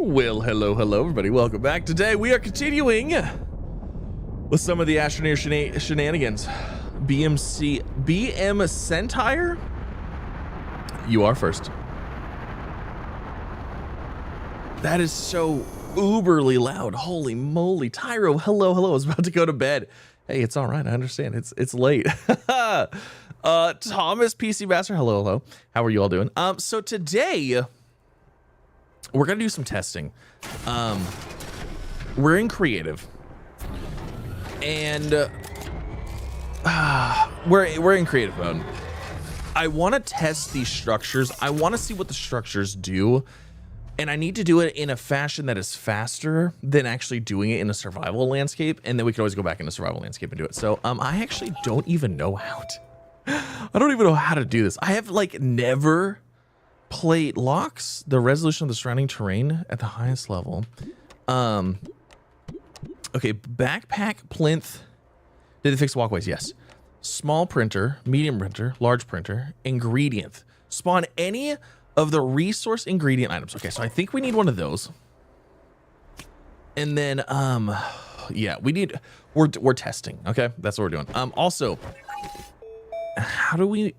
Well, hello, everybody. Welcome back. Today we are continuing with some of the Astroneer shenanigans. BM Centaur? You are first. That is so uberly loud. Holy moly. Tyro, hello. I was about to go to bed. Hey, it's all right. I understand. It's late. Thomas PC Master, hello. How are you all doing? So today we're gonna do some testing. We're in creative, and we're in creative mode. I want to test these structures. I want to see what the structures do, and I need to do it in a fashion that is faster than actually doing it in a survival landscape. And then we can always go back into survival landscape and do it. So I actually don't even know how to. I don't even know how to do this. I have like never played locks the resolution of the surrounding terrain at the highest level. Okay, backpack, plinth. Did they fix walkways? Yes. Small printer, medium printer, large printer, ingredient. Spawn any of the resource ingredient items. Okay, so I think we need one of those. And then yeah, we need we're testing. Okay, that's what we're doing. Also, how do we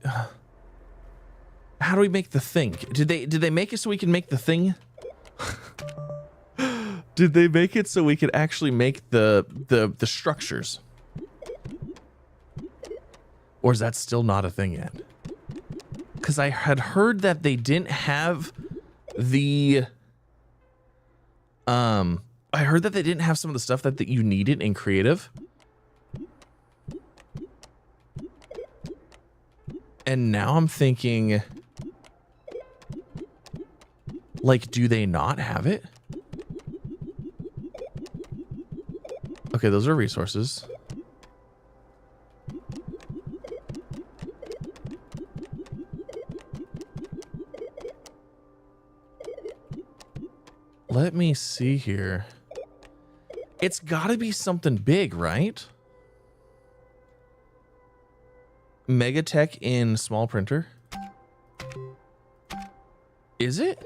make the thing? Did they make it so we can make the thing? Did they make it so we could actually make the structures? Or is that still not a thing yet? Because I had heard that they didn't have the I heard that they didn't have some of the stuff that you needed in creative. And now I'm thinking, like, do they not have it? Okay, those are resources. Let me see here. It's gotta be something big, right? MegaTech in small printer. Is it?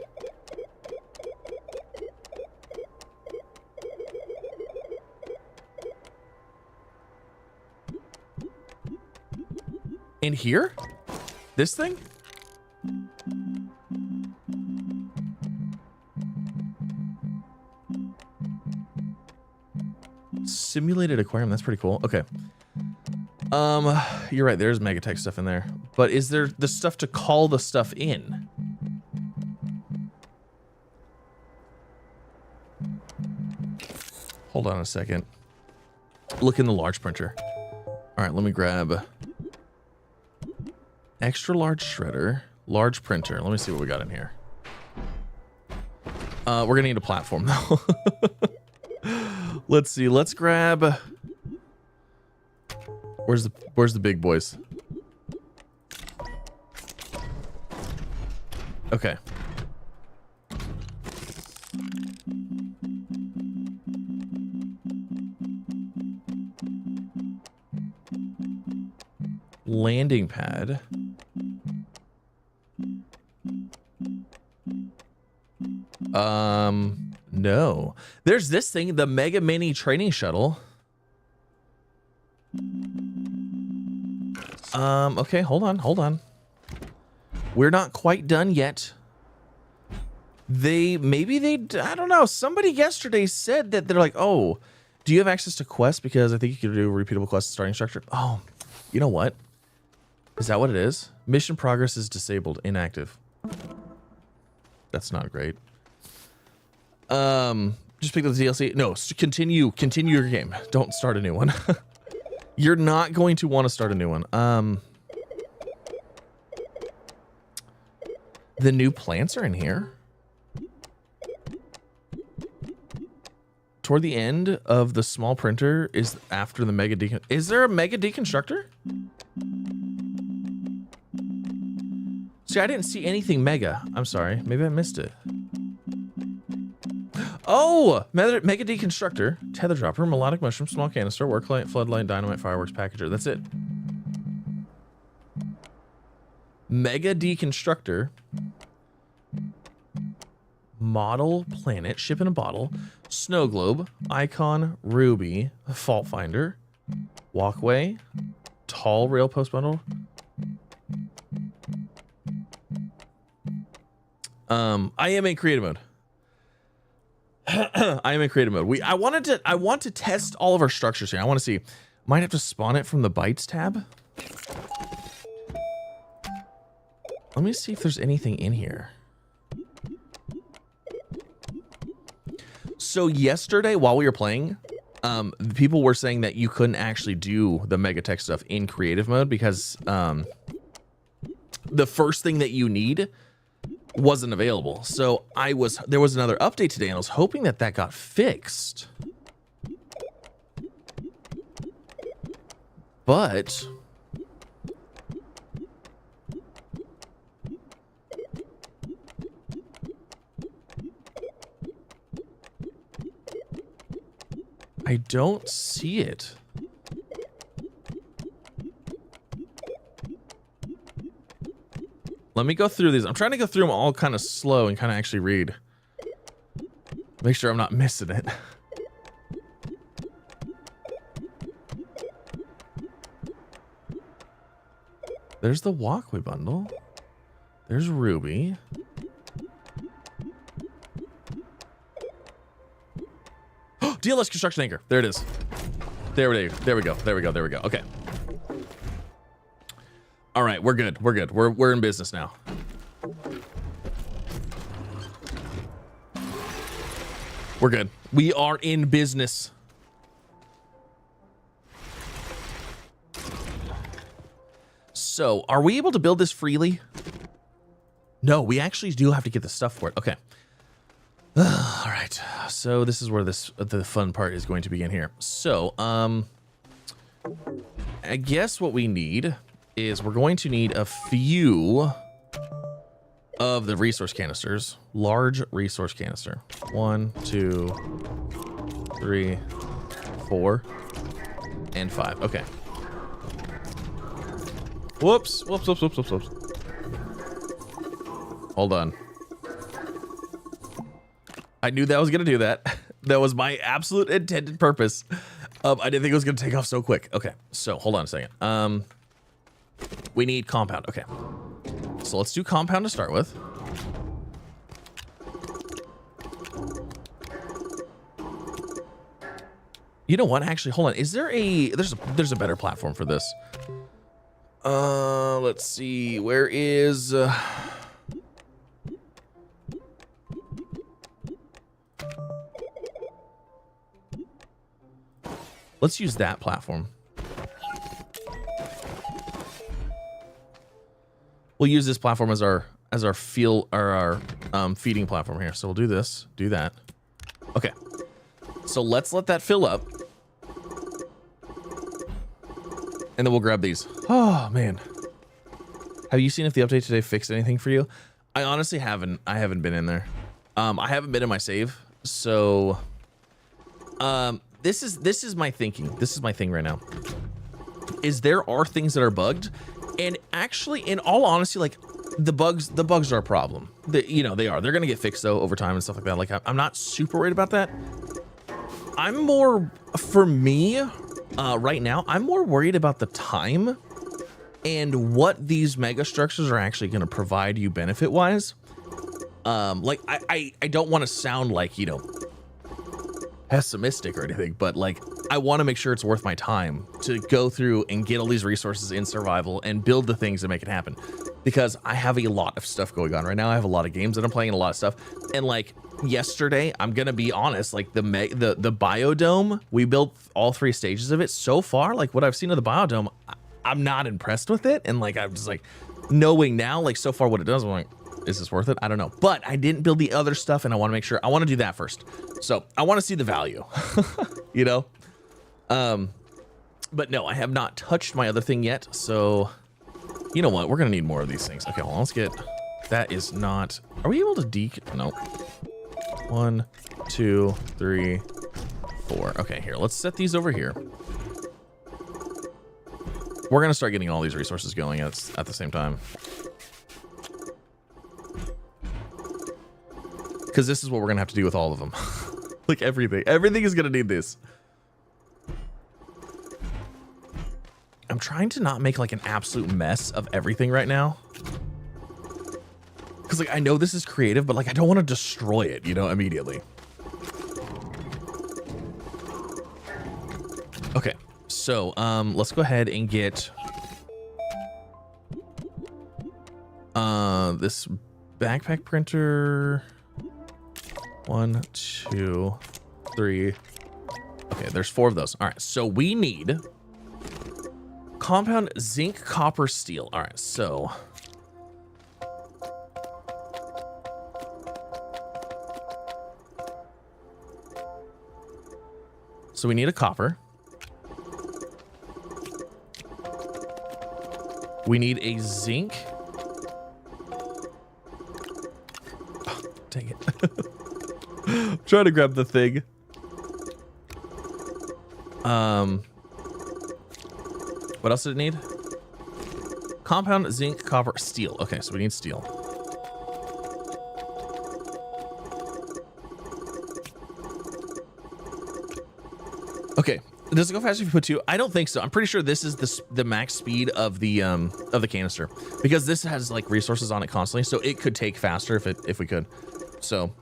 In here? This thing? Simulated aquarium, that's pretty cool. Okay. You're right, there's MegaTech stuff in there. But is there the stuff to call the stuff in? Hold on a second. Look in the large printer. All right, let me grab extra large shredder, large printer. Let me see what we got in here. We're gonna need a platform though. Let's see. Let's grab. Where's the big boys? Okay. Landing pad. No. There's this thing, the Mega Mini training shuttle. Okay, hold on. We're not quite done yet. I don't know. Somebody yesterday said that they're like, oh, do you have access to quests? Because I think you can do repeatable quests starting structure. Oh, you know what? Is that what it is? Mission progress is disabled, inactive. That's not great. Just pick up the DLC. No, continue your game. Don't start a new one. You're not going to want to start a new one. The new plants are in here. Toward the end of the small printer is after the mega decon. Is there a mega deconstructor? See, I didn't see anything mega. I'm sorry. Maybe I missed it. Oh, mega deconstructor, tether dropper, melodic mushroom, small canister, work light, floodlight, dynamite, fireworks, packager. That's it. Mega deconstructor, model planet, ship in a bottle, snow globe, icon, ruby, fault finder, walkway, tall rail post bundle. I am in creative mode. I am in creative mode. I want to test all of our structures here. I want to see. Might have to spawn it from the bytes tab. Let me see if there's anything in here. So yesterday while we were playing, people were saying that you couldn't actually do the MegaTech stuff in creative mode because the first thing that you need wasn't available. So there was another update today and I was hoping that that got fixed. But I don't see it. Let me go through these. I'm trying to go through them all kind of slow and kind of actually read. Make sure I'm not missing it. There's the walkway bundle. There's Ruby. DLS construction anchor. There it is. There we go. Okay. All right, we're good. We're in business now. We're good. We are in business. So, are we able to build this freely? No, we actually do have to get the stuff for it. Okay. All right. So this is where the fun part is going to begin here. So, I guess what we need is we're going to need a few of the resource canisters. Large resource canister. 1, 2, 3, 4, and 5. Okay. Whoops. Hold on. I knew that I was going to do that. That was my absolute intended purpose. I didn't think it was going to take off so quick. Okay, so hold on a second. We need compound. Okay. So let's do compound to start with. You know what? Actually, hold on. Is there there's a better platform for this? Let's see. Where is let's use that platform. We'll use this platform as our feeding platform here. So we'll do this, do that. Okay. So let's let that fill up. And then we'll grab these. Oh man. Have you seen if the update today fixed anything for you? I honestly haven't. I haven't been in there. I haven't been in my save. So this is my thinking. This is my thing right now. Is there are things that are bugged, and actually, in all honesty, like the bugs are a problem. You know they are. They're gonna get fixed though over time and stuff like that. Like I'm not super worried about that. I'm more, for me, right now, I'm more worried about the time and what these mega structures are actually going to provide you benefit wise. Like I don't want to sound like, you know, pessimistic or anything, but like I want to make sure it's worth my time to go through and get all these resources in survival and build the things that make it happen, because I have a lot of stuff going on right now. I have a lot of games that I'm playing and a lot of stuff, and like yesterday, I'm gonna be honest, like the Biodome, we built all 3 stages of it. So far, like what I've seen of the Biodome, I'm not impressed with it, and like I'm just like knowing now, like so far what it does, I'm like, is this worth it? I don't know. But I didn't build the other stuff, and I want to make sure. I want to do that first. So I want to see the value, you know? But no, I have not touched my other thing yet. So you know what? We're going to need more of these things. Okay, well, let's get, that is not, are we able to no. 1, 2, 3, 4. Okay, here, let's set these over here. We're going to start getting all these resources going at the same time. because this is what we're gonna have to do with all of them. Like everything is gonna need this. I'm trying to not make like an absolute mess of everything right now, because like I know this is creative, but like I don't want to destroy it, you know, immediately. Okay, so let's go ahead and get this backpack printer. 1, 2, 3. Okay, there's 4 of those. All right, so we need compound zinc, copper, steel. All right, so we need a copper. We need a zinc. Oh, dang it. I'm trying to grab the thing. What else did it need? Compound, zinc, copper, steel. Okay, so we need steel. Okay, does it go faster if you put 2? I don't think so. I'm pretty sure this is the max speed of the canister, because this has like resources on it constantly, so it could take faster if we could. So,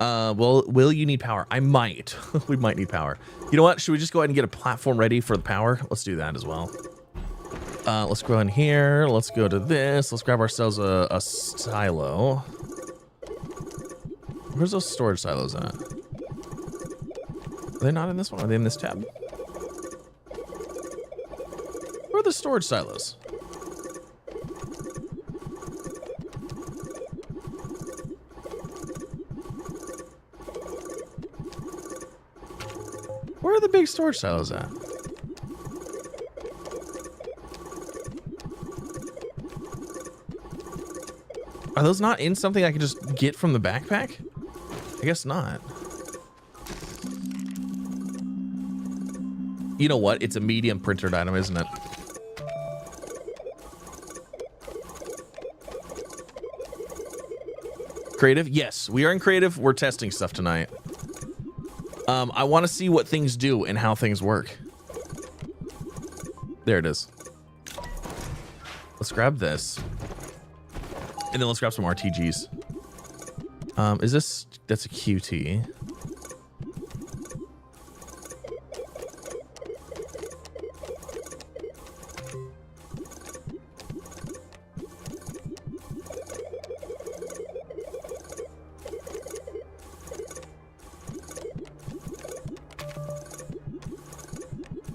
will you need power? I might. We might need power. You know what? Should we just go ahead and get a platform ready for the power? Let's do that as well. Let's go in here. Let's go to this. Let's grab ourselves a silo. Where's those storage silos at? Are they not in this one? Are they in this tab? Where are the storage silos? Where are the big storage silos at? Are those not in something I can just get from the backpack? I guess not. You know what? It's a medium printed item, isn't it? Creative? Yes, we are in creative. We're testing stuff tonight. I want to see what things do and how things work. There it is. Let's grab this. And then let's grab some RTGs. Is this... That's a QT.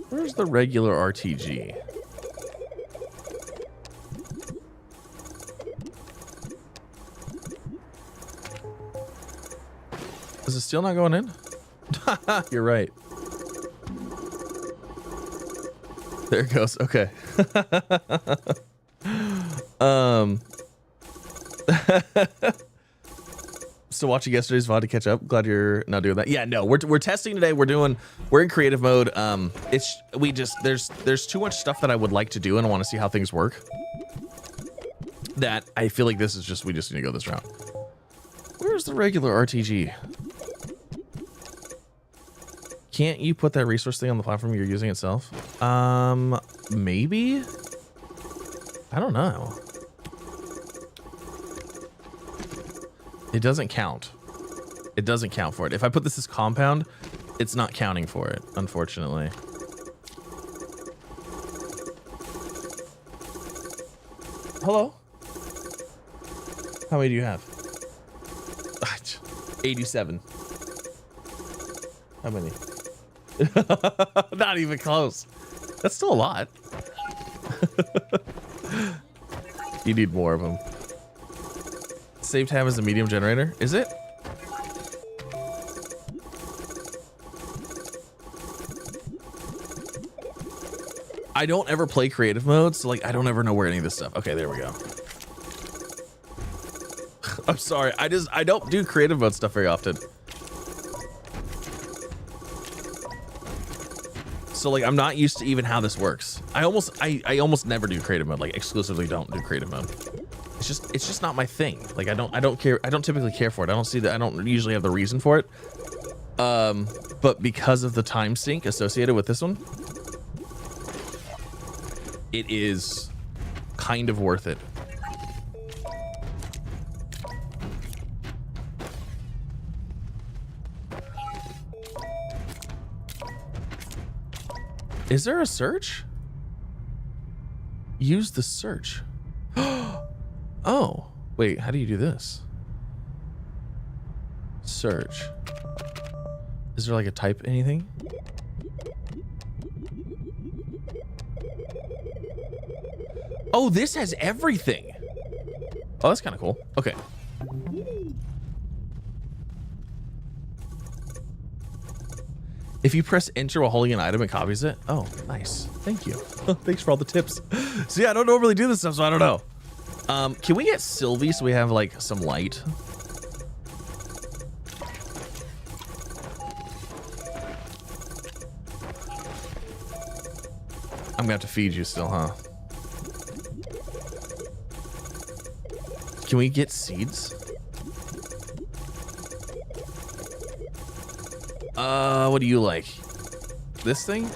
Where's the regular RTG? Is it still not going in? You're right. There it goes. Okay. Still watching yesterday's VOD to catch up. Glad you're not doing that. Yeah, no, we're testing today. We're in creative mode. There's too much stuff that I would like to do, and I want to see how things work. That I feel like this is just, we just need to go this route. Where's the regular RTG? Can't you put that resource thing on the platform you're using itself? Maybe? I don't know. It doesn't count. It doesn't count for it. If I put this as compound, it's not counting for it, unfortunately. Hello? How many do you have? 87. How many? Not even close. That's still a lot. You need more of them. Save tab is a medium generator. Is it? I don't ever play creative mode, so like I don't ever know where any of this stuff. Okay, there we go. I'm sorry. I don't do creative mode stuff very often. So like I'm not used to even how this works. I almost never do creative mode, like exclusively don't do creative mode. It's just not my thing. Like I don't care. I don't typically care for it. I don't see that. I don't usually have the reason for it. But because of the time sink associated with this one, it is kind of worth it. Is there a search? Use the search. Oh, wait, how do you do this? Search. Is there like a type anything? Oh, this has everything. Oh, that's kind of cool. Okay. If you press enter while holding an item, it copies it. Oh, nice. Thank you. Thanks for all the tips. See, I don't normally do this stuff, so I don't know. Can we get Sylvie so we have like some light? I'm gonna have to feed you still, huh? Can we get seeds? What do you like? This thing?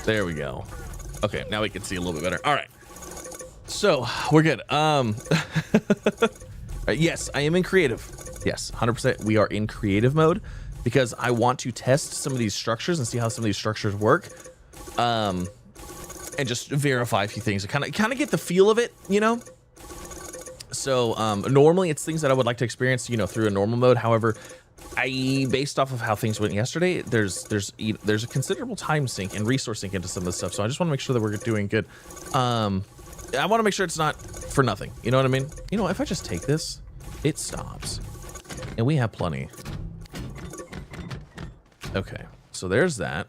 There we go. Okay, now we can see a little bit better. All right. So, we're good. Yes, I am in creative. Yes, 100%. We are in creative mode because I want to test some of these structures and see how some of these structures work. And just verify a few things. Kind of get the feel of it, you know? So normally it's things that I would like to experience, you know, through a normal mode. However, based off of how things went yesterday, there's a considerable time sink and resource sink into some of this stuff. So I just want to make sure that we're doing good. I want to make sure it's not for nothing. You know what I mean? You know, if I just take this, it stops, and we have plenty. Okay, so there's that.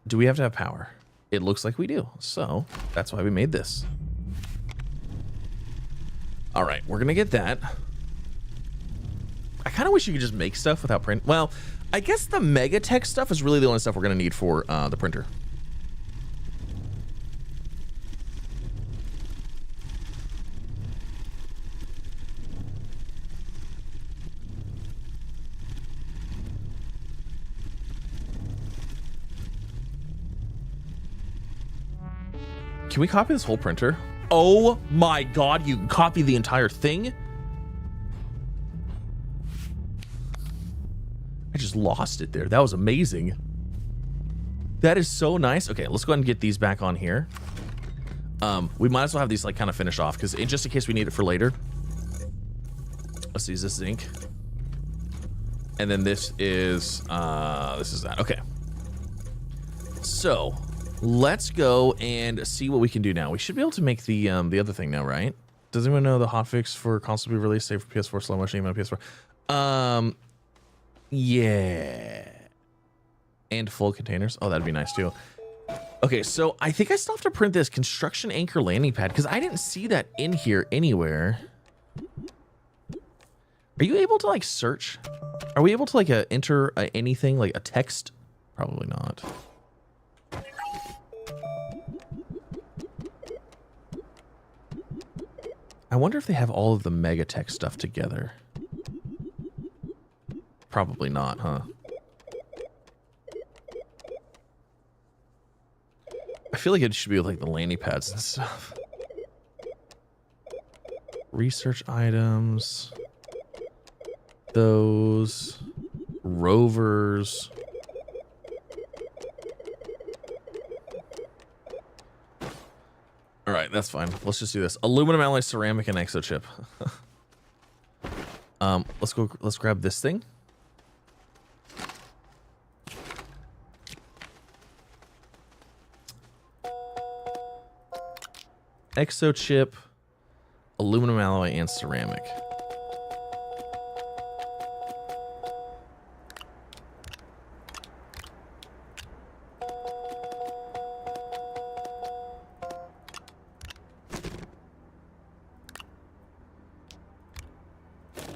Do we have to have power? It looks like we do. So that's why we made this. All right, we're gonna get that. I kind of wish you could just make stuff without print. Well, I guess the MegaTech stuff is really the only stuff we're gonna need for the printer. Can we copy this whole printer? Oh my God, you can copy the entire thing? I just lost it there. That was amazing. That is so nice. Okay, let's go ahead and get these back on here. We might as well have these like kind of finished off because just in case we need it for later. Let's use this zinc. And then this is that. Okay. So let's go and see what we can do now. We should be able to make the other thing now, right? Does anyone know the hotfix for console be released, save for PS4, slow motion, even on PS4? Yeah. And full containers. Oh, that'd be nice too. Okay, so I think I still have to print this construction anchor landing pad because I didn't see that in here anywhere. Are you able to like search? Are we able to like enter anything like a text? Probably not. I wonder if they have all of the MegaTech stuff together. Probably not, huh? I feel like it should be with like the landing pads and stuff. Research items. Those. Rovers. All right, that's fine. Let's just do this. Aluminum alloy, ceramic, and exochip. Let's grab this thing. Exochip, aluminum alloy, and ceramic.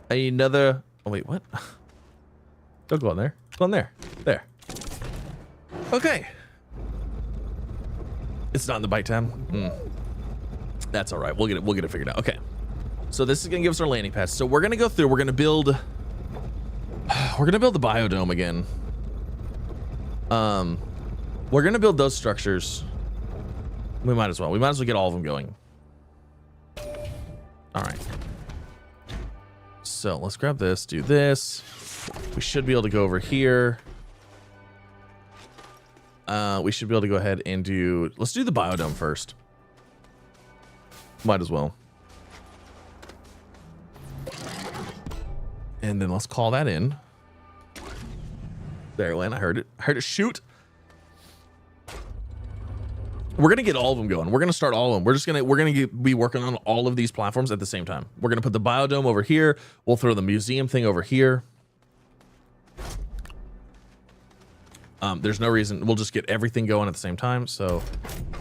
Another, oh wait, what? Don't go on there. Go on there. There. Okay. It's not in the bite tab. That's all right. We'll get it figured out. Okay. So this is gonna give us our landing pads. So we're gonna go through. We're gonna build the biodome again. We're gonna build those structures. We might as well. We might as well get all of them going. All right. So let's grab this. Do this. We should be able to go over here. We should be able to go ahead and do. Let's do the biodome first. Might as well. And then let's call that in. There it went. I heard it. I heard it shoot. We're gonna get all of them going. We're gonna start all of them. We're gonna be working on all of these platforms at the same time. We're gonna put the biodome over here. We'll throw the museum thing over here. There's no reason. We'll just get everything going at the same time. So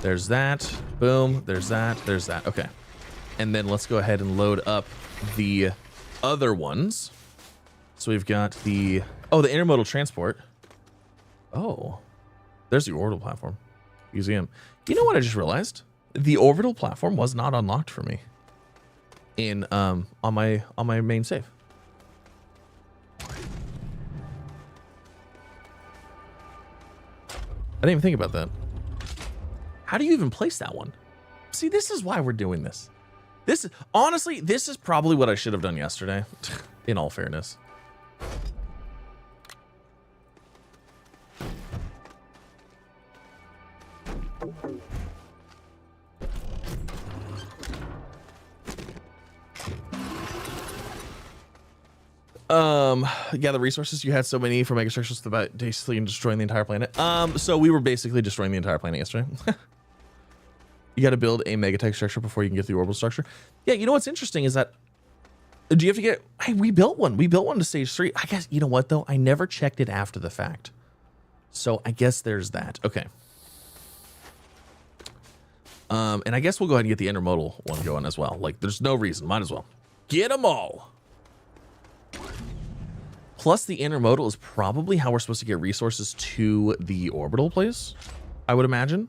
there's that. Boom. There's that. There's that. Okay. And then let's go ahead and load up the other ones. So we've got the intermodal transport. Oh, there's the orbital platform. Museum. You know what I just realized? The orbital platform was not unlocked for me in on my main save. I didn't even think about that. How do you even place that one? See, this is why we're doing this. Honestly, this is probably what I should have done yesterday, in all fairness. Yeah, the resources, you had so many for megastructures about basically destroying the entire planet. So we were basically destroying the entire planet yesterday. You got to build a megatech structure before you can get the orbital structure. Yeah, you know what's interesting is that, do you have to get, hey, we built one to stage 3. I guess, you know what though? I never checked it after the fact. So I guess there's that. Okay. And I guess we'll go ahead and get the intermodal one going as well. Like, there's no reason. Might as well. Get them all. Plus, the intermodal is probably how we're supposed to get resources to the orbital place, I would imagine.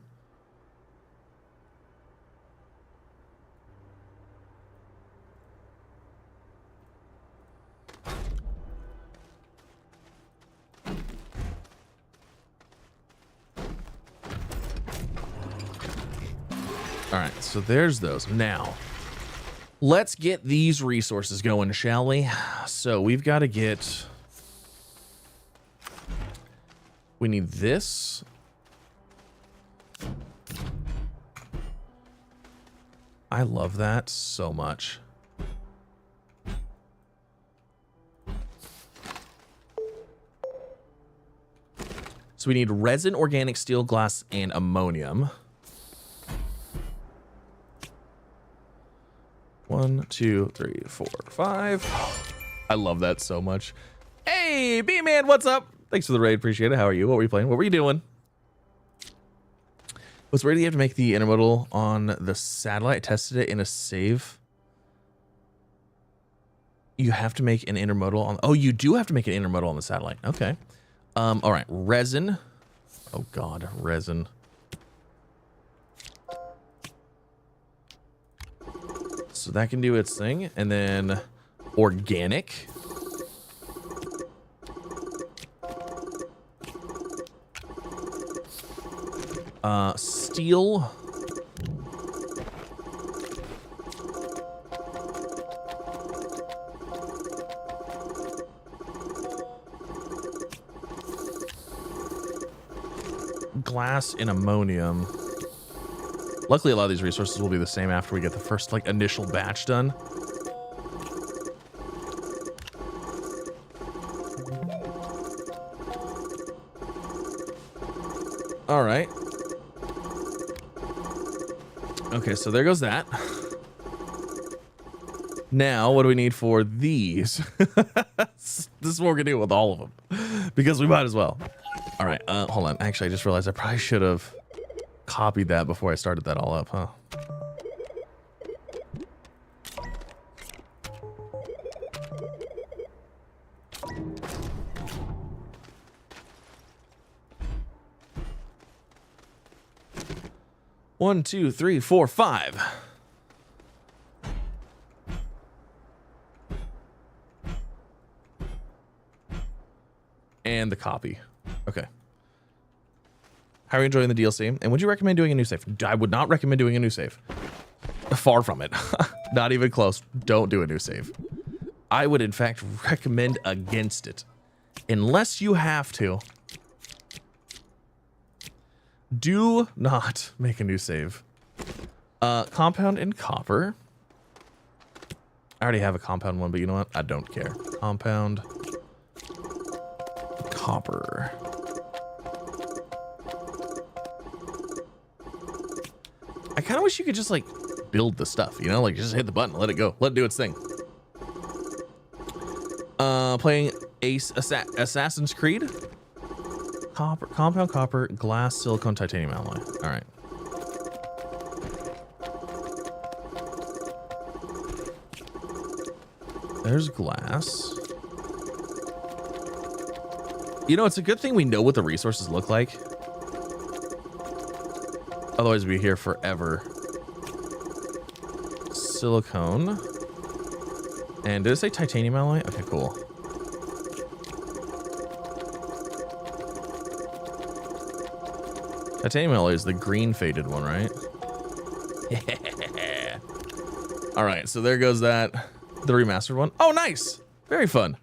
All right, so there's those. Now, let's get these resources going, shall we? So we've got to get... We need this. I love that so much. So we need resin, organic steel, glass, and ammonium. 1, 2, 3, 4, 5. I love that so much. Hey, B-Man, what's up? Thanks for the raid. Appreciate it. How are you? What were you playing? What were you doing? Was where do you have to make the intermodal on the satellite? I tested it in a save. You have to make an intermodal on... Oh, you do have to make an intermodal on the satellite. Okay. All right. Resin. Oh, God. Resin. So that can do its thing. And then organic. Steel. Glass and ammonium. Luckily, a lot of these resources will be the same after we get the first, like, initial batch done. All right. Okay, so there goes that. Now, what do we need for these? This is what we're gonna do with all of them, because we might as well. All right, hold on. Actually, I just realized I probably should have copied that before I started that all up, huh? 1, 2, 3, 4, 5. And the copy. Okay. How are you enjoying the DLC? And would you recommend doing a new save? I would not recommend doing a new save. Far from it. Not even close. Don't do a new save. I would, in fact, recommend against it. Unless you have to. Do not make a new save. Compound and copper. I already have a compound one, but you know what? I don't care. Compound. Copper. I kind of wish you could just like build the stuff, you know, like just hit the button, let it go, let it do its thing. Playing Assassin's Creed. Copper, compound copper, glass, silicone, titanium alloy. All right. There's glass. You know, it's a good thing we know what the resources look like. Otherwise, we'd be here forever. Silicone. And did it say titanium alloy? Okay, cool. Titanium alloy is the green faded one, right? Yeah. All right, so there goes that. The remastered one. Oh, nice. Very fun.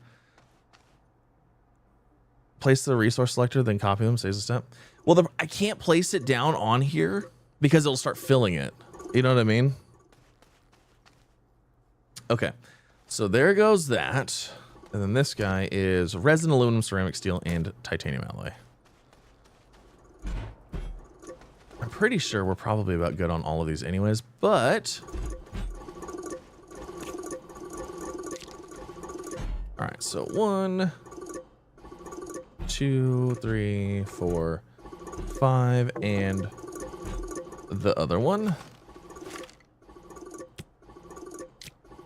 Place the resource selector, then copy them, saves a step. Well, I can't place it down on here because it'll start filling it. You know what I mean? Okay. So there goes that. And then this guy is resin, aluminum, ceramic, steel, and titanium alloy. I'm pretty sure we're probably about good on all of these anyways, but... All right, so 1, 2, 3, 4, 5, and the other one.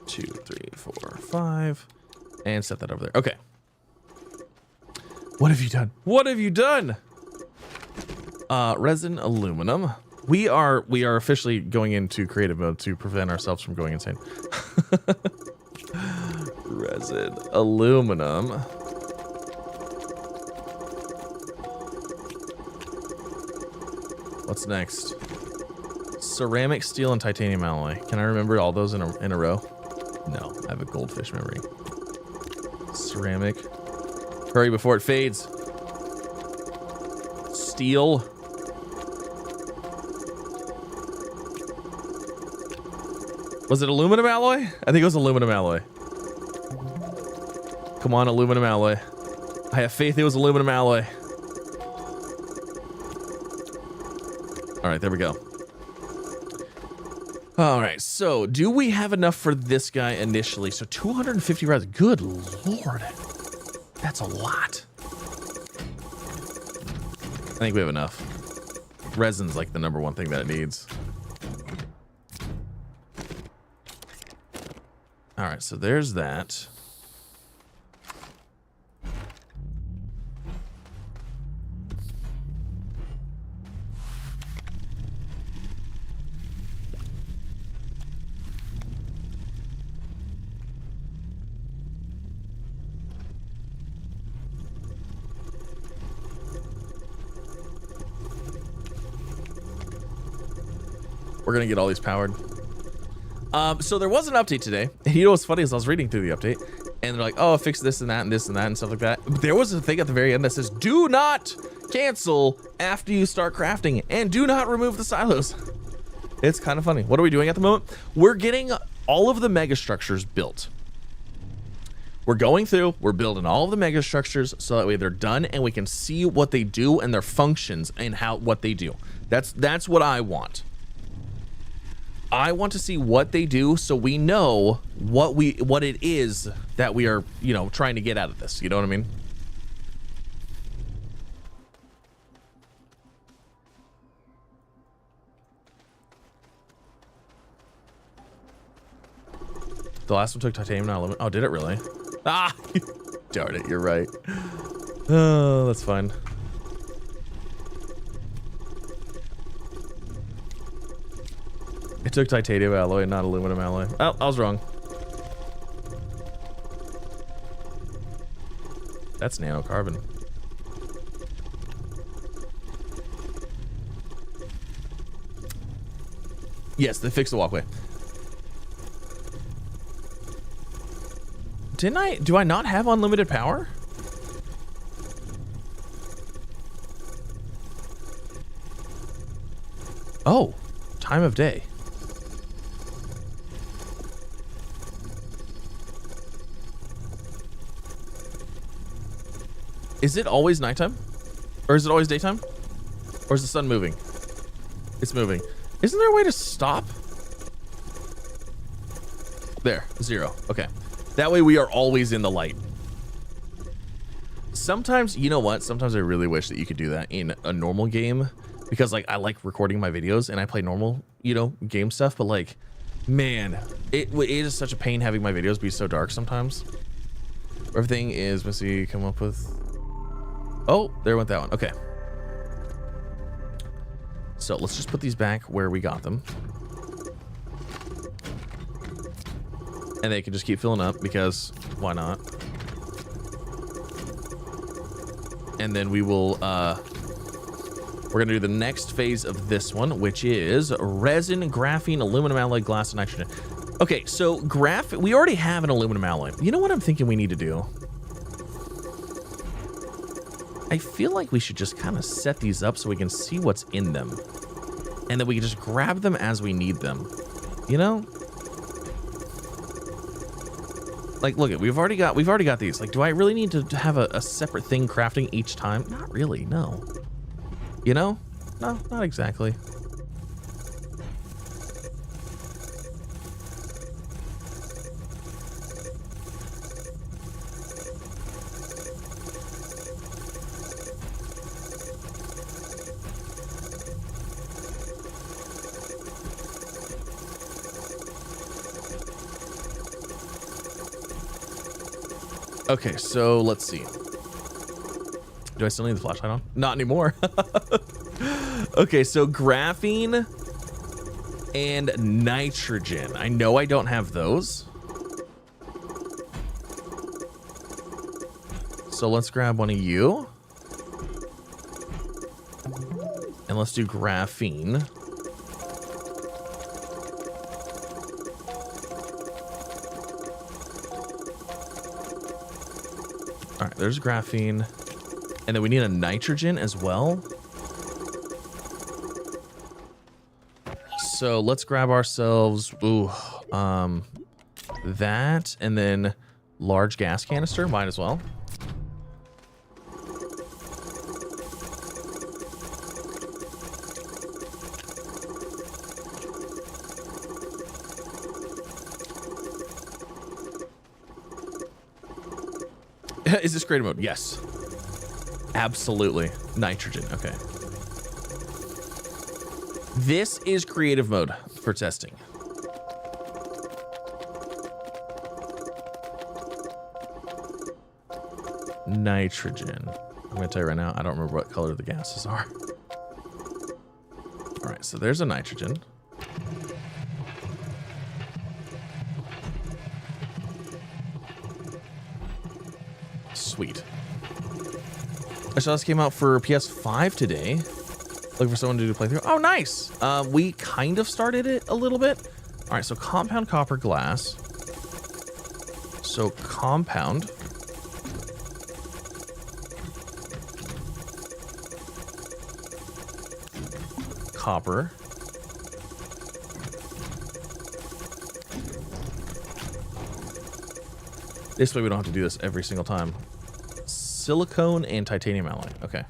2, 3, 4, 5, and set that over there. Okay. What have you done? What have you done? Resin, aluminum. We are officially going into creative mode to prevent ourselves from going insane. Resin, aluminum. What's next? Ceramic, steel, and titanium alloy. Can I remember all those in a row? No, I have a goldfish memory. Ceramic. Hurry before it fades. Steel. Was it aluminum alloy? I think it was aluminum alloy. Come on, aluminum alloy. I have faith it was aluminum alloy. All right, there we go. All right, so do we have enough for this guy initially? So 250 resin. Good Lord. That's a lot. I think we have enough. Resin's like the #1 thing that it needs. All right, so there's that. We're gonna get all these powered. So there was an update today. You know what's funny is I was reading through the update, and they're like, "Oh, fix this and that and this and that and stuff like that." But there was a thing at the very end that says, "Do not cancel after you start crafting, and do not remove the silos." It's kind of funny. What are we doing at the moment? We're getting all of the mega structures built. We're going through. We're building all of the mega structures so that way they're done, and we can see what they do and their functions and what they do. That's what I want. I want to see what they do so we know what it is that we are, you know, trying to get out of this. You know what I mean? The last one took titanium, not aluminum. Oh, did it really? Ah, darn it, you're right. Oh, that's fine. took titanium alloy, not aluminum alloy. Oh, I was wrong. That's nanocarbon. Yes, they fixed the walkway. Didn't I? Do I not have unlimited power? Oh, time of day. Is it always nighttime? Or is it always daytime? Or is the sun moving? It's moving. Isn't there a way to stop? There, 0. Okay. That way we are always in the light. Sometimes, you know what? Sometimes I really wish that you could do that in a normal game. Because, like, I like recording my videos and I play normal, you know, game stuff. But, like, man, it is such a pain having my videos be so dark sometimes. Everything is, let's see, come up with... Oh, there went that one. Okay. So let's just put these back where we got them. And they can just keep filling up because why not? And then we will, we're gonna do the next phase of this one, which is resin, graphene, aluminum alloy, glass, and nitrogen. Okay, so we already have an aluminum alloy. You know what I'm thinking we need to do? I feel like we should just kind of set these up so we can see what's in them. And then we can just grab them as we need them. You know? Like, look, we've already got these. Like, do I really need to have a separate thing crafting each time? Not really, no. You know? No, not exactly. Okay, so let's see. Do I still need the flashlight on? Not anymore. Okay, so graphene and nitrogen. I know I don't have those. So let's grab one of you. And let's do graphene. All right, there's graphene. And then we need a nitrogen as well. So let's grab ourselves, that, and then large gas canister, might as well. Is this creative mode? Yes. Absolutely. Nitrogen. Okay. This is creative mode for testing. Nitrogen. I'm going to tell you right now, I don't remember what color the gases are. All right, so there's a nitrogen. Sweet. I saw this came out for PS5 today. Looking for someone to do a playthrough. Oh, nice. We kind of started it a little bit. All right, so compound copper glass. So compound. Copper. This way we don't have to do this every single time. Silicone and titanium alloy. Okay.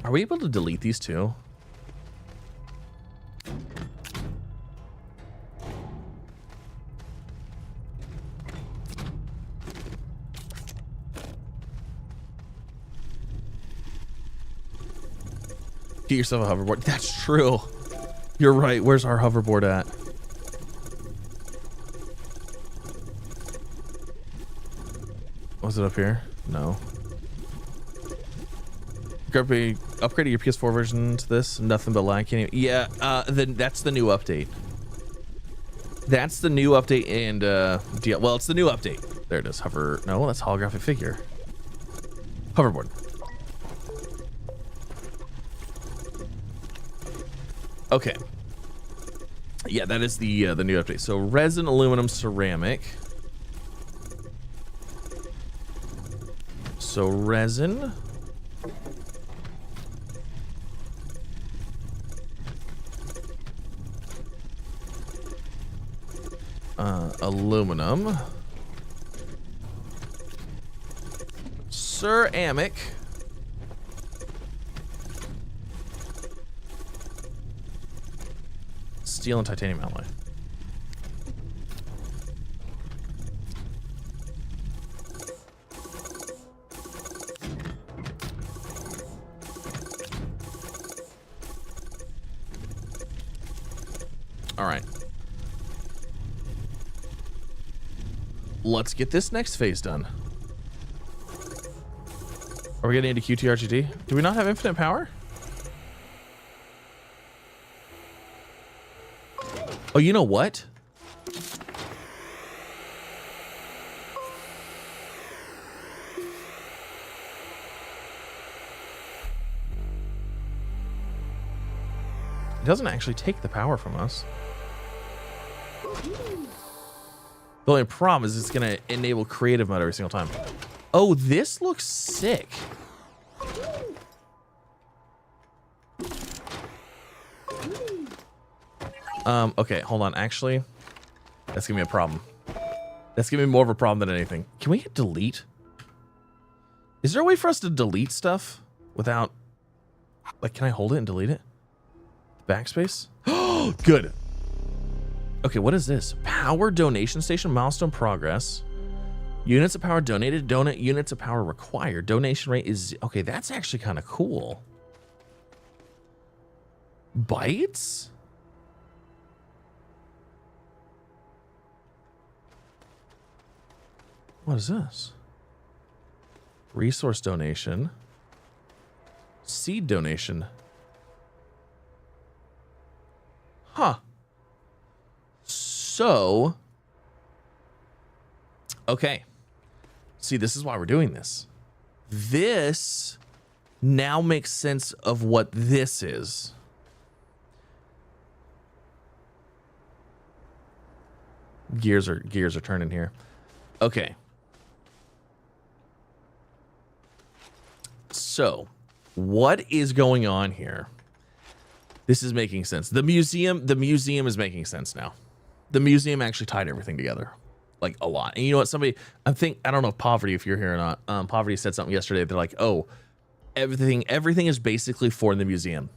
Are we able to delete these two? Get yourself a hoverboard. That's true. You're right. Where's our hoverboard at? Was it up here? No. Upgraded your PS4 version to this. Nothing but lag. Can't even, yeah, then that's the new update. That's the new update, and well, it's the new update. There it is. Hover. No, that's holographic figure. Hoverboard. Okay. Yeah, that is the new update. So resin, aluminum, ceramic. So resin. Aluminum. Ceramic. Steel and titanium alloy. All right. Let's get this next phase done. Are we getting into QTRGT? Do we not have infinite power? Oh, you know what? It doesn't actually take the power from us. The only problem is it's going to enable creative mode every single time. Oh, this looks sick. Okay, hold on. Actually, that's gonna be a problem. That's gonna be more of a problem than anything. Can we hit delete? Is there a way for us to delete stuff without, like, can I hold it and delete it? Backspace? Oh, good. Okay, what is this? Power donation station, milestone progress. Units of power donated, donate units of power required. Donation rate is, okay, that's actually kind of cool. Bytes? What is this? Resource donation. Seed donation. Huh. So, okay. See, this is why we're doing this. This now makes sense of what this is. Gears are turning here. Okay. So, what is going on here? This is making sense. The museum is making sense now. The museum actually tied everything together, like, a lot. And you know what? Somebody, I don't know if Poverty, if you're here or not. Poverty said something yesterday. They're like, oh, everything is basically for the museum.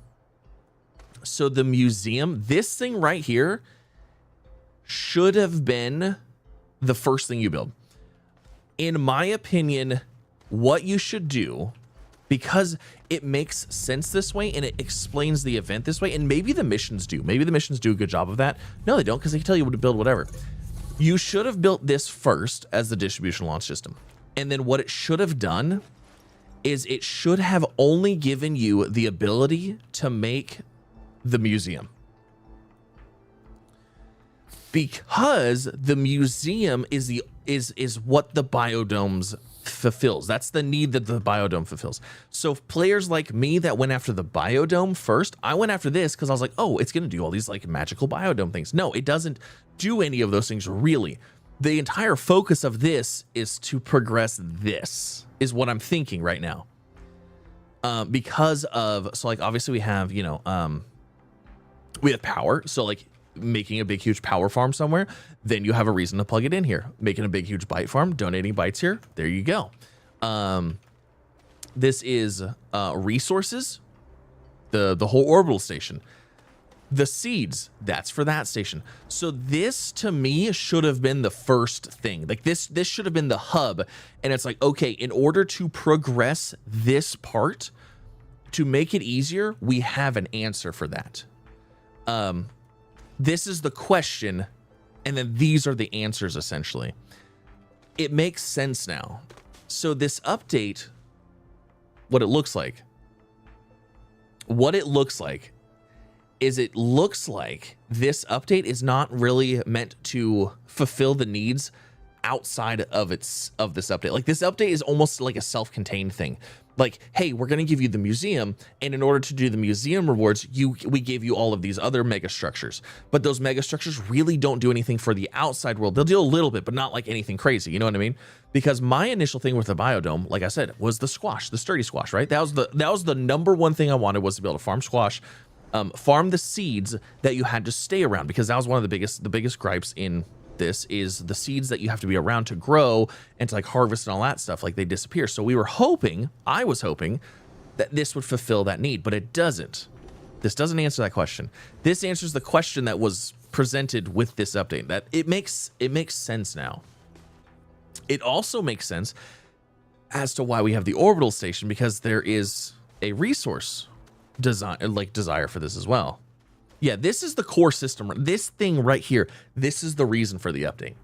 So the museum, this thing right here, should have been the first thing you build. In my opinion, what you should do, because it makes sense this way and it explains the event this way, and maybe the missions do. Maybe the missions do a good job of that. No, they don't, because they can tell you what to build, whatever. You should have built this first as the distribution launch system. And then what it should have done is it should have only given you the ability to make the museum. Because the museum is what the biodomes fulfills. That's the need that the biodome fulfills. So players like me that went after the biodome first, I went after this because I was like, oh, it's going to do all these like magical biodome things. No, it doesn't do any of those things really. The entire focus of this is to progress this, is what I'm thinking right now. Because of, so like obviously we have, you know, we have power. So like making a big huge power farm somewhere, then you have a reason to plug it in here. Making a big huge byte farm, donating bytes here, there you go. This is resources, the whole orbital station. The seeds, that's for that station. So this to me should have been the first thing. Like this should have been the hub. And it's like, okay, in order to progress this part, to make it easier, we have an answer for that. This is the question, and then these are the answers, essentially. It makes sense now. So this update, what it looks like, what it looks like is it looks like this update is not really meant to fulfill the needs outside of this update. Like this update is almost like a self-contained thing. Like, hey, we're going to give you the museum, and in order to do the museum rewards, we gave you all of these other mega structures. But those mega structures really don't do anything for the outside world. They'll do a little bit, but not like anything crazy. You know what I mean? Because my initial thing with the biodome, like I said, was the squash, the sturdy squash, right? That was the number one thing I wanted, was to be able to farm squash, farm the seeds that you had to stay around, because that was one of the biggest gripes in this, is the seeds that you have to be around to grow and to like harvest and all that stuff, like they disappear. So I was hoping that this would fulfill that need, but it doesn't. This doesn't answer that question. This answers the question that was presented with this update. That it makes sense now. It also makes sense as to why we have the orbital station, because there is a resource desire for this as well. Yeah, this is the core system. This thing right here, this is the reason for the update.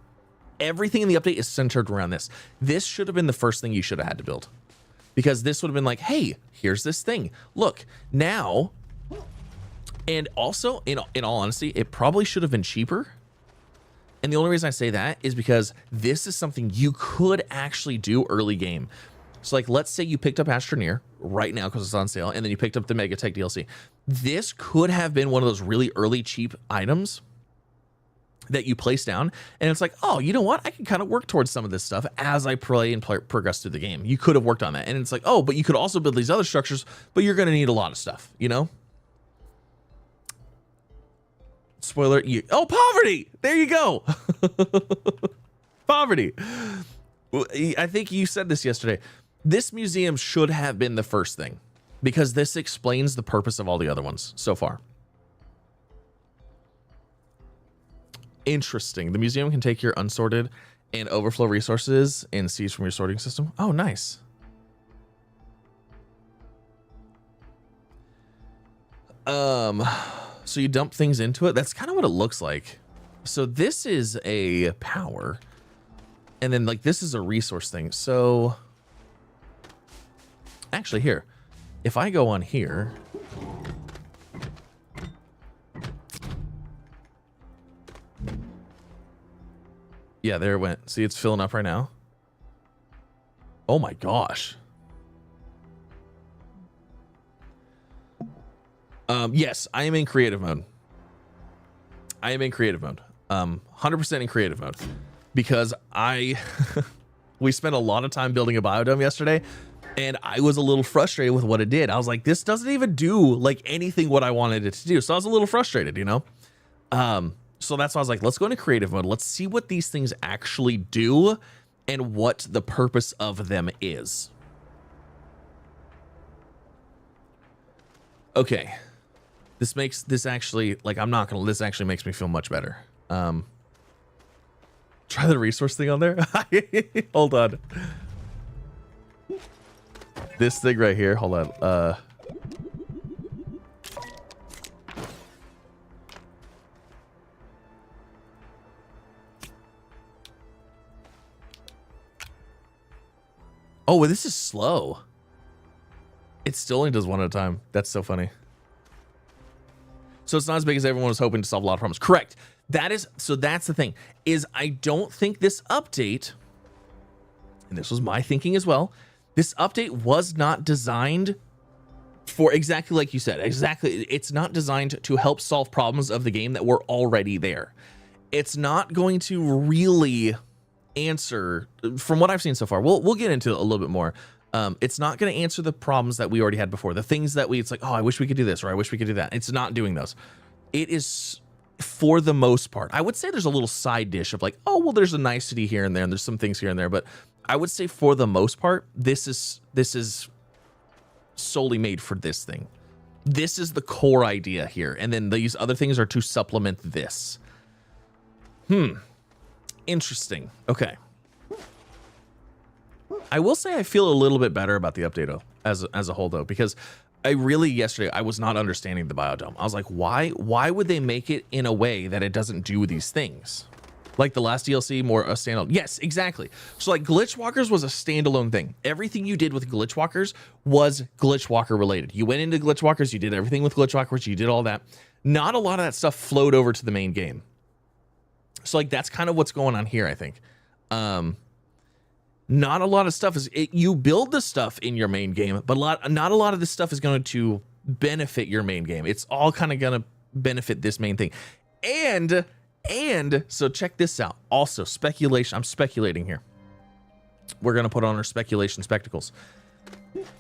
Everything in the update is centered around this. This should have been the first thing you should have had to build, because this would have been like, hey, here's this thing. Look, now, and also, in all honesty, it probably should have been cheaper. And the only reason I say that is because this is something you could actually do early game. So like, let's say you picked up Astroneer right now because it's on sale, and then you picked up the MegaTech DLC. This could have been one of those really early cheap items that you place down, and it's like, oh, you know what? I can kind of work towards some of this stuff as I play and progress through the game. You could have worked on that, and it's like, oh, but you could also build these other structures, but you're going to need a lot of stuff, you know? Spoiler, oh, poverty! There you go! Poverty. I think you said this yesterday. This museum should have been the first thing, because this explains the purpose of all the other ones so far. Interesting. The museum can take your unsorted and overflow resources and seeds from your sorting system. Oh, nice. So you dump things into it. That's kind of what it looks like. So this is a power, and then like this is a resource thing. So actually, here, if I go on here, yeah, there it went. See, it's filling up right now. Oh my gosh. Yes, I am in creative mode. I am in creative mode. 100% in creative mode, because we spent a lot of time building a biodome yesterday, and I was a little frustrated with what it did. I was like, this doesn't even do like anything what I wanted it to do. So I was a little frustrated, you know? So that's why I was like, let's go into creative mode. Let's see what these things actually do and what the purpose of them is. Okay. This actually, like, this actually makes me feel much better. Try the resource thing on there. Hold on. This thing right here. Hold on. Oh, well, this is slow. It still only does one at a time. That's so funny. So it's not as big as everyone was hoping to solve a lot of problems. Correct. So that's the thing, is I don't think this update, and this was my thinking as well, this update was not designed for exactly like you said. Exactly. It's not designed to help solve problems of the game that were already there. It's not going to really answer, from what I've seen so far. We'll get into it a little bit more. It's not going to answer the problems that we already had before. The things that it's like, oh, I wish we could do this, or I wish we could do that. It's not doing those. It is, for the most part, I would say there's a little side dish of like, oh, well, there's a nicety here and there, and there's some things here and there. But I would say for the most part, this is solely made for this thing. This is the core idea here. And then these other things are to supplement this. Interesting. Okay. I will say I feel a little bit better about the update though, as a whole though, because yesterday I was not understanding the biodome. I was like, why would they make it in a way that it doesn't do these things? Like the last DLC, more a standalone. Yes, exactly. So like Glitch Walkers was a standalone thing. Everything you did with Glitch Walkers was Glitch Walker related. You went into Glitch Walkers, you did everything with Glitch Walkers, you did all that. Not a lot of that stuff flowed over to the main game. So like that's kind of what's going on here, I think. Not a lot of stuff you build the stuff in your main game, but not a lot of this stuff is going to benefit your main game. It's all kind of going to benefit this main thing. And so check this out. Also, speculation. I'm speculating here. We're going to put on our speculation spectacles.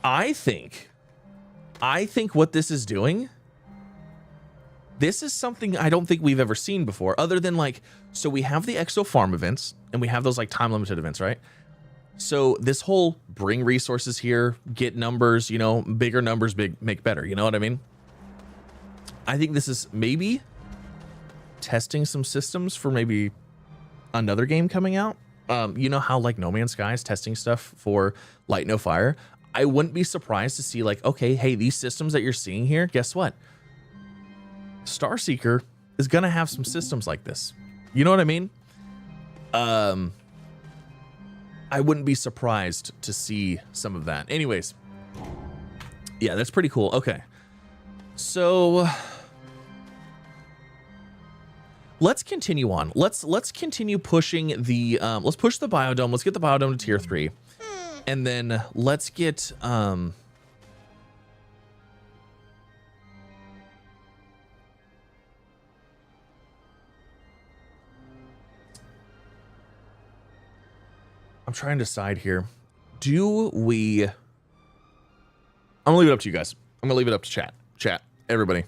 I think what this is doing, this is something I don't think we've ever seen before, other than like, so we have the Exo Farm events and we have those like time limited events, right? So this whole bring resources here, get numbers, you know, bigger numbers, make better. You know what I mean? I think this is maybe testing some systems for maybe another game coming out. You know how like No Man's Sky is testing stuff for Light No Fire? I wouldn't be surprised to see like, okay, hey, these systems that you're seeing here, guess what? Starseeker is going to have some systems like this. You know what I mean? I wouldn't be surprised to see some of that. Anyways, yeah, that's pretty cool. Okay. So let's continue on. Let's continue pushing the let's push the biodome. Let's get the biodome to tier 3. And then let's get I'm trying to decide here. Do we I'm gonna leave it up to you guys. I'm gonna leave it up to chat, everybody.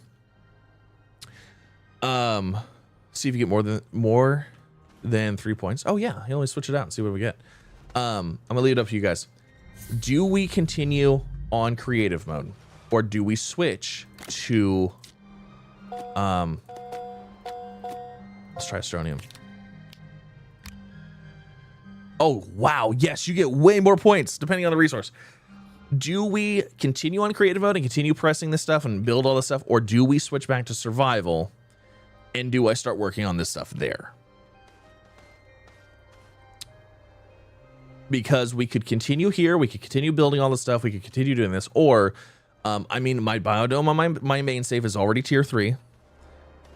See if you get more than 3 points. Oh yeah, you only switch it out and see what we get. I'm gonna leave it up to you guys. Do we continue on creative mode, or do we switch to let's try Astronium. Oh wow, yes, you get way more points depending on the resource. Do we continue on creative mode and continue pressing this stuff and build all this stuff, or do we switch back to survival? And do I start working on this stuff there? Because we could continue here, we could continue building all this stuff, we could continue doing this, or I mean, my biodome on my main save is already tier 3.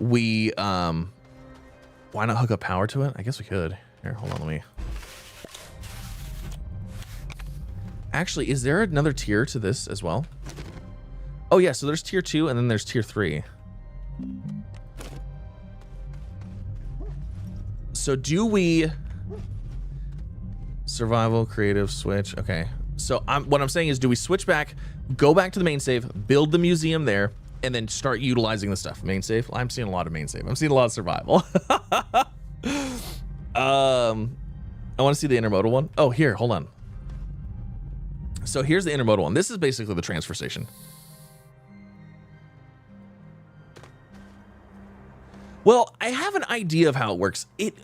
We why not hook up power to it? I guess we could. Here, hold on, let me. Actually, is there another tier to this as well? Oh yeah, so there's tier 2 and then there's tier 3. So do we survival, creative, switch? Okay. So what I'm saying is, do we switch back, go back to the main save, build the museum there, and then start utilizing the stuff? Main save? I'm seeing a lot of main save. I'm seeing a lot of survival. I want to see the intermodal one. Oh, here, hold on. So here's the intermodal one. This is basically the transfer station. Well, I have an idea of how it works. It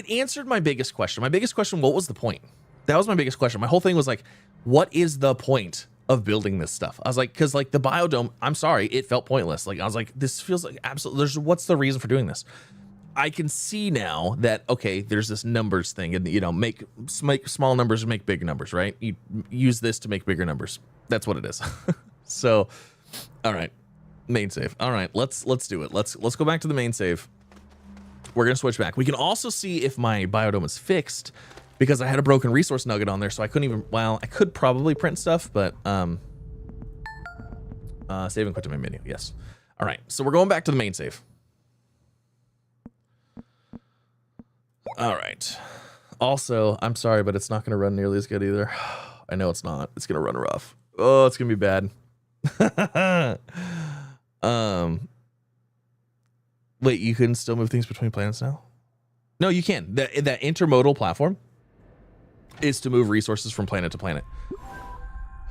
answered my biggest question. My biggest question, what was the point? That was my biggest question. My whole thing was like, what is the point of building this stuff? I was like, because like the biodome, I'm sorry, it felt pointless. Like I was like, this feels like absolutely, what's the reason for doing this? I can see now that, okay, there's this numbers thing, and you know, make small numbers make big numbers, right? You use this to make bigger numbers. That's what it is. So, all right, main save. All right, let's do it. Let's go back to the main save. We're gonna switch back. We can also see if my biodome is fixed, because I had a broken resource nugget on there, so I couldn't even. Well, I could probably print stuff, but save and quit to my menu. Yes. All right, so we're going back to the main save. All right. Also, I'm sorry, but it's not going to run nearly as good either. I know it's not. It's going to run rough. Oh, it's going to be bad. Wait, you can still move things between planets now? No, you can. That intermodal platform is to move resources from planet to planet.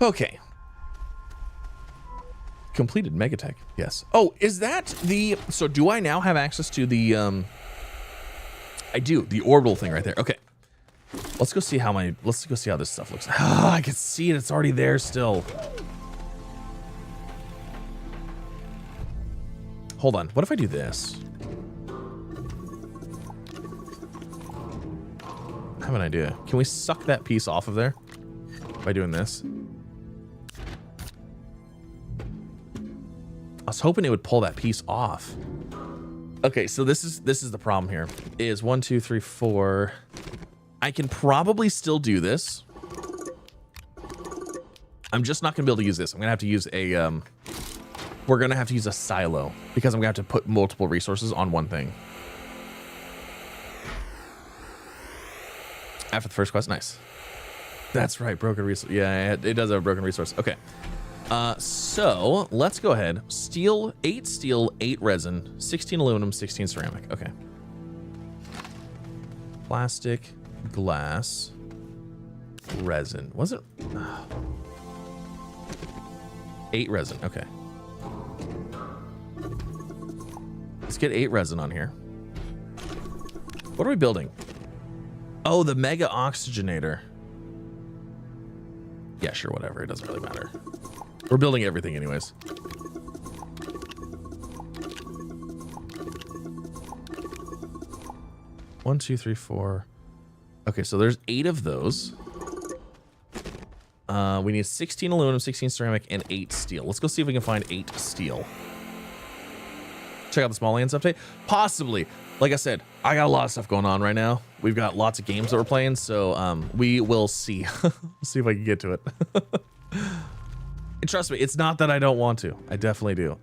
Okay. Completed MegaTech. Yes. Oh, is that the... So do I now have access to the... I do, the orbital thing right there. Okay. Let's go see how this stuff looks. Ah, I can see it. It's already there still. Hold on. What if I do this? have an idea. Can we suck that piece off of there by doing this? I was hoping it would pull that piece off. Okay, so this is the problem here. Is 1, 2, 3, 4. I can probably still do this. I'm just not gonna be able to use this. I'm gonna have to use a we're gonna have to use a silo because I'm gonna have to put multiple resources on one thing. After the first quest, nice. That's right, broken resource. Yeah, it does have a broken resource. Okay. So let's go ahead. Steel, 8 steel, 8 resin, 16 aluminum, 16 ceramic. Okay. Plastic, glass, resin. Was it? 8 resin. Okay. Let's get 8 resin on here. What are we building? Oh, the mega oxygenator. Yeah, sure, whatever. It doesn't really matter. We're building everything anyways. One, two, three, four. Okay, so there's 8 of those. We need 16 aluminum, 16 ceramic, and 8 steel. Let's go see if we can find 8 steel. Check out the small lands update. Possibly. Like I said, I got a lot of stuff going on right now. We've got lots of games that we're playing, so we will see. See if I can get to it. And trust me, it's not that I don't want to. I definitely do.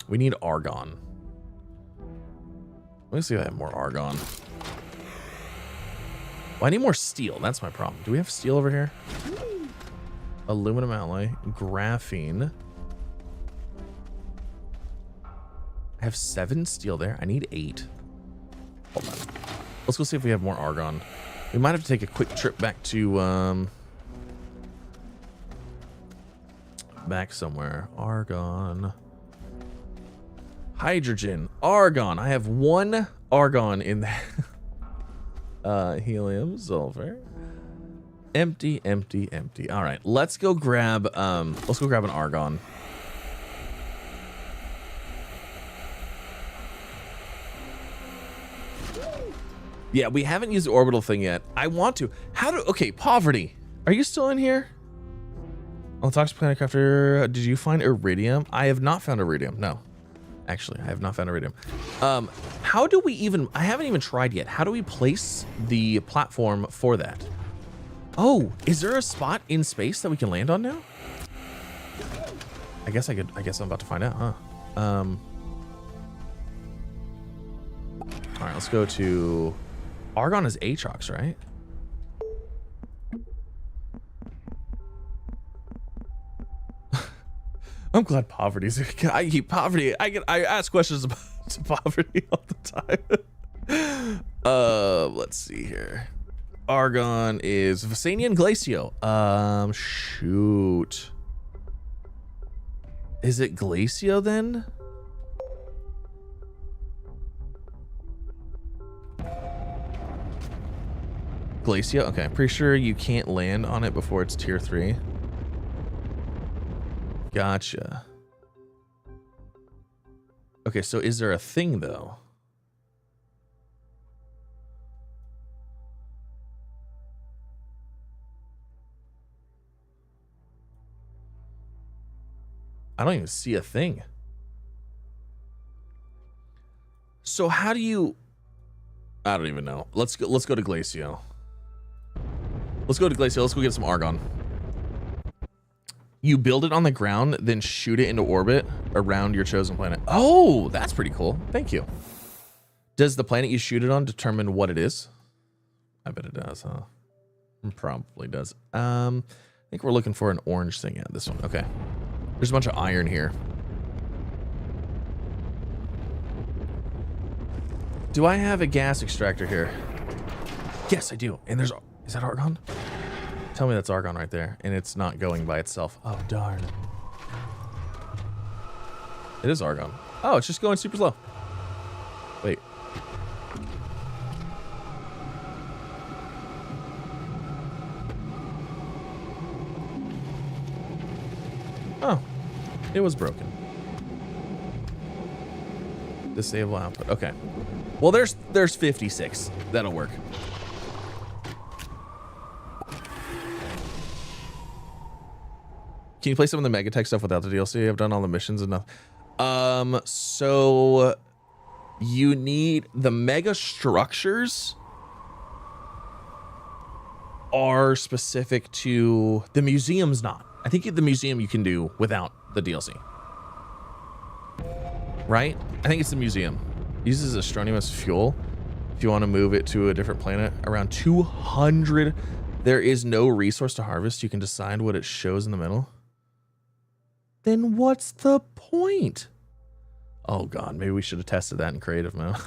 We need argon. Let me see if I have more argon. Well, I need more steel. That's my problem. Do we have steel over here? Aluminum alloy, graphene. I have 7 steel there. I need 8. Hold on. Let's go see if we have more argon. We might have to take a quick trip back to back somewhere. Argon. Hydrogen. Argon. I have 1 argon in there. Helium, sulfur. Empty, empty, empty. All right, let's go grab an argon. Yeah, we haven't used the orbital thing yet. I want to. Okay, poverty. Are you still in here? On the toxic planet crafter, did you find iridium? I have not found iridium. No, actually, I have not found iridium. How do we even? I haven't even tried yet. How do we place the platform for that? Oh, is there a spot in space that we can land on now? I guess I could. I guess I'm about to find out, huh? All right, let's go to. Argon is Aatrox, right? I'm glad poverty's. Poverty. I ask questions about poverty all the time. Let's see here. Argon is Visanian Glacio. Shoot. Is it Glacio then? Glacio? Okay, pretty sure you can't land on it before it's tier 3. Gotcha. Okay, so is there a thing though? I don't even see a thing. So how do you? I don't even know. Let's go to Glacio. Let's go to Glacio. Let's go get some argon. You build it on the ground, then shoot it into orbit around your chosen planet. Oh, that's pretty cool. Thank you. Does the planet you shoot it on determine what it is? I bet it does, huh? It probably does. I think we're looking for an orange thing. Yeah, this one. Okay. There's a bunch of iron here. Do I have a gas extractor here? Yes, I do. And is that argon? Tell me that's argon right there. And it's not going by itself. Oh, darn. It is argon. Oh, it's just going super slow. Wait. Oh, it was broken. Disable output. Okay. Well, there's 56. That'll work. Can you play some of the MegaTech stuff without the DLC? I've done all the missions and nothing. So you need the mega structures are specific to the museum's not. I think the museum you can do without the DLC. Right? I think it's the museum. Uses Astroneer as fuel. If you want to move it to a different planet, around 200. There is no resource to harvest. You can decide what it shows in the middle. Then what's the point? Oh God, maybe we should have tested that in creative mode.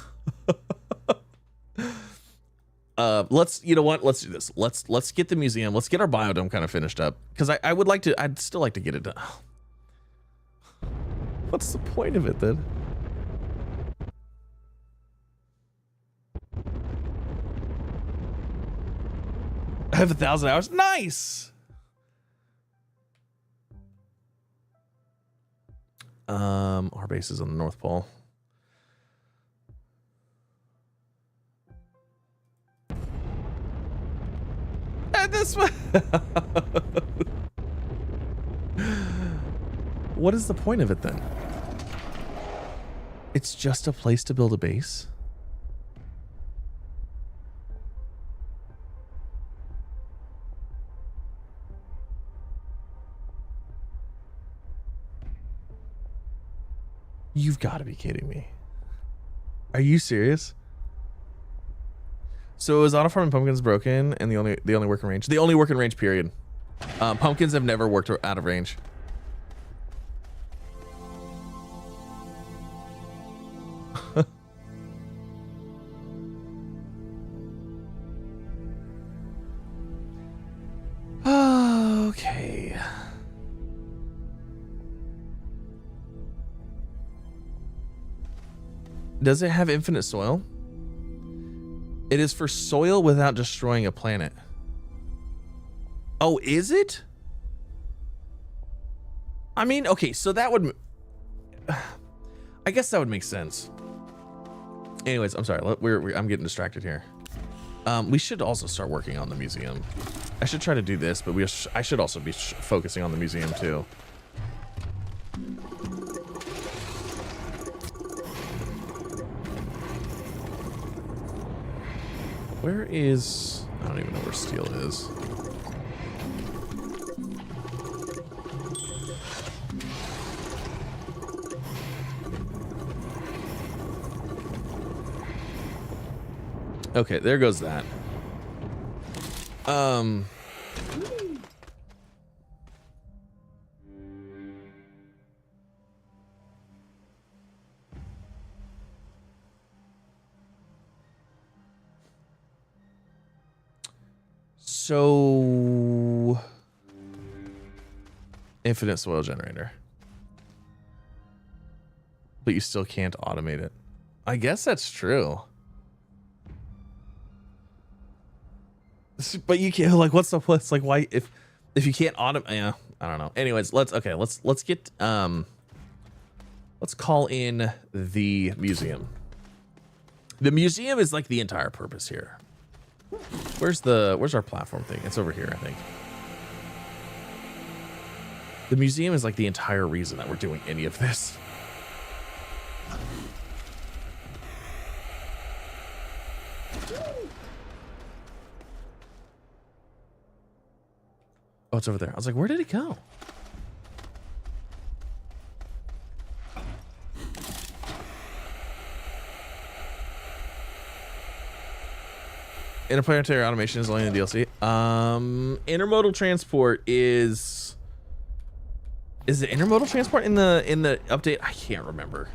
You know what? Let's do this. Let's get the museum. Let's get our biodome kind of finished up. Because I'd still like to get it done. What's the point of it then? I have 1,000 hours. Nice. Our base is on the North Pole. And this one. What is the point of it then? It's just a place to build a base. You've got to be kidding me. Are you serious? So is auto farming pumpkins broken and the only work in range? The only work in range, period. Pumpkins have never worked out of range. Okay. Does it have infinite soil? It is for soil without destroying a planet. Oh, is it? I mean, okay, so that would... I guess that would make sense. Anyways, I'm sorry. I'm getting distracted here. We should also start working on the museum. I should try to do this, but I should also be focusing on the museum too. Where is... I don't even know where steel is. Okay, there goes that. So infinite soil generator. But you still can't automate it. I guess that's true. But you can't, like, what's the plus? Like, why if you can't automate? Yeah, I don't know. Anyways, let's get let's call in the museum. The museum is like the entire purpose here. Where's our platform thing? It's over here, I think. The museum is like the entire reason that we're doing any of this. Oh, it's over there. I was like, where did it go? Interplanetary automation is only in the DLC. Intermodal transport is it intermodal transport in the update? I can't remember.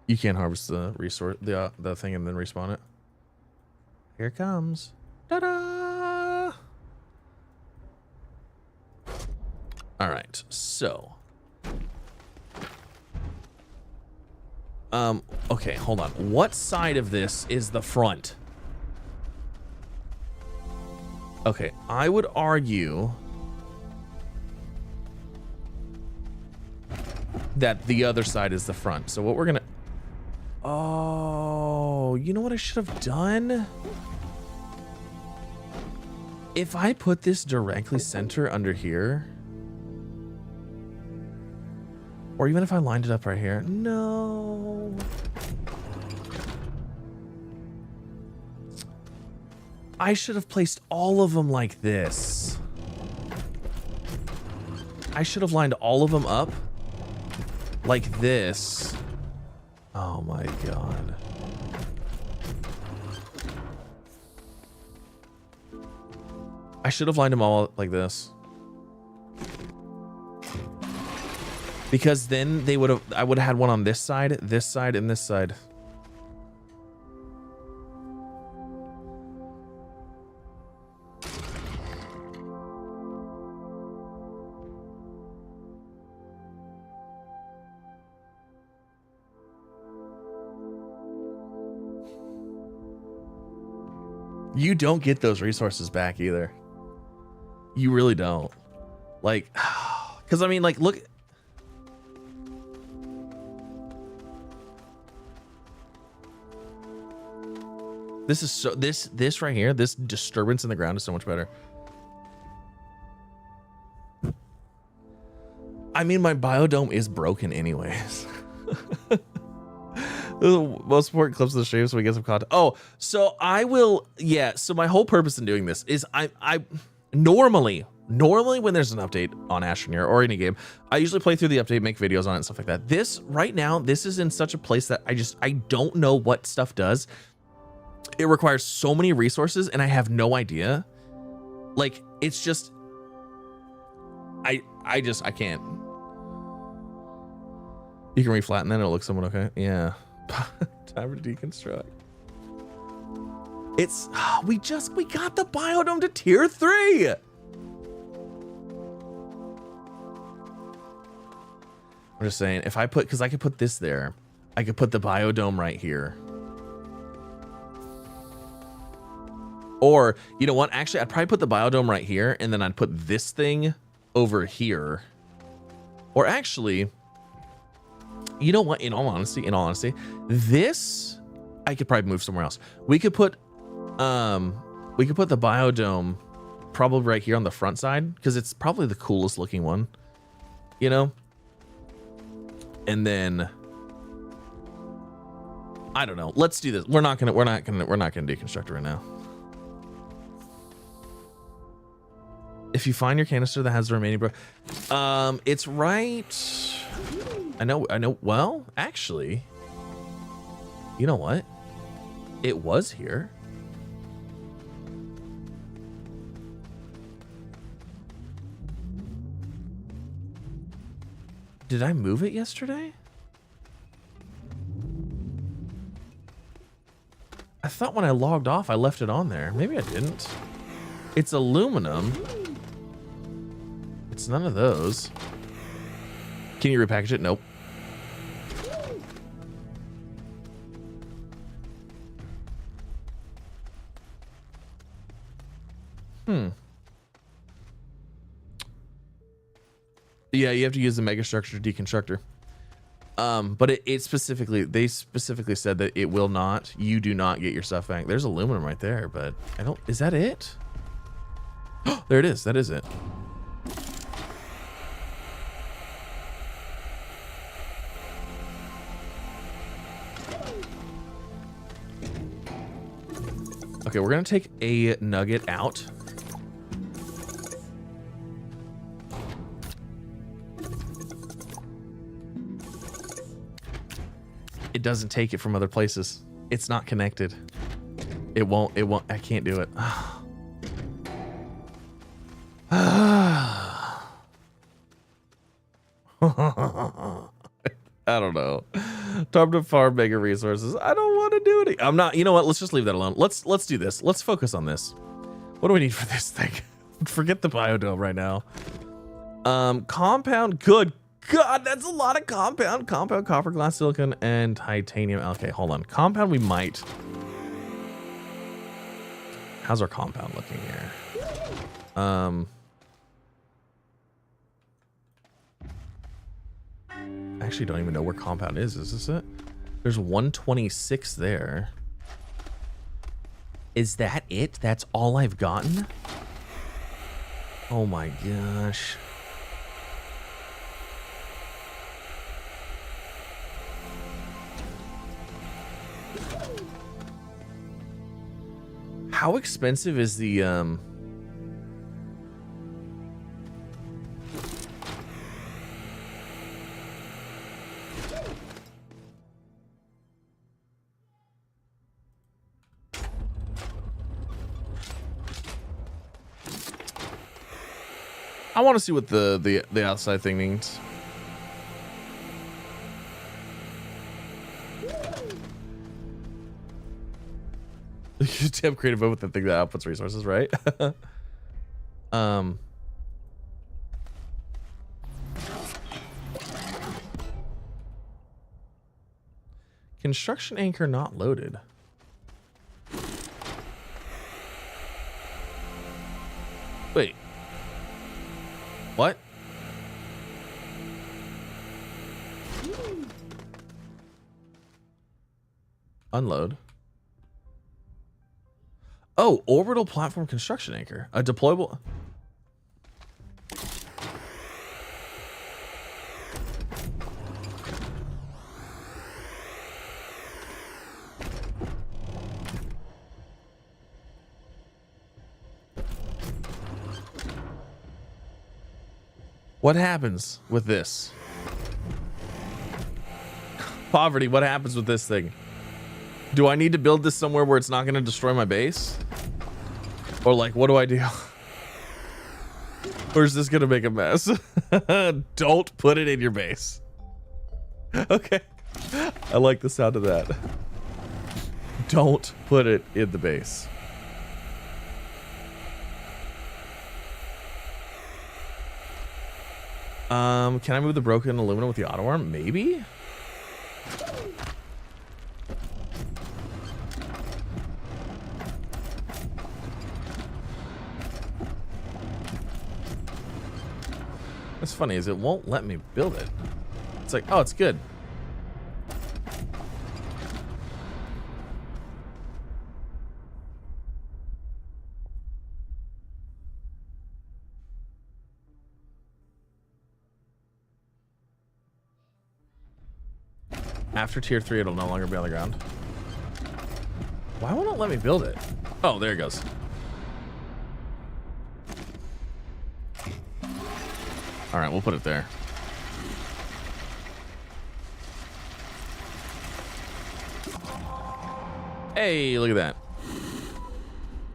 You can't harvest the resource, the thing, and then respawn it. Here it comes. Ta-da! All right, so. Okay, hold on. What side of this is the front? Okay, I would argue that the other side is the front. So what we're gonna... Oh, you know what I should have done? If I put this directly center under here, or even if I lined it up right here, no. I should have placed all of them like this. I should have lined all of them up like this. Oh my God. I should have lined them all like this. Because then they would have, I would have had one on this side, and this side. You don't get those resources back either. You really don't. Like, because I mean, like, look. This is so, this right here, this disturbance in the ground is so much better. I mean, my biodome is broken anyways. The most important clips of the stream so we get some content. Oh, so I will, yeah, so my whole purpose in doing this is I normally when there's an update on Astroneer or any game, I usually play through the update, make videos on it and stuff like that. This right now, this is in such a place that I don't know what stuff does. It requires so many resources and I have no idea. Like, it's just, I can't. You can reflatten that, it'll look somewhat okay. Yeah. Time to deconstruct. It's, we got the biodome to tier 3. I'm just saying, if I put, because I could put this there, I could put the biodome right here. Or, you know what? Actually, I'd probably put the biodome right here, and then I'd put this thing over here. Or actually, you know what? In all honesty, this I could probably move somewhere else. We could put the biodome probably right here on the front side because it's probably the coolest looking one, you know. And then I don't know. Let's do this. We're not gonna deconstruct it right now. If you find your canister that has the remaining it's right. I know. Well, actually, you know what? It was here. Did I move it yesterday? I thought when I logged off, I left it on there. Maybe I didn't. It's aluminum. It's none of those. Can you repackage it? Nope. Yeah, you have to use the megastructure deconstructor. But it specifically, they specifically said that it will not, you do not get your stuff back. There's aluminum right there, but I don't, is that it? There it is. That is it. Okay, we're gonna take a nugget out. It doesn't take it from other places. It's not connected. It won't, I can't do it. I don't know. Time to farm mega resources. I don't want to do it. I'm not, you know what? Let's just leave that alone. Let's do this. Let's focus on this. What do we need for this thing? Forget the biodome right now. Compound, good God, that's a lot of compound. Compound, copper, glass, silicon, and titanium. Okay, hold on. Compound, we might. How's our compound looking here? I actually don't even know where compound is. Is this it? There's 126 there. Is that it? That's all I've gotten? Oh my gosh. How expensive is the I want to see what the outside thing means. You have creative mode with the thing that outputs resources, right? Construction anchor not loaded. Wait. What? Unload. Oh, orbital platform construction anchor. A deployable. What happens with this? Poverty, what happens with this thing? Do I need to build this somewhere where it's not going to destroy my base? Or like, what do I do? Or is this going to make a mess? Don't put it in your base. Okay. I like the sound of that. Don't put it in the base. Can I move the broken aluminum with the auto arm? Maybe? What's funny is it won't let me build it. It's like, oh, it's good. After tier 3, it'll no longer be on the ground. Why won't it let me build it? Oh, there it goes. All right, we'll put it there. Hey, look at that.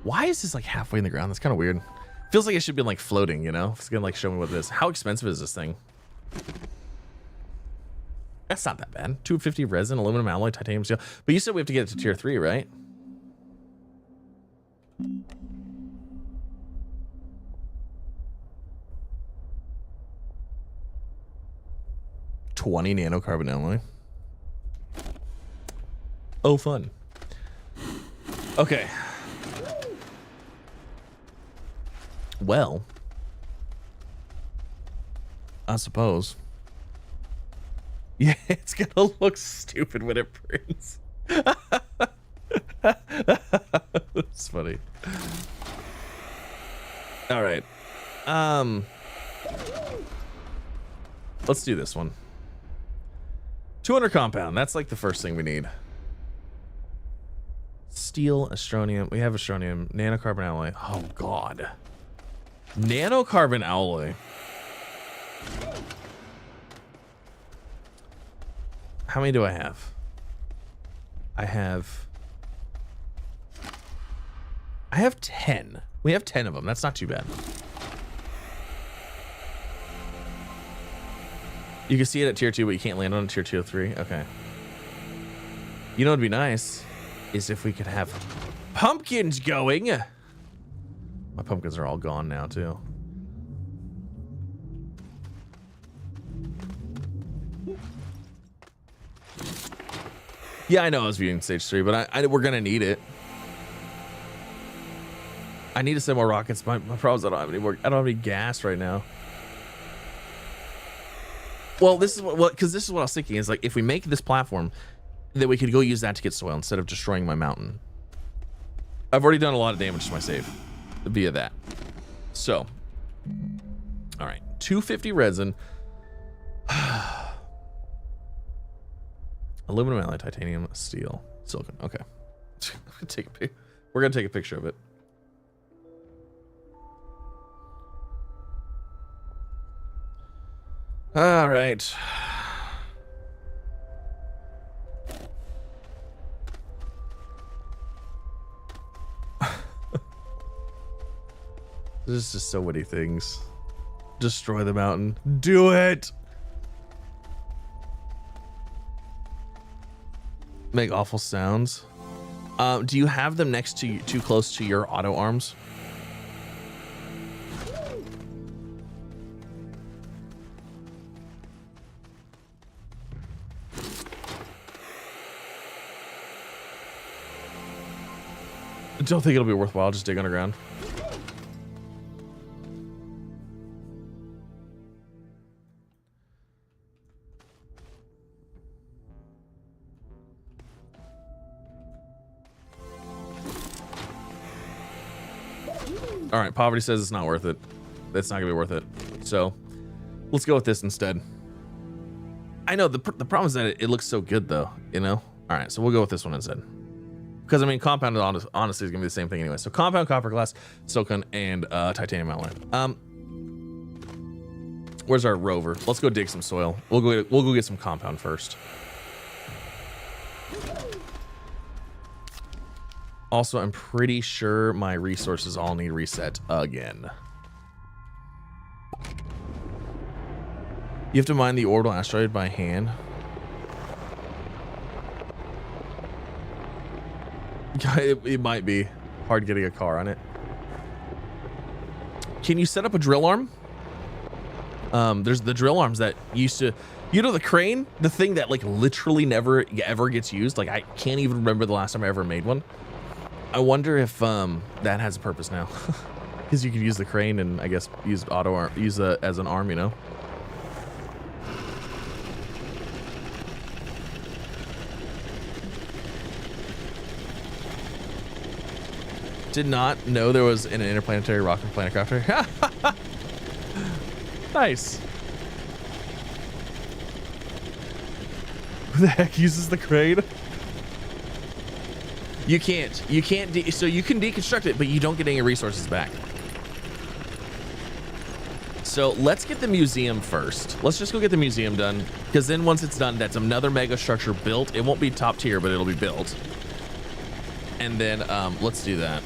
Why is this like halfway in the ground? That's kind of weird. Feels like it should be like floating, you know? It's gonna like show me what it is. How expensive is this thing? That's not that bad. 250 resin, aluminum alloy, titanium steel. But you said we have to get it to tier 3, right? $20 nanocarbon alloy. Oh, fun. Okay. Well, I suppose. Yeah, it's gonna look stupid when it prints. That's funny. All right. Let's do this one. 200 compound. That's like the first thing we need. Steel, astronium. We have astronium. Nanocarbon alloy. Oh, God. Nanocarbon alloy. How many do I have? I have 10. We have 10 of them. That's not too bad. You can see it at tier 2, but you can't land on tier 2 or 3. Okay. You know what'd be nice is if we could have pumpkins going. My pumpkins are all gone now too. Yeah, I know I was viewing stage 3, but we're gonna need it. I need to send more rockets. My problem is I don't have any more. I don't have any gas right now. Well, this is because this is what I was thinking is like if we make this platform, that we could go use that to get soil instead of destroying my mountain. I've already done a lot of damage to my save via that. So, all right, 250 resin. Aluminum alloy, titanium, steel, silicon. Okay. We're gonna take a picture of it. All right. There's just so many things. Destroy the mountain. Do it. Make awful sounds. Do you have them next to you, too close to your auto arms? I don't think it'll be worthwhile. Just dig underground. All right, poverty says it's not worth it. That's not gonna be worth it. So let's go with this instead. I know the problem is that it looks so good though, you know? All right, so we'll go with this one instead. Because I mean, compounded honestly is gonna be the same thing anyway. So compound, copper, glass, silicon, and titanium alloy. Where's our rover? Let's go dig some soil. We'll go get some compound first. Also, I'm pretty sure my resources all need reset again. You have to mine the orbital asteroid by hand. It might be hard getting a car on it. Can you set up a drill arm? There's the drill arms that used to, you know, the crane, the thing that like literally never ever gets used. Like I can't even remember the last time I ever made one. I wonder if that has a purpose now, because you could use the crane and I guess use auto arm, use as an arm, you know. Did not know there was an interplanetary rocket planet crafter. Nice. Who the heck uses the crane? You can't, so you can deconstruct it, but you don't get any resources back. So let's get the museum first. Let's just go get the museum done, because then once it's done, that's another mega structure built. It won't be top tier, but it'll be built. And then let's do that.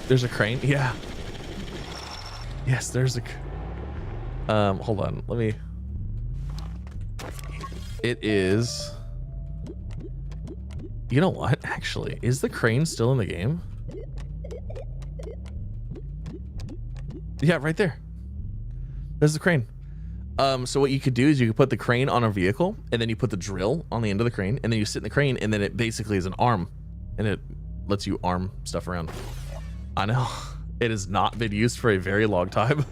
There's a crane? Yeah. Yes, there's a... hold on, let me... It is... You know what, actually? Is the crane still in the game? Yeah, right there. There's the crane. So what you could do is you could put the crane on a vehicle, and then you put the drill on the end of the crane, and then you sit in the crane, and then it basically is an arm, and it lets you arm stuff around. I know. It has not been used for a very long time.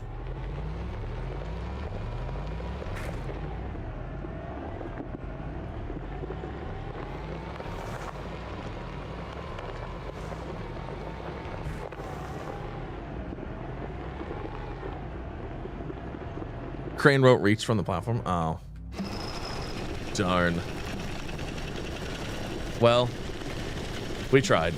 Crane won't reach from the platform. Oh. Darn. Well, we tried.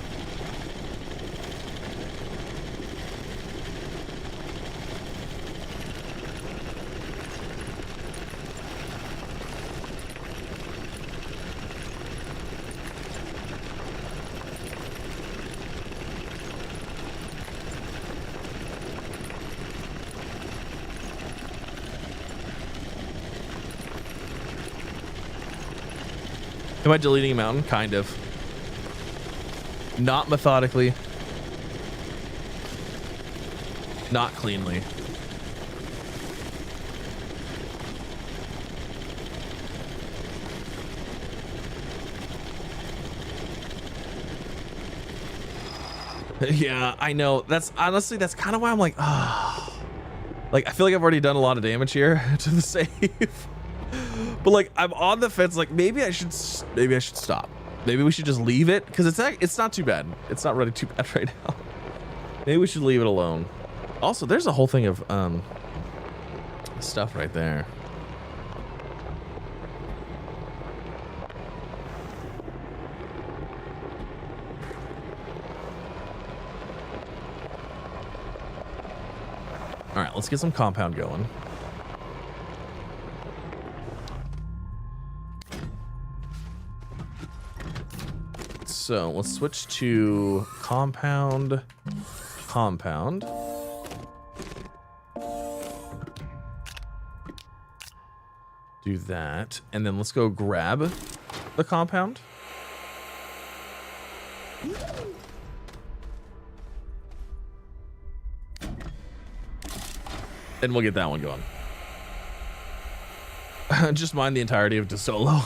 Am I deleting a mountain? Kind of. Not methodically. Not cleanly. Yeah, I know. That's honestly, that's kind of why I'm like, ah. Like, I feel like I've already done a lot of damage here to the save. But like, I'm on the fence. Like, maybe I should stop. Maybe we should just leave it because it's not too bad. It's not really too bad right now. Maybe we should leave it alone. Also, there's a whole thing of stuff right there. All right, let's get some compound going. So let's switch to compound. Do that, and then let's go grab the compound. And we'll get that one going. Just mine the entirety of DeSolo.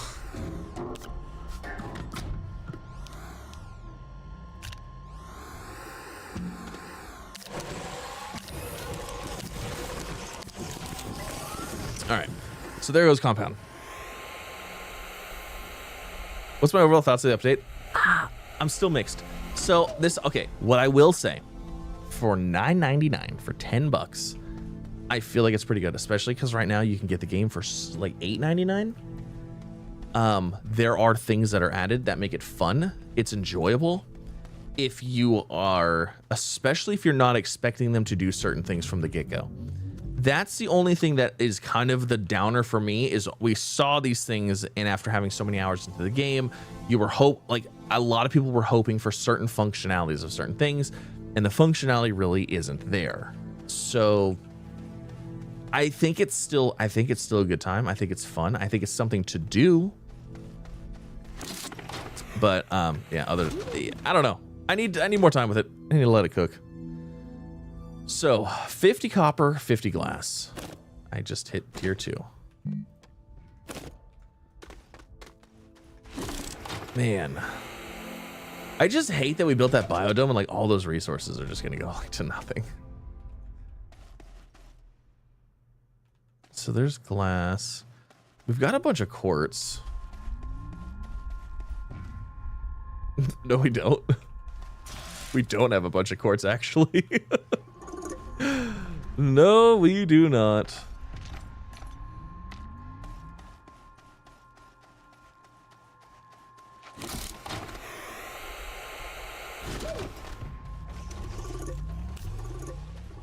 All right, so there goes compound. What's my overall thoughts of the update? I'm still mixed. So okay, what I will say, for $9.99, for $10, I feel like it's pretty good, especially because right now you can get the game for like $8.99. There are things that are added that make it fun. It's enjoyable. If you are, especially if you're not expecting them to do certain things from the get-go. That's the only thing that is kind of the downer for me, is we saw these things, and after having so many hours into the game, you were like a lot of people were hoping for certain functionalities of certain things, and the functionality really isn't there. So I think it's still a good time. I think it's fun. I think it's something to do. But yeah, I don't know. I need more time with it. I need to let it cook. So 50 copper, 50 glass. I just hit tier 2. Man, I just hate that we built that biodome and like all those resources are just gonna go like to nothing. So there's glass. We've got a bunch of quartz. No, we don't. We don't have a bunch of quartz, actually. No, we do not.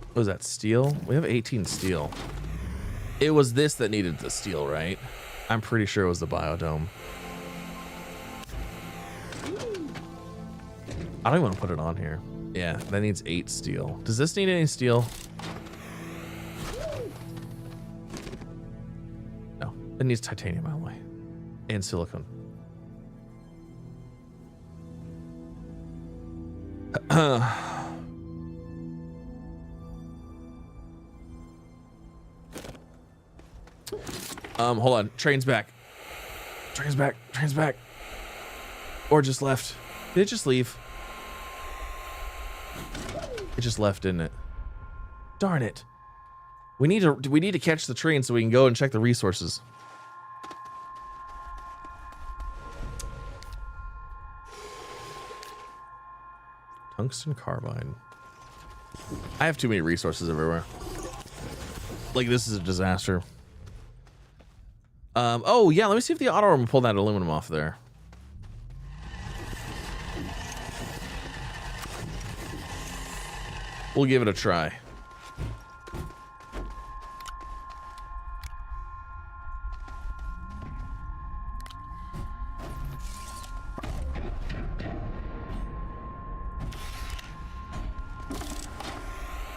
What was that, steel? We have 18 steel. It was this that needed the steel, right? I'm pretty sure it was the biodome. I don't even want to put it on here. Yeah, that needs 8 steel. Does this need any steel? No, it needs titanium alloy and silicone. Hold on. Train's back. Train's back. Train's back. Or just left. Did it just leave? It just left, didn't it? Darn it. We need to catch the train so we can go and check the resources. Tungsten carbide. I have too many resources everywhere. Like, this is a disaster. Oh yeah, let me see if the auto armor will pull that aluminum off there. We'll give it a try.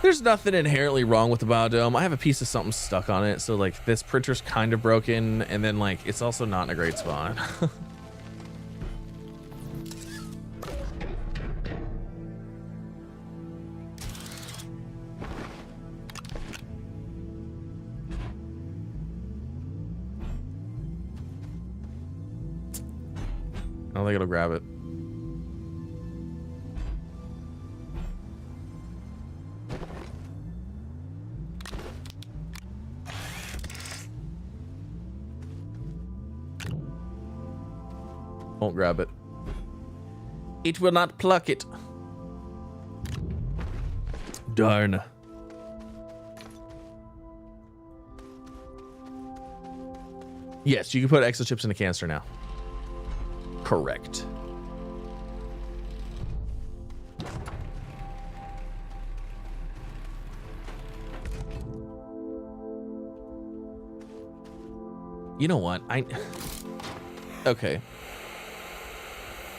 There's nothing inherently wrong with the biodome. I have a piece of something stuck on it, so like this printer's kind of broken, and then like it's also not in a great spot. I don't think it'll grab it. Won't grab it. It will not pluck it. Darn. Yes, you can put exochips in a canister now. Correct. You know what? Okay.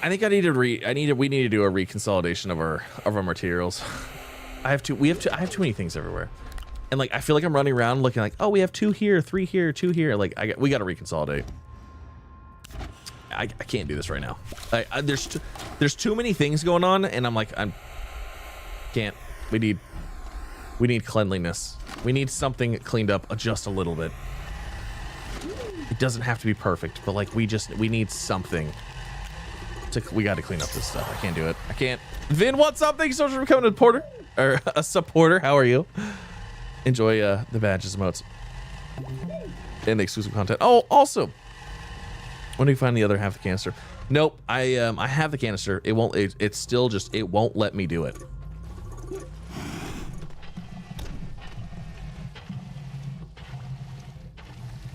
I think we need to do a reconsolidation of our materials. I have too many things everywhere. And like I feel like I'm running around looking like, oh, we have 2 here, 3 here, 2 here. Like we got to reconsolidate. I can't do this right now. There's too many things going on, and I'm like can't. We need cleanliness. We need something cleaned up just a little bit. It doesn't have to be perfect, but like we need something. We got to clean up this stuff. I can't do it. I can't. Vin, what's up? Thank you so much for becoming a supporter or a supporter. How are you? Enjoy the badges, emotes, and the exclusive content. Oh, also, when do you find the other half of the canister? Nope. I have the canister. It won't. It's still just. It won't let me do it.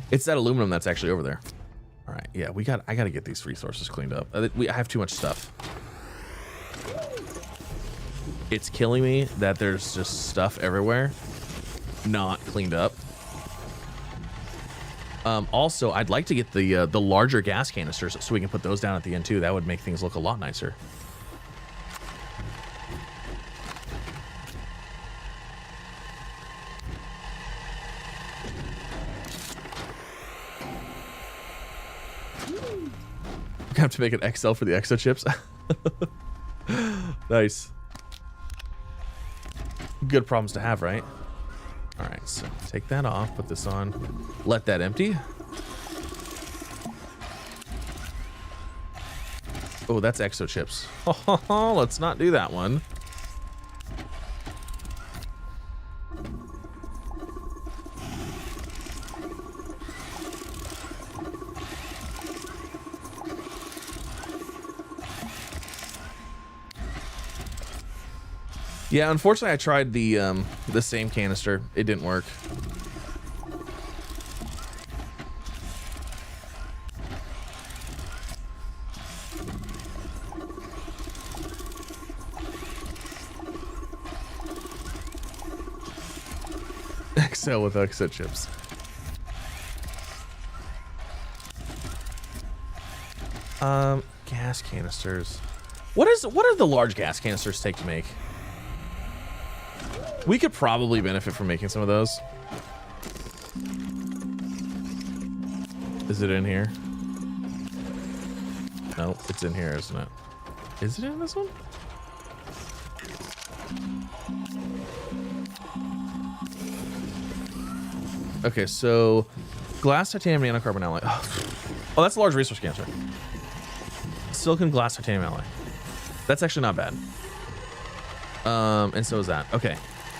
It's that aluminum that's actually over there. All right, yeah, I gotta get these resources cleaned up. I have too much stuff. It's killing me that there's just stuff everywhere, not cleaned up. Also, I'd like to get the larger gas canisters so we can put those down at the end too. That would make things look a lot nicer. Have to make an XL for the exo chips. Nice. Good problems to have, right? All right, so take that off, put this on, let that empty. Oh, that's exo chips. Let's not do that one. Yeah, unfortunately, I tried the same canister. It didn't work. XL with exit chips. Gas canisters. What do the large gas canisters take to make? We could probably benefit from making some of those. Is it in here? No, it's in here, isn't it? Is it in this one? Okay, so glass, titanium, nanocarbon alloy. Oh, that's a large resource canister. Silicon, glass, titanium alloy. That's actually not bad. And so is that. Okay.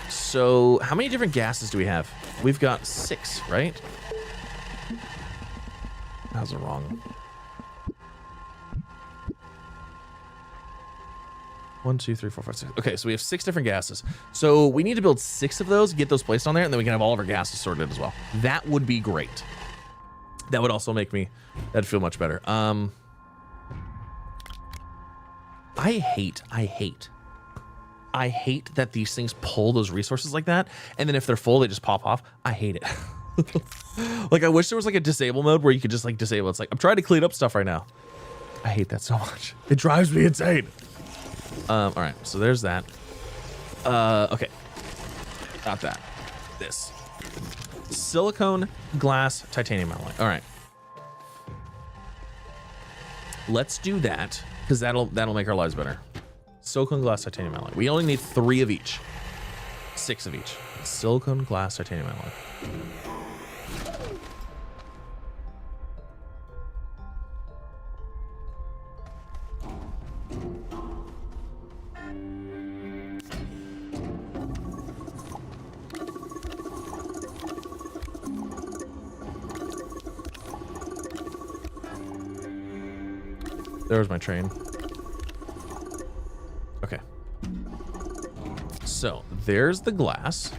So how many different gases do we have? We've got 6, right? That was wrong. 1, 2, 3, 4, 5, 6. Okay, so we have 6 different gases. So we need to build 6 of those, get those placed on there, and then we can have all of our gases sorted as well. That would be great. That would also make me, that'd feel much better. I hate that these things pull those resources like that, and then if they're full, they just pop off. I hate it. Like, I wish there was like a disable mode where you could just like disable. It's like, I'm trying to clean up stuff right now. I hate that so much. It drives me insane. All right, so there's that. Okay, not that. This silicone, glass, titanium alloy. All right, let's do that because that'll make our lives better. Silicone, glass, titanium alloy. We only need 3 of each. 6 of each. Silicone, glass, titanium alloy. There was my train. Okay. So there's the glass.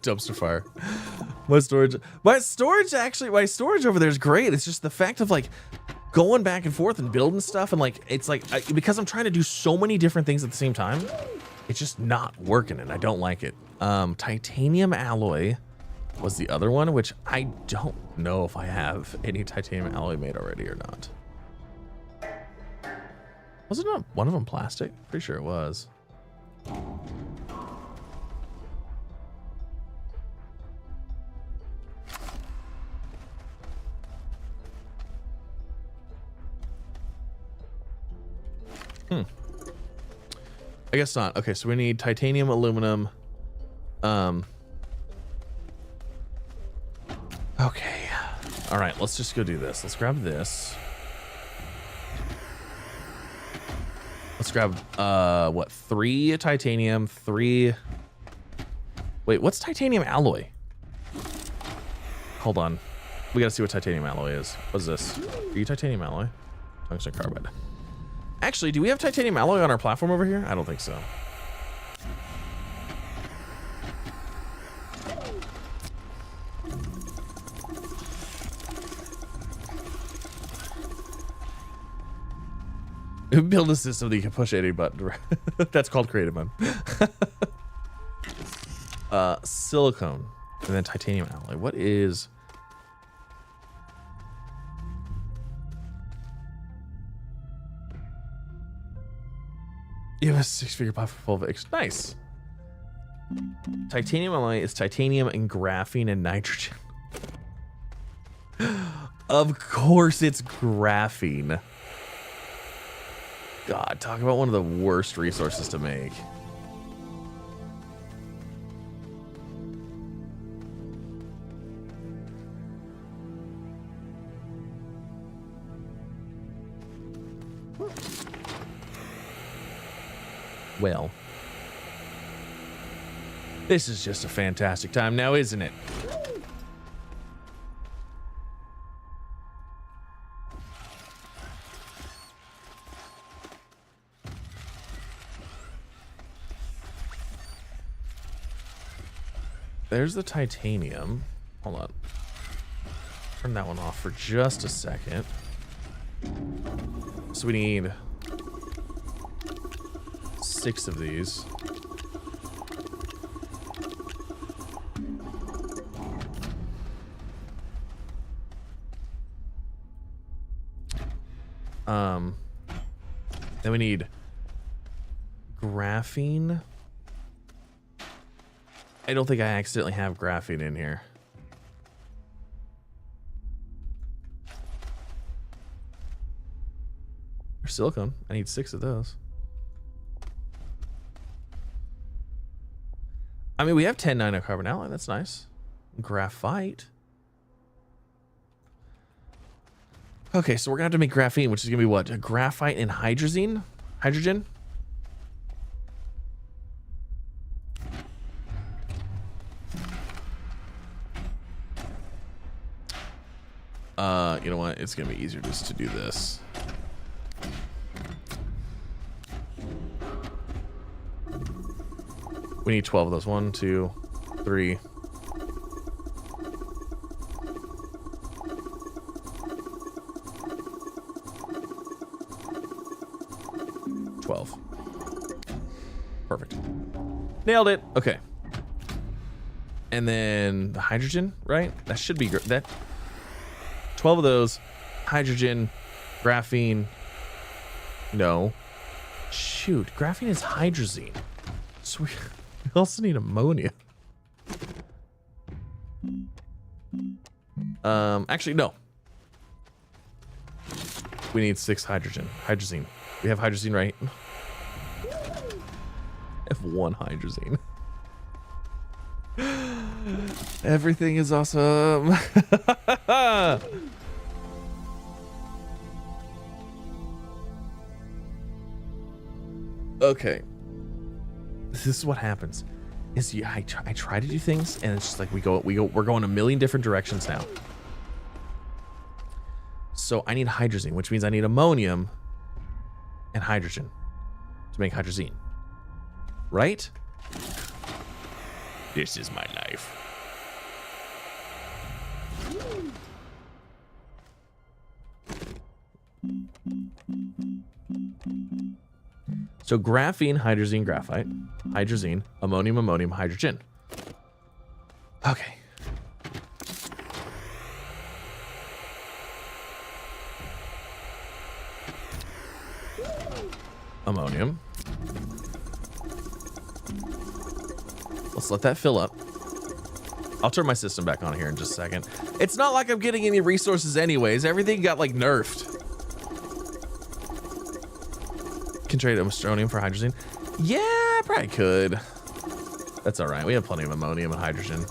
Dumpster fire. My storage over there is great. It's just the fact of like going back and forth and building stuff, and like it's like because I'm trying to do so many different things at the same time, it's just not working and I don't like it. Titanium alloy was the other one, which I don't know if I have any titanium alloy made already or not. Was it not one of them plastic? Pretty sure it was. I guess not. Okay, so we need titanium, aluminum. Okay. All right, let's just go do this. Let's grab this. Let's grab, what, 3 titanium, 3... Wait, what's titanium alloy? Hold on. We gotta see what titanium alloy is. What's this? Are you titanium alloy? Tungsten carbide. Actually, do we have titanium alloy on our platform over here? I don't think so. Build a system that you can push any button. That's called creative mode. Silicone and then titanium alloy. What is... You have a 6-figure buy for full fix. Nice. Titanium alloy is titanium and graphene and nitrogen. Of course it's graphene. God, talk about one of the worst resources to make. Well, this is just a fantastic time now, isn't it? There's the titanium. Hold on. Turn that one off for just a second. So we need 6 of these. Then we need graphene. I don't think I accidentally have graphene in here. Or silicone. I need 6 of those. I mean, we have 10 nanocarbon alloy. That's nice. Graphite. Okay, so we're gonna have to make graphene, which is gonna be what? A graphite and hydrogen? Hydrogen? You know what? It's gonna be easier just to do this. We need 12 of those. 1, 2, 3. Perfect. Nailed it. Okay. And then the hydrogen, right? That should be that. 12 of those. Hydrogen, graphene. No. Shoot, graphene is hydrazine. So we also need ammonia. Actually, no. We need 6 hydrogen. Hydrazine. We have hydrazine, right? I have 1 hydrazine. Everything is awesome. Okay. This is what happens. I try to do things, and it's just like we're going a million different directions now. So I need hydrazine, which means I need ammonium and hydrogen to make hydrazine. Right? This is my life. So graphene, hydrazine, graphite, hydrazine, ammonium, ammonium, hydrogen. Okay. Ammonium. Let's let that fill up. I'll turn my system back on here in just a second. It's not like I'm getting any resources anyways. Everything got like nerfed. Can trade astronium for hydrogen. Yeah, I probably could. That's all right. We have plenty of ammonium and hydrogen.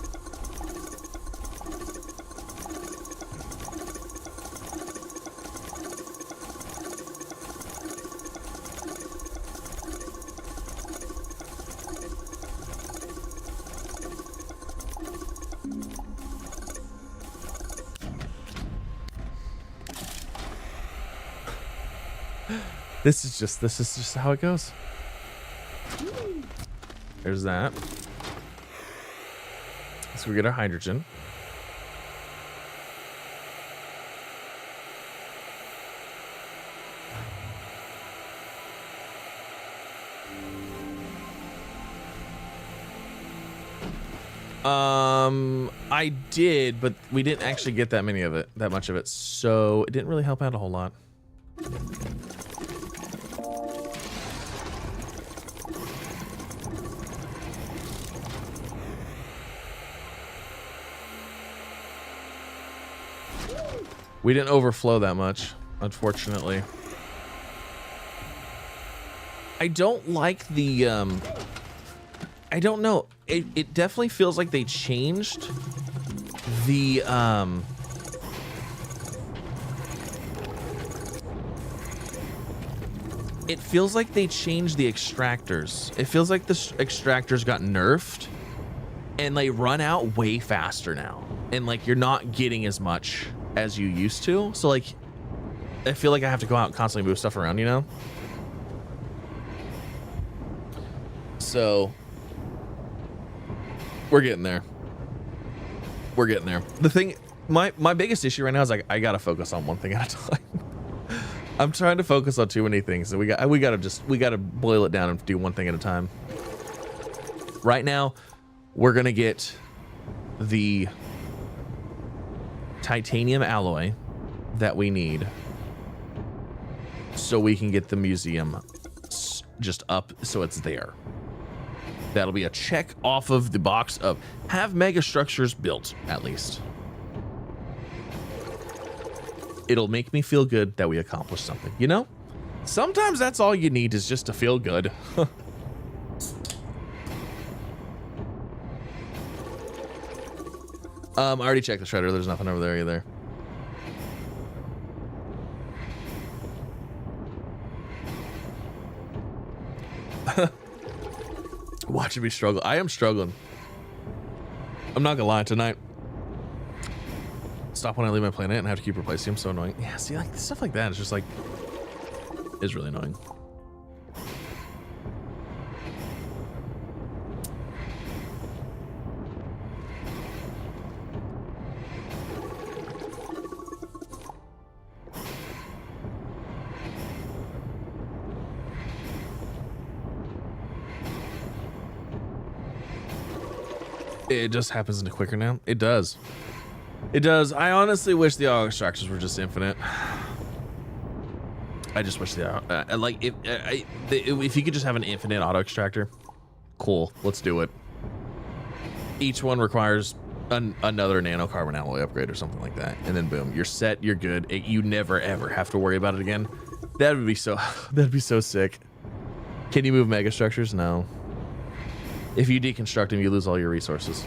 This is just how it goes. There's that. So we get our hydrogen. I did, but we didn't actually get that much of it, so it didn't really help out a whole lot. We didn't overflow that much, unfortunately. I don't like the, I don't know. It definitely feels like they changed the, it feels like they changed the extractors. It feels like the extractors got nerfed and they run out way faster now. And like, you're not getting as much as you used to. So like, I feel like I have to go out and constantly move stuff around, you know? So we're getting there. We're getting there. The thing, my biggest issue right now is like, I gotta focus on one thing at a time. I'm trying to focus on too many things. So we gotta boil it down and do one thing at a time. Right now, we're gonna get the titanium alloy that we need so we can get the museum just up so it's there. That'll be a check off of the box of have mega structures built, at least. It'll make me feel good that we accomplished something, you know? Sometimes that's all you need is just to feel good. I already checked the shredder. There's nothing over there either. Watching me struggle. I am struggling. I'm not gonna lie, tonight. Stop when I leave my planet and have to keep replacing them. So annoying. Yeah, see, like stuff like that is just like, is really annoying. It just happens into quicker now. It does. It does. I honestly wish the auto extractors were just infinite. I just wish like if you could just have an infinite auto extractor, cool. Let's do it. Each one requires another nanocarbon alloy upgrade or something like that, and then boom, you're set. You're good. You never ever have to worry about it again. That would be so. That'd be so sick. Can you move mega structures? No. If you deconstruct them, you lose all your resources.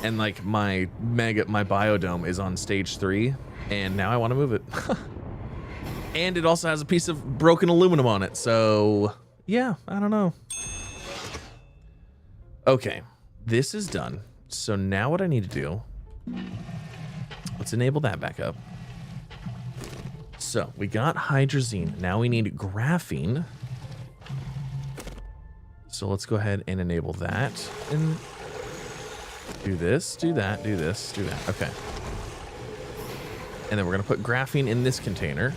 And like my biodome is on stage 3, and now I want to move it. And it also has a piece of broken aluminum on it. So yeah, I don't know. Okay, this is done. So now what I need to do, let's enable that back up. So we got hydrazine. Now we need graphene. So let's go ahead and enable that and do this, do that, do this, do that. Okay. And then we're going to put graphene in this container.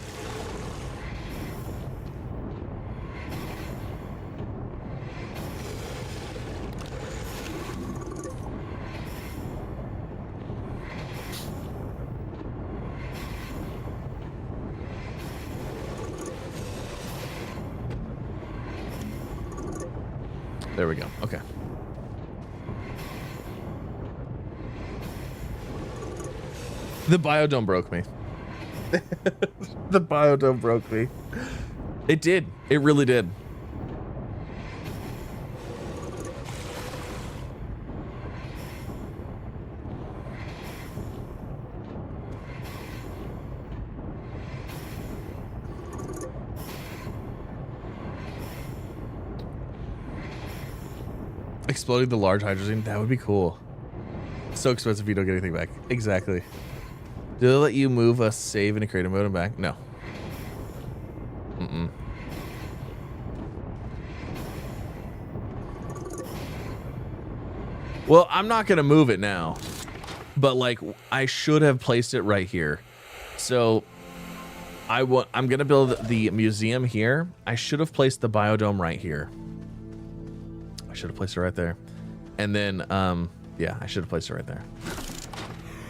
There we go. Okay. The biodome broke me. The biodome broke me. It did. It really did. Exploding the large hydrazine, that would be cool. So expensive you don't get anything back. Exactly. Do they let you move a save into creative mode and back? No. Mm-mm. Well, I'm not gonna move it now, but like I should have placed it right here. So I'm gonna build the museum here. I should have placed the biodome right here. I should have placed it right there. And then, yeah, I should have placed it right there.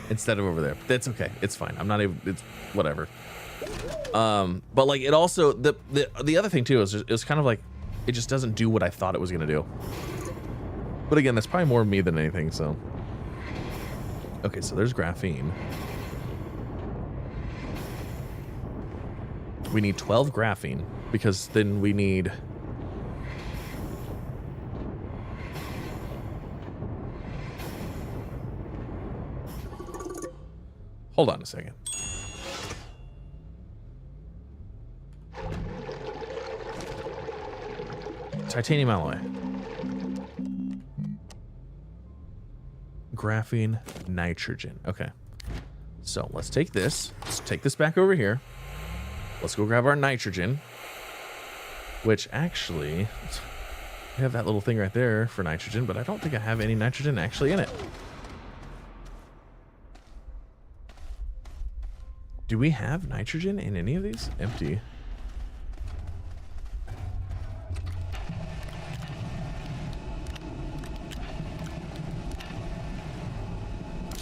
Instead of over there. That's okay. It's fine. I'm not even, it's whatever. But like it also, the other thing too is it was kind of like, it just doesn't do what I thought it was going to do. But again, that's probably more me than anything, so. Okay, so there's graphene. We need 12 graphene because then we need... Hold on a second. Titanium alloy. Graphene, nitrogen. Okay. So let's take this. Let's take this back over here. Let's go grab our nitrogen. Which actually, we have that little thing right there for nitrogen, but I don't think I have any nitrogen actually in it. Do we have nitrogen in any of these? Empty.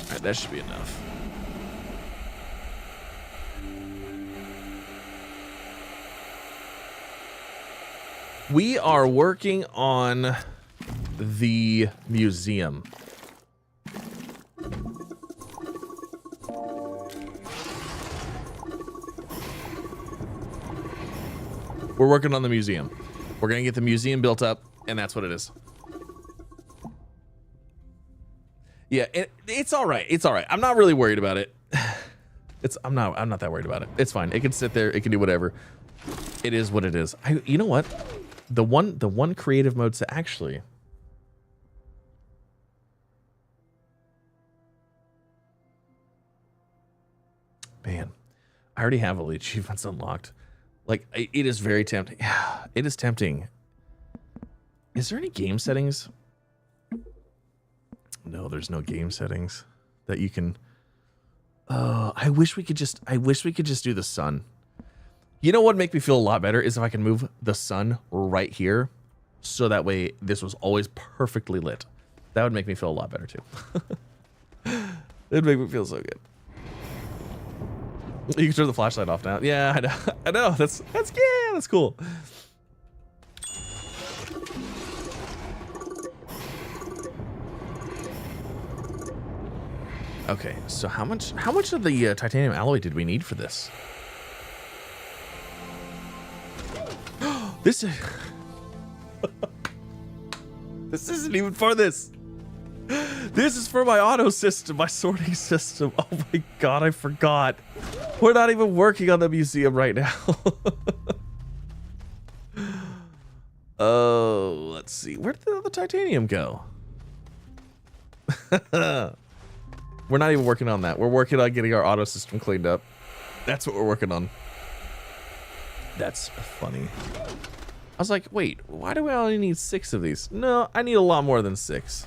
Alright, that should be enough. We are working on the museum. We're working on the museum. We're gonna get the museum built up, and that's what it is. Yeah, it's all right. It's all right. I'm not really worried about it. I'm not that worried about it. It's fine. It can sit there. It can do whatever. It is what it is. You know what? The one creative mode to actually. Man, I already have all the achievements unlocked. Like, it is very tempting. It is tempting. Is there any game settings? No, there's no game settings that you can. I wish we could just do the sun. You know what would make me feel a lot better is if I can move the sun right here, so that way this was always perfectly lit. That would make me feel a lot better too. It'd make me feel so good. You can turn the flashlight off now. Yeah, I know. I know. That's cool. Okay, so how much of the titanium alloy did we need for this? This is this isn't even for this. This is for my auto system, my sorting system. Oh my god, I forgot. We're not even working on the museum right now. Oh, let's see. Where did the titanium go? We're not even working on that. We're working on getting our auto system cleaned up. That's what we're working on. That's funny. I was like, wait, why do we only need 6 of these? No, I need a lot more than 6.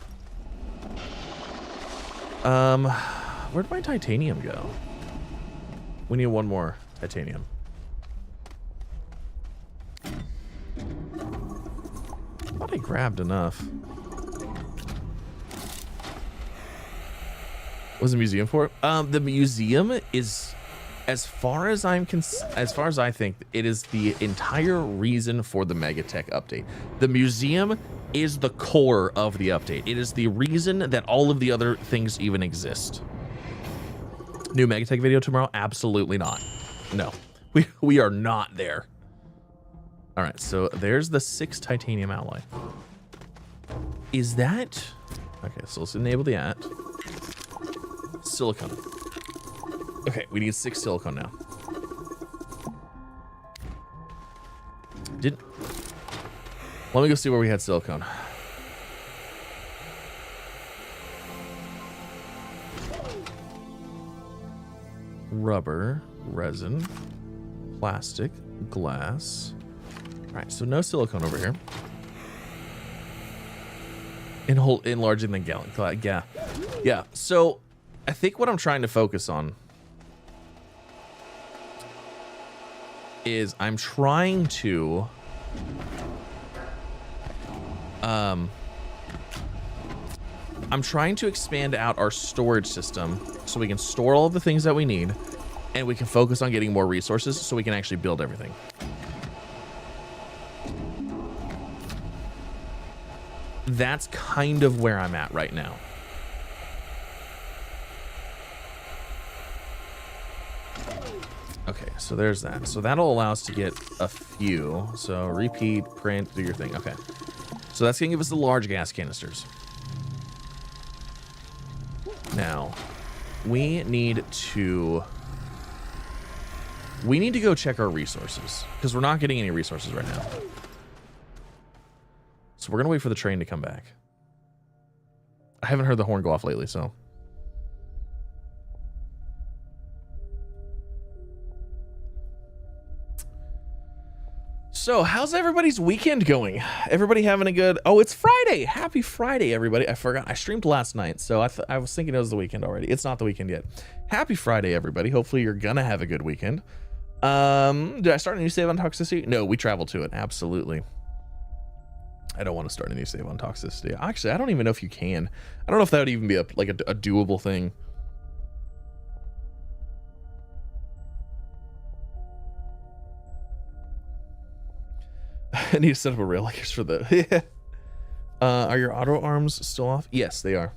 Where'd my titanium go? We need 1 more titanium. I thought I grabbed enough. What was the museum for? The museum is, as far as I think, it is the entire reason for the MegaTech update. The museum is the core of the update. It is the reason that all of the other things even exist. New MegaTech video tomorrow? Absolutely not. No, we are not there. All right, so there's the 6 titanium alloy. Is that okay? So let's enable the at silicon. Okay, we need 6 silicon now. Let me go see where we had silicon. Rubber, resin, plastic, glass. All right, so no silicone over here. Enlarging the gallon. Yeah. So I think what I'm trying to focus on is I'm trying to expand out our storage system so we can store all of the things that we need, and we can focus on getting more resources so we can actually build everything. That's kind of where I'm at right now. Okay, so there's that. So that'll allow us to get a few. So repeat, print, do your thing. Okay. So that's gonna give us the large gas canisters. Now, we need to go check our resources because we're not getting any resources right now. So we're gonna wait for the train to come back. I haven't heard the horn go off lately, so. So, how's everybody's weekend going? Everybody having a good... Oh, it's Friday! Happy Friday, everybody. I forgot. I streamed last night, so I was thinking it was the weekend already. It's not the weekend yet. Happy Friday, everybody. Hopefully, you're gonna have a good weekend. Did I start a new save on toxicity? No, we traveled to it. Absolutely. I don't want to start a new save on toxicity. Actually, I don't even know if you can. I don't know if that would even be a doable thing. I need to set up a rail like for the. Are your auto arms still off? Yes, they are.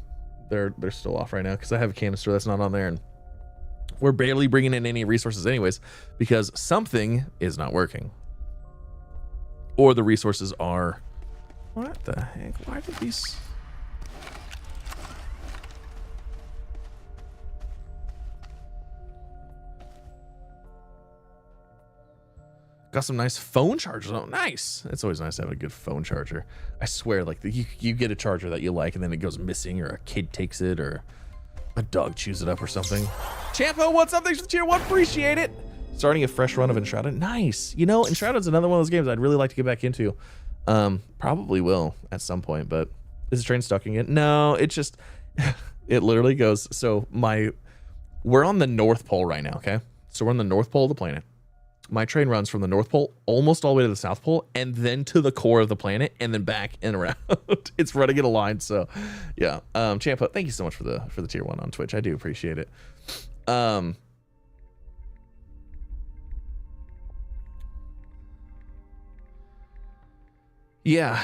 They're still off right now because I have a canister that's not on there, and we're barely bringing in any resources anyways because something is not working, or the resources are. What the heck? Why did these? Got some nice phone chargers. Oh, nice. It's always nice to have a good phone charger. I swear, like, you get a charger that you like, and then it goes missing, or a kid takes it, or a dog chews it up or something. Champo, what's up? Thanks for the tier 1. Appreciate it. Starting a fresh run of Enshrouded. Nice. You know, Enshrouded's another one of those games I'd really like to get back into. Probably will at some point, but is the train stuck again? No, it just, it literally goes. So we're on the North Pole right now, okay? So we're on the North Pole of the planet. My train runs from the North Pole almost all the way to the South Pole and then to the core of the planet and then back and around. It's running in a line. So yeah. Champa, thank you so much for the tier 1 on Twitch. I do appreciate it. Yeah.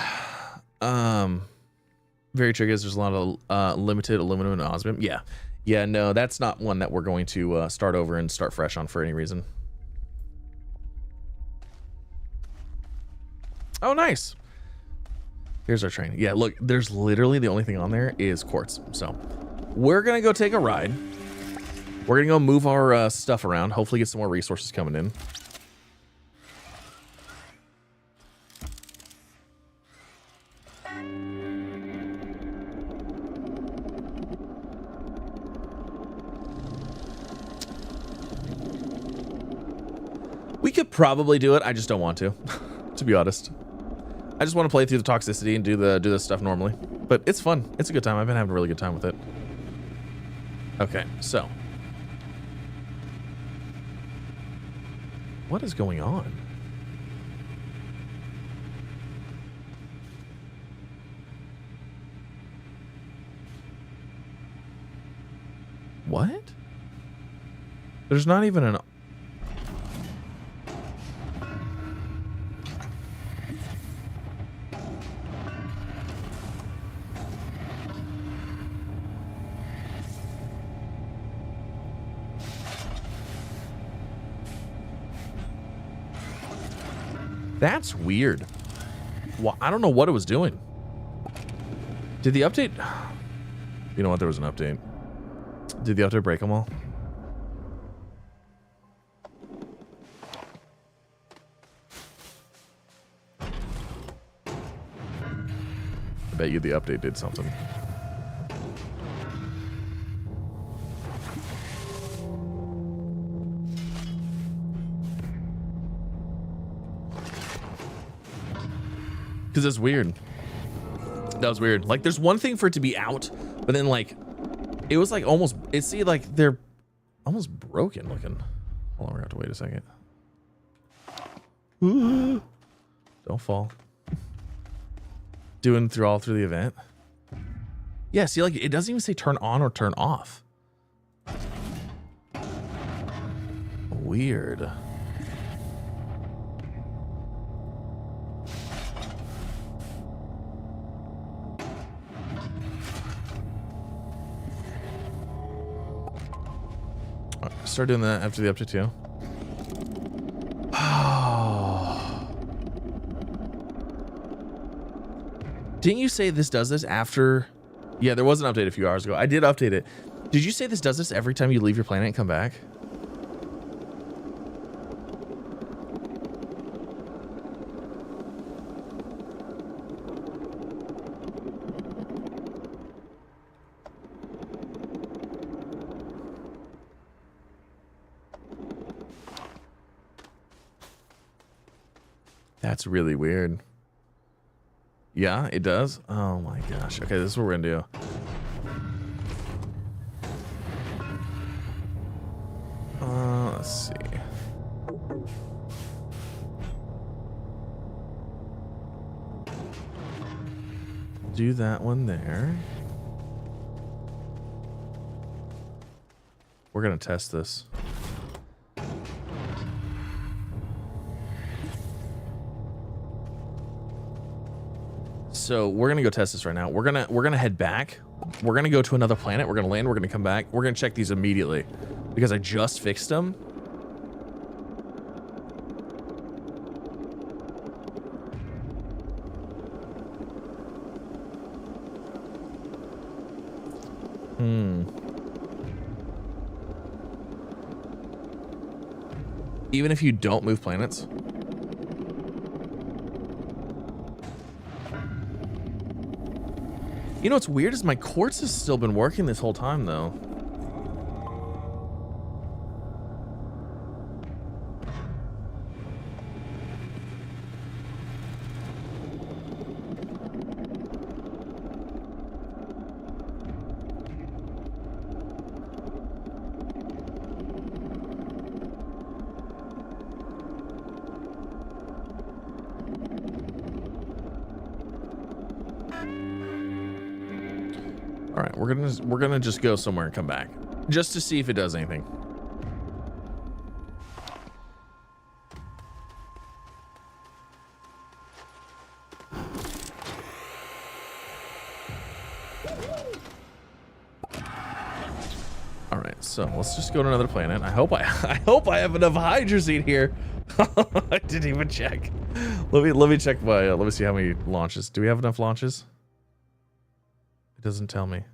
Very true, guys. There's a lot of limited aluminum and osmium. Yeah. Yeah, no, that's not one that we're going to start over and start fresh on for any reason. Oh, nice. Here's our train. Yeah, look, there's literally the only thing on there is quartz. So we're gonna go take a ride. We're gonna go move our stuff around. Hopefully get some more resources coming in. We could probably do it. I just don't want to be honest. I just want to play through the toxicity and do the stuff normally. But it's fun. It's a good time. I've been having a really good time with it. Okay, so. What is going on? What? There's not even an... That's weird. Well, I don't know what it was doing. Did the update... You know what? There was an update. Did the update break them all? I bet you the update did something. Because it's weird. That was weird. Like, there's one thing for it to be out, but then, like, it was, like, almost... It see, like, they're almost broken looking. Hold on, we're gonna have to wait a second. Don't fall. Doing all through the event. Yeah, see, like, it doesn't even say turn on or turn off. Weird. Start doing that after the update too. Oh. Didn't you say this does this after? Yeah, there was an update a few hours ago. I did update it. Did you say this does this every time you leave your planet and come back? That's really weird. Yeah, it does. Oh my gosh. Okay, this is what we're gonna do. Let's see. Do that one there. We're gonna test this. So we're gonna go test this right now. We're gonna head back. We're gonna go to another planet. We're gonna land. We're gonna come back. We're gonna check these immediately because I just fixed them. Even if you don't move planets. You know what's weird is my quartz has still been working this whole time though. All right, we're gonna just go somewhere and come back just to see if it does anything. All right, so let's just go to another planet. I hope I have enough hydrazine here I didn't even check. Let me check my. Let me see how many launches. Do we have enough launches? It doesn't tell me.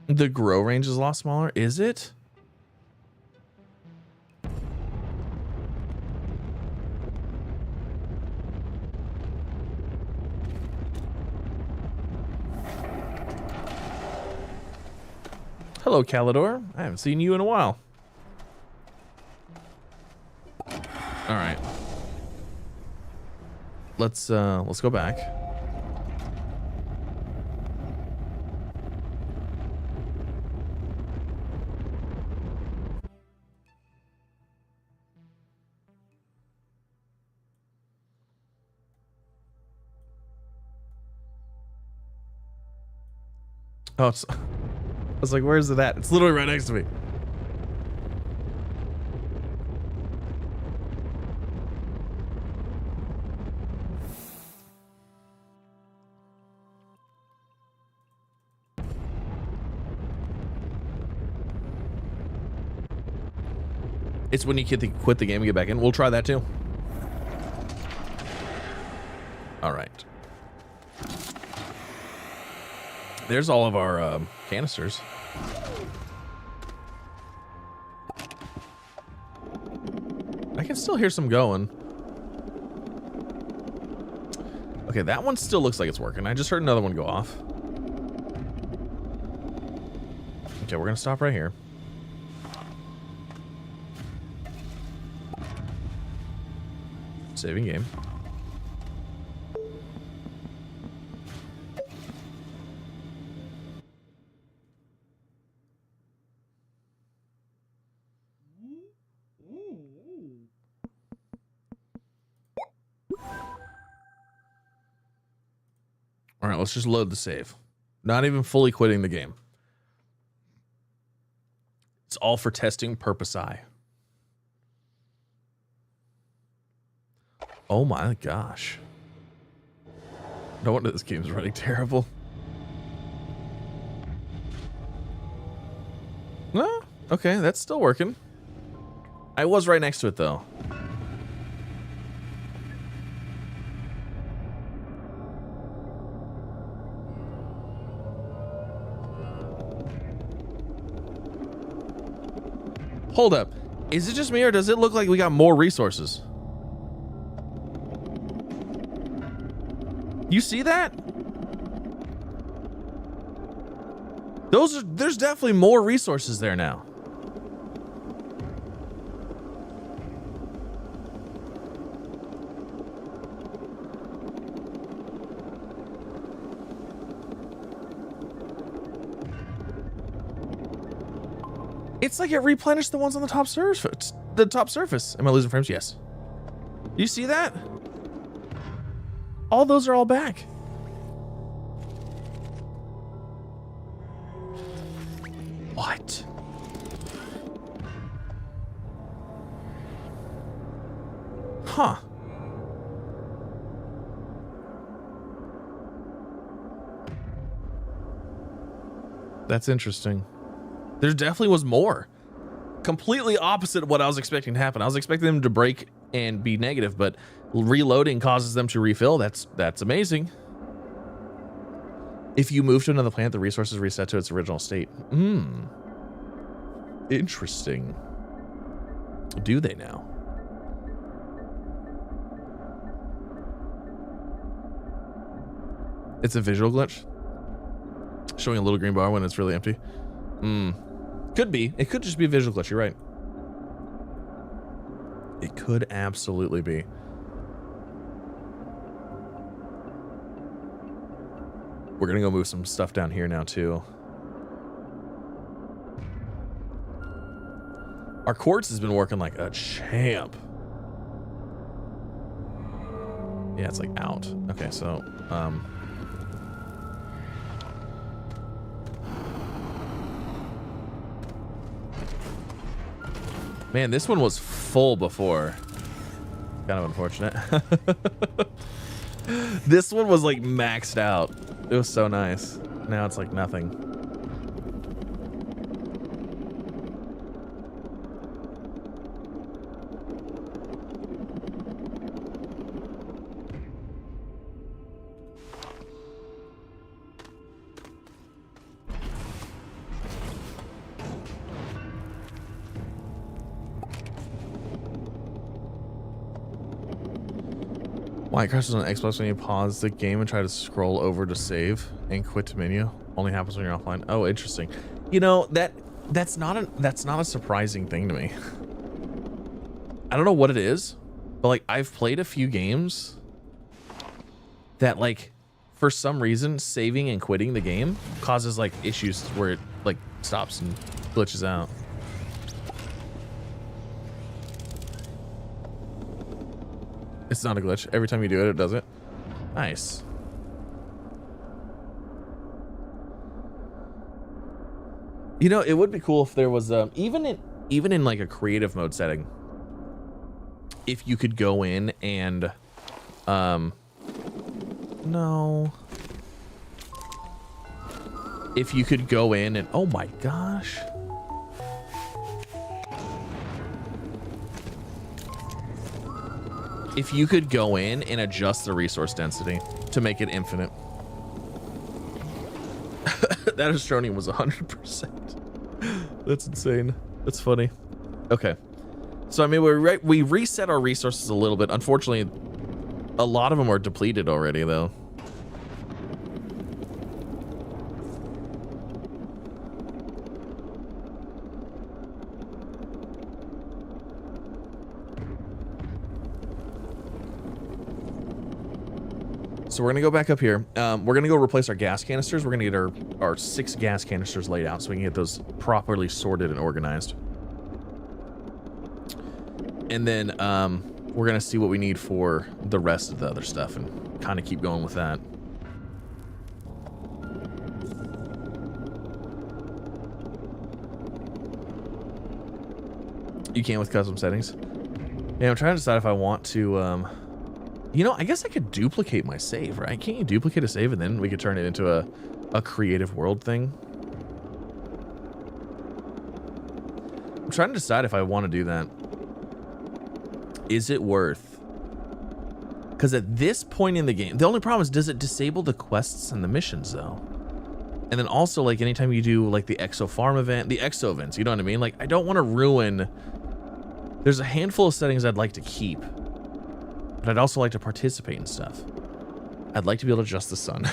The grow range is a lot smaller. Is it? Hello, Calidor. I haven't seen you in a while. All right. Let's go back. Oh, it's, I was like, where's it at? It's literally right next to me. It's when you quit the game and get back in. We'll try that too. All right. There's all of our canisters. I can still hear some going. Okay, that one still looks like it's working. I just heard another one go off. Okay, we're gonna stop right here. Saving game. All right, let's just load the save. Not even fully quitting the game. It's all for testing purpose. Oh my gosh. No wonder this game's running terrible. No, okay, that's still working. I was right next to it though. Hold up. Is it just me or does it look like we got more resources? You see that? There's definitely more resources there now. It's like it replenished the ones on the top surface. The top surface. Am I losing frames? Yes. You see that? All those are all back. What? Huh. That's interesting. There definitely was more. Completely opposite of what I was expecting to happen. I was expecting them to break and be negative, but reloading causes them to refill. That's amazing. If you move to another planet, the resources reset to its original state. Interesting. Do they now? It's a visual glitch. Showing a little green bar when it's really empty. Could be. It could just be a visual glitch. You're right. It could absolutely be. We're gonna go move some stuff down here now too. Our quartz has been working like a champ. Yeah, it's like out. Okay, so Man, this one was full before. Kind of unfortunate. This one was like maxed out. It was so nice. Now it's like nothing. Why it crashes on Xbox when you pause the game and try to scroll over to save and quit to menu? Only happens when you're offline. Oh, interesting. You know, that's not a surprising thing to me. I don't know what it is, but like I've played a few games that like for some reason saving and quitting the game causes like issues where it like stops and glitches out. It's not a glitch. Every time you do it, it does it. Nice. You know, it would be cool if there was even in like a creative mode setting, if you could go in and no. If you could go in and oh my gosh. If you could go in and adjust the resource density to make it infinite. That Astroneer was 100%. That's insane. That's funny. Okay. So, I mean, we reset our resources a little bit. Unfortunately, a lot of them are depleted already, though. So we're gonna go back up here. We're gonna go replace our gas canisters. We're gonna get our 6 gas canisters laid out so we can get those properly sorted and organized. And then we're gonna see what we need for the rest of the other stuff and kind of keep going with that. You can with custom settings. Yeah, I'm trying to decide if I want to you know, I guess I could duplicate my save, right? Can't you duplicate a save and then we could turn it into a creative world thing? I'm trying to decide if I want to do that. Is it worth? Because at this point in the game, the only problem is, does it disable the quests and the missions, though? And then also, like, anytime you do, like, the Exo Farm event, the Exo events, you know what I mean? Like, I don't want to ruin... There's a handful of settings I'd like to keep. But I'd also like to participate in stuff. I'd like to be able to adjust the sun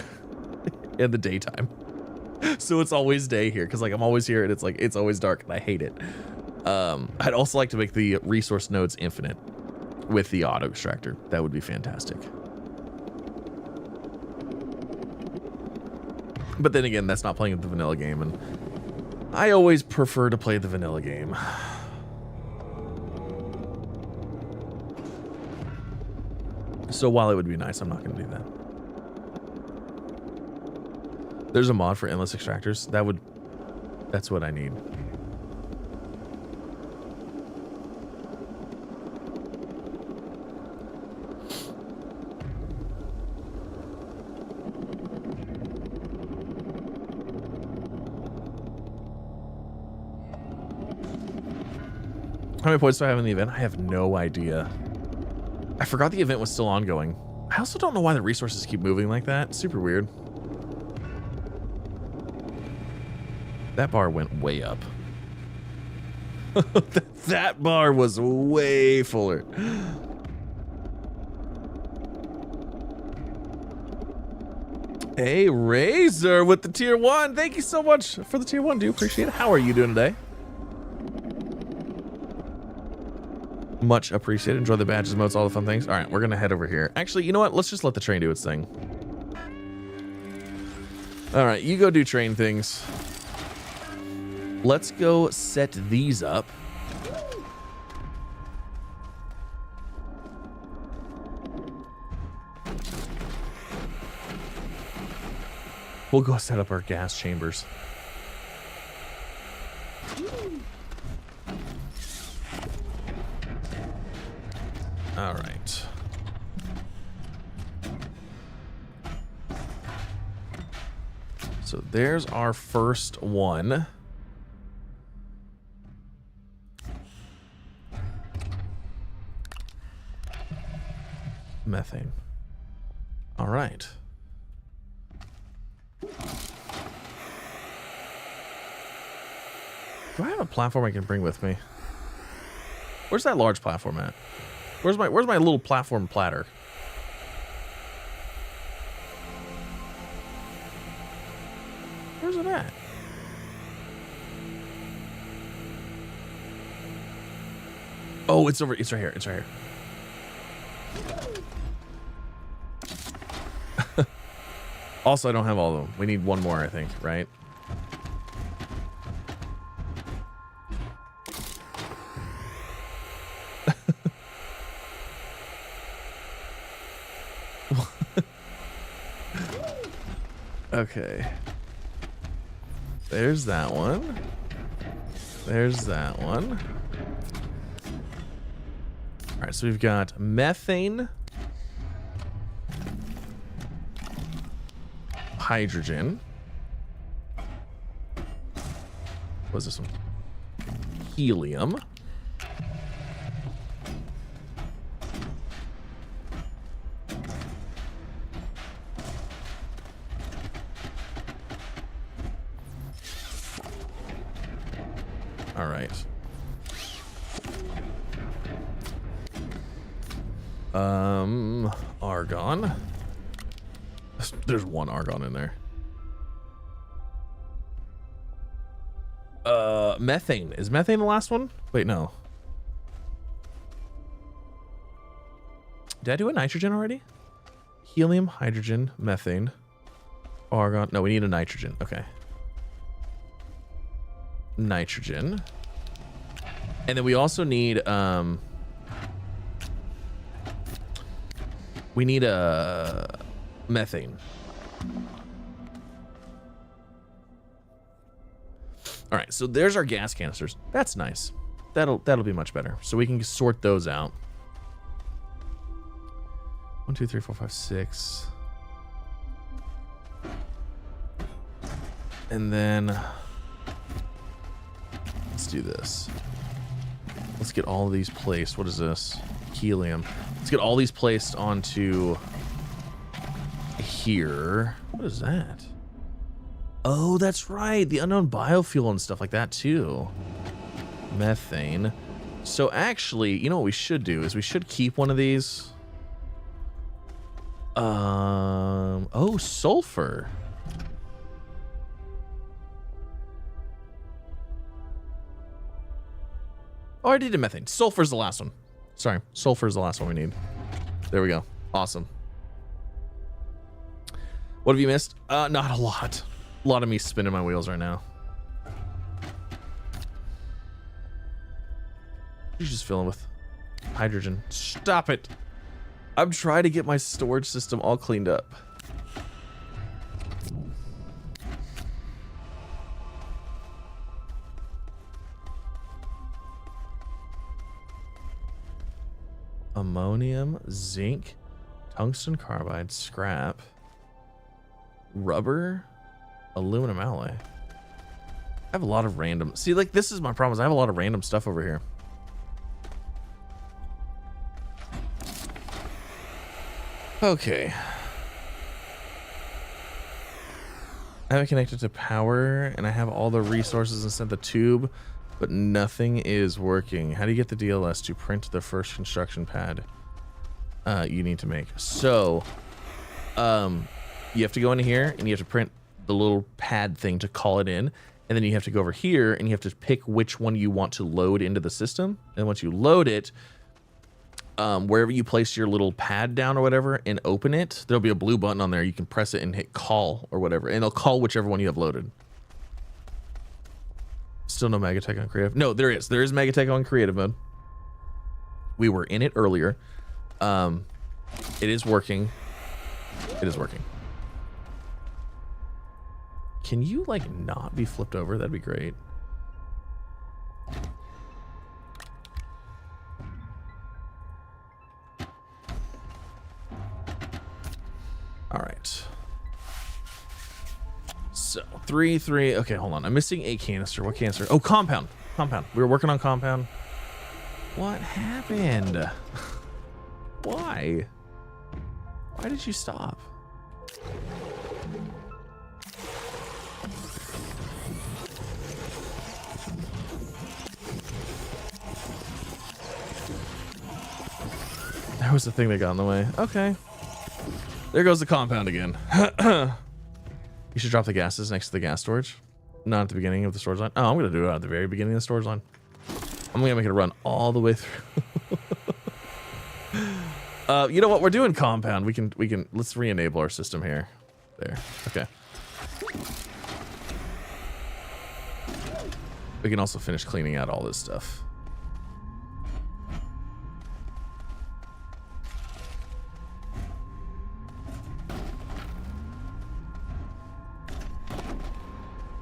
in the daytime. So it's always day here, because like I'm always here and it's like it's always dark and I hate it. I'd also like to make the resource nodes infinite with the auto extractor. That would be fantastic. But then again, that's not playing the vanilla game, and I always prefer to play the vanilla game. So while it would be nice, I'm not going to do that. There's a mod for endless extractors. That's what I need. How many points do I have in the event? I have no idea. I forgot the event was still ongoing. I also don't know why the resources keep moving like that. It's super weird. That bar went way up. That bar was way fuller. Hey, Razor with the tier 1. Thank you so much for the tier 1. Do appreciate it. How are you doing today? Much appreciated. Enjoy the badges, modes, all the fun things. All right, we're gonna head over here. Actually, you know what? Let's just let the train do its thing. All right, you go do train things. Let's go set these up. We'll go set up our gas chambers. All right. So there's our first one. Methane. All right. Do I have a platform I can bring with me? Where's that large platform at? Where's my little platform platter? Where's it at? Oh, it's over. It's right here. It's right here. Also, I don't have all of them. We need one more, I think, right? Okay. There's that one. There's that one. All right, so we've got methane, hydrogen. What's this one? Helium. All right. Argon. There's one argon in there. Methane. Is methane the last one? Wait, no. Did I do a nitrogen already? Helium, hydrogen, methane, argon. No, we need a nitrogen. Okay. Nitrogen. And then we also need we need a methane. All right, so there's our gas canisters. That's nice. That'll be much better. So we can sort those out. 1, 2, 3, 4, 5, 6. And then let's do this. Let's get all of these placed. What is this? Helium. Let's get all these placed onto here. What is that? Oh, that's right. The unknown biofuel and stuff like that too. Methane. So actually, you know what we should do is we should keep one of these. Oh, sulfur. Oh, I did a methane. Sulfur's the last one. Sorry, sulfur's the last one we need. There we go. Awesome. What have you missed? Not a lot. A lot of me spinning my wheels right now. You just fill them with hydrogen. Stop it. I'm trying to get my storage system all cleaned up. Ammonium, zinc, tungsten carbide, scrap, rubber, aluminum alloy. I have a lot of random. See, like, this is my problem. Is I have a lot of random stuff over here. Okay. I have it connected to power, and I have all the resources and sent the tube, but nothing is working. How do you get the DLS to print the first construction pad you need to make? So, you have to go into here, and you have to print the little pad thing to call it in, and then you have to go over here, and you have to pick which one you want to load into the system. And once you load it, wherever you place your little pad down or whatever and open it, there'll be a blue button on there. You can press it and hit call or whatever, and it'll call whichever one you have loaded. Still no MegaTech on creative. No, there is MegaTech on creative mode. We were in it earlier. It is working. It is working. Can you like not be flipped over? That'd be great. So 3, 3. Okay, hold on. I'm missing a canister. What canister? Oh, compound. Compound. We were working on compound. What happened? Why? Why did you stop? There was the thing that got in the way. Okay. There goes the compound again. You should drop the gases next to the gas storage. Not at the beginning of the storage line. Oh, I'm going to do it at the very beginning of the storage line. I'm going to make it run all the way through. You know what? We're doing compound. We can, let's re-enable our system here. There. Okay. We can also finish cleaning out all this stuff.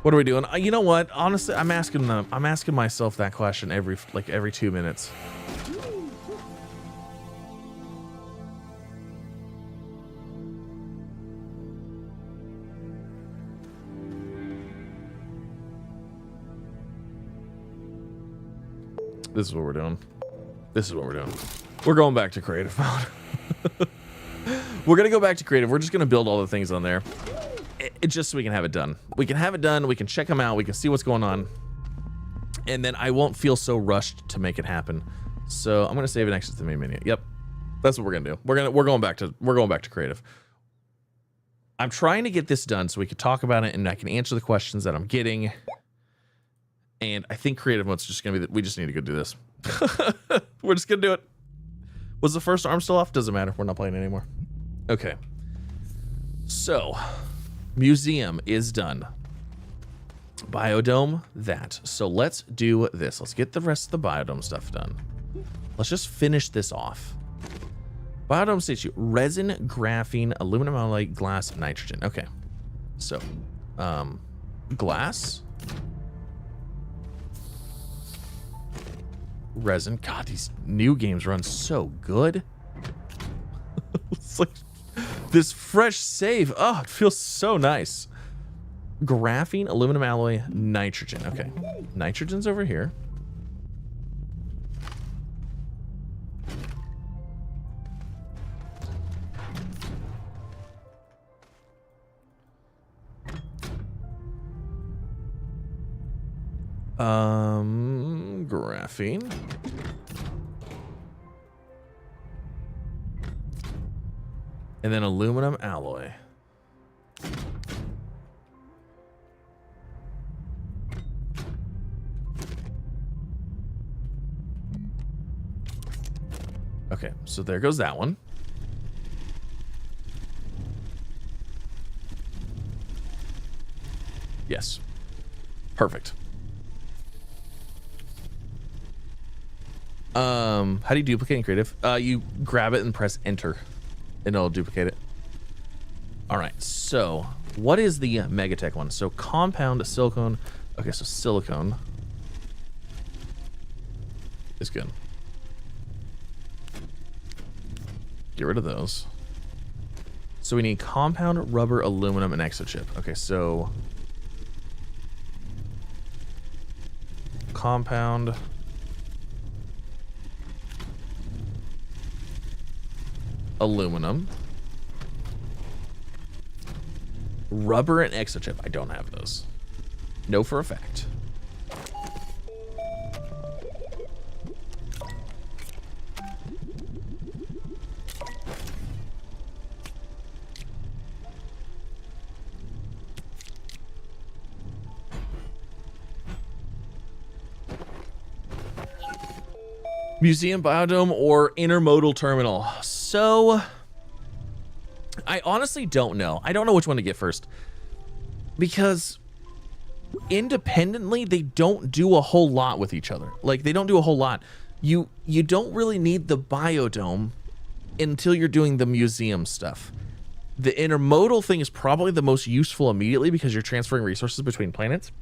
What are we doing? You know what? Honestly, I'm asking myself that question every 2 minutes. This is what we're doing. This is what we're doing. We're going back to creative mode. We're gonna go back to creative. We're just gonna build all the things on there. It just so we can have it done. We can have it done. We can check them out. We can see what's going on, and then I won't feel so rushed to make it happen. So I'm gonna save and exit the main menu. Yep, that's what we're gonna do. We're going back to creative. I'm trying to get this done so we can talk about it and I can answer the questions that I'm getting. And I think creative mode's just gonna be that we just need to go do this. We're just gonna do it. Was the first arm still off? Doesn't matter. We're not playing anymore. Okay. So, museum is done. Biodome, that. So let's do this. Let's get the rest of the biodome stuff done. Let's just finish this off. Biodome states you resin, graphene, aluminum alloy, glass, nitrogen. Okay. So, glass. Resin. God, these new games run so good. It's like this fresh save. Oh, it feels so nice. Graphene, aluminum alloy, nitrogen. Okay. Nitrogen's over here. Graphene. And then aluminum alloy. Okay, so there goes that one. Yes. Perfect. How do you duplicate in creative? You grab it and press enter and it'll duplicate it. All right, so what is the MegaTech one? So compound silicone. Okay, so silicone is good. Get rid of those. So we need compound, rubber, aluminum, and exochip. Okay, so compound, aluminum, rubber, and exochip. I don't have those. Know for a fact. Museum, biodome, or intermodal terminal. So, I honestly don't know. I don't know which one to get first. Because independently, they don't do a whole lot with each other. Like, they don't do a whole lot. You don't really need the biodome until you're doing the museum stuff. The intermodal thing is probably the most useful immediately because you're transferring resources between planets.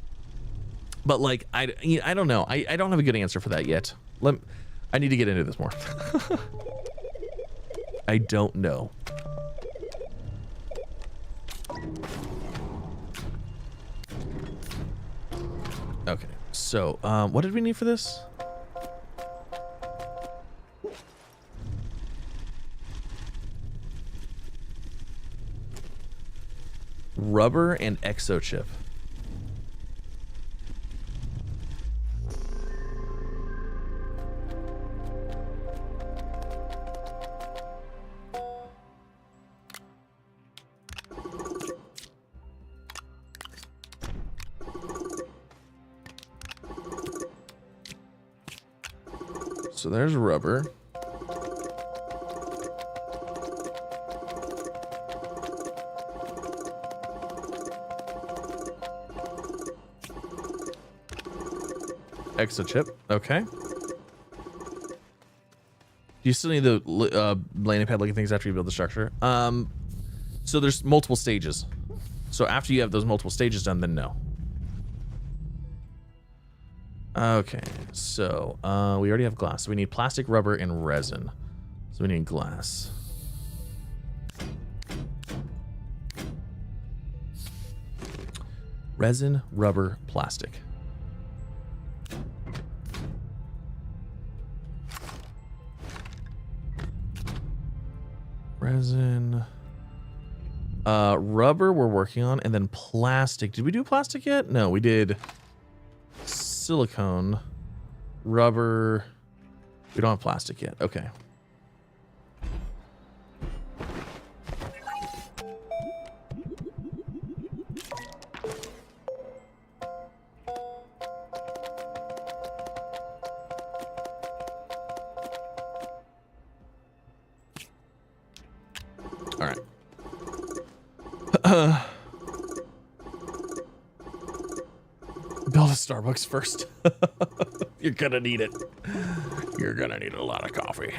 But, like, I don't know. I don't have a good answer for that yet. I need to get into this more. I don't know. Okay, so what did we need for this? Rubber and exochip. So there's rubber. Exochip. Okay. Do you still need the landing pad looking things after you build the structure? So there's multiple stages. So after you have those multiple stages done, then no. Okay, so we already have glass. So we need plastic, rubber, and resin. So we need glass. Resin, rubber, plastic. Resin. Rubber we're working on, and then plastic. Did we do plastic yet? No, we did silicone, rubber. We don't have plastic yet. Okay. All right. Build a Starbucks first. You're gonna need it. You're gonna need a lot of coffee.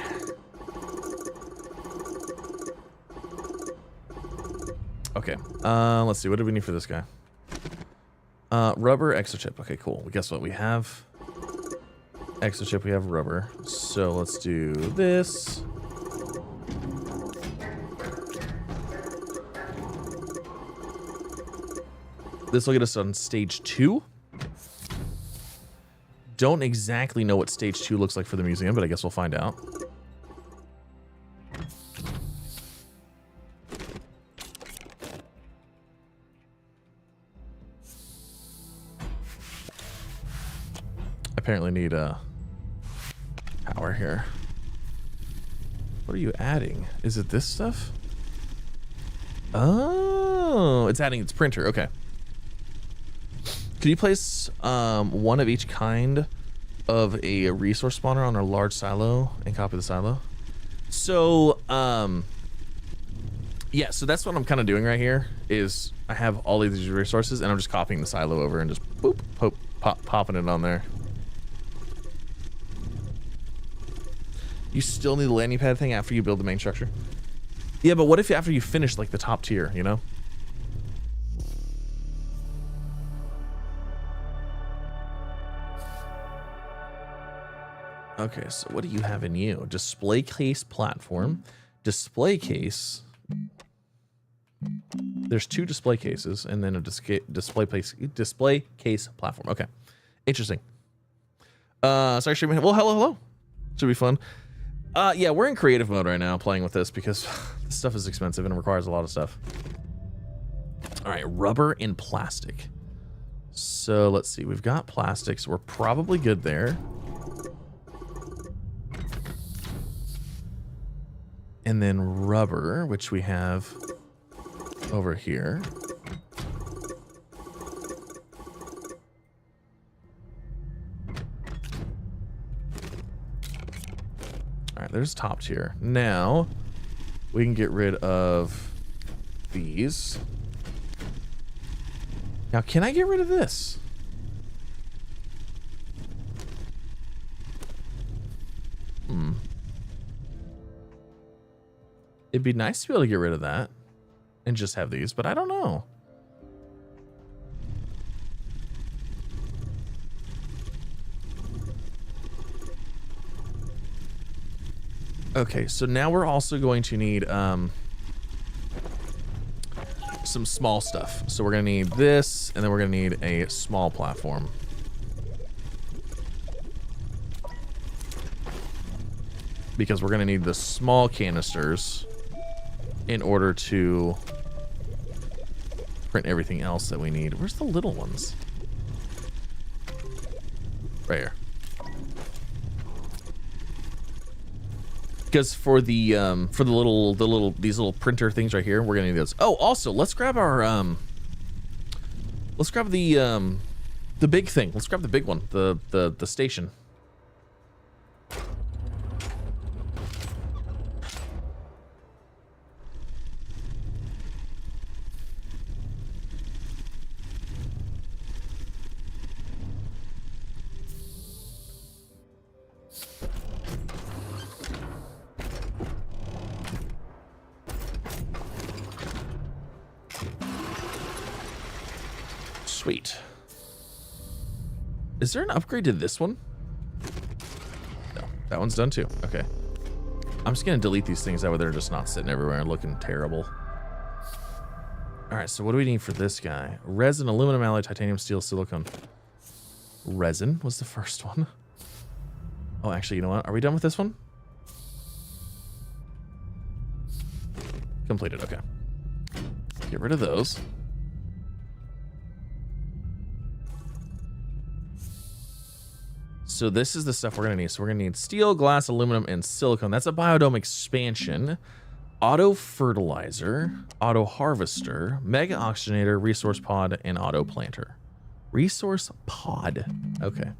Okay. Let's see. What do we need for this guy? Rubber, exochip. Okay, cool. Well, guess what? We have exochip. We have rubber. So let's do this. This will get us on stage 2. Don't exactly know what stage 2 looks like for the museum, but I guess we'll find out. Apparently need power here. What are you adding? Is it this stuff? Oh, it's adding its printer. Okay. Could you place one of each kind of a resource spawner on a large silo and copy the silo? So, yeah, so that's what I'm kind of doing right here is I have all of these resources and I'm just copying the silo over and just boop, popping it on there. You still need the landing pad thing after you build the main structure? Yeah, but what if after you finish like the top tier, you know? Okay, so what do you have in you? Display case platform. Display case. There's 2 display cases and then a display case platform. Okay. Interesting. Sorry, streaming. Well, hello. Should be fun. Yeah, we're in creative mode right now playing with this because this stuff is expensive and it requires a lot of stuff. All right, rubber and plastic. So let's see. We've got plastics. We're probably good there. And then rubber, which we have over here. All right, there's top tier. Now we can get rid of these. Now, can I get rid of this? It'd be nice to be able to get rid of that and just have these, but I don't know. Okay, so now we're also going to need some small stuff. So we're gonna need this, and then we're gonna need a small platform. because we're going to need the small canisters in order to print everything else that we need. Where's the little ones? Right here. Because for the these little printer things right here, we're gonna need those. Oh, also, let's grab our let's grab the big thing. Let's grab the big one, the station. Sweet. Is there an upgrade to this one? No, that one's done too. Okay. I'm just gonna delete these things, that way they're just not sitting everywhere and looking terrible. All right, so what do we need for this guy? Resin, aluminum alloy, titanium, steel, silicone. Resin was the first one. Oh, actually, you know what? Are we done with this one? Completed, okay. Get rid of those. So this is the stuff we're going to need. So we're going to need steel, glass, aluminum, and silicone. That's a biodome expansion. Auto fertilizer, auto harvester, mega oxygenator, resource pod, and auto planter. Resource pod. Okay.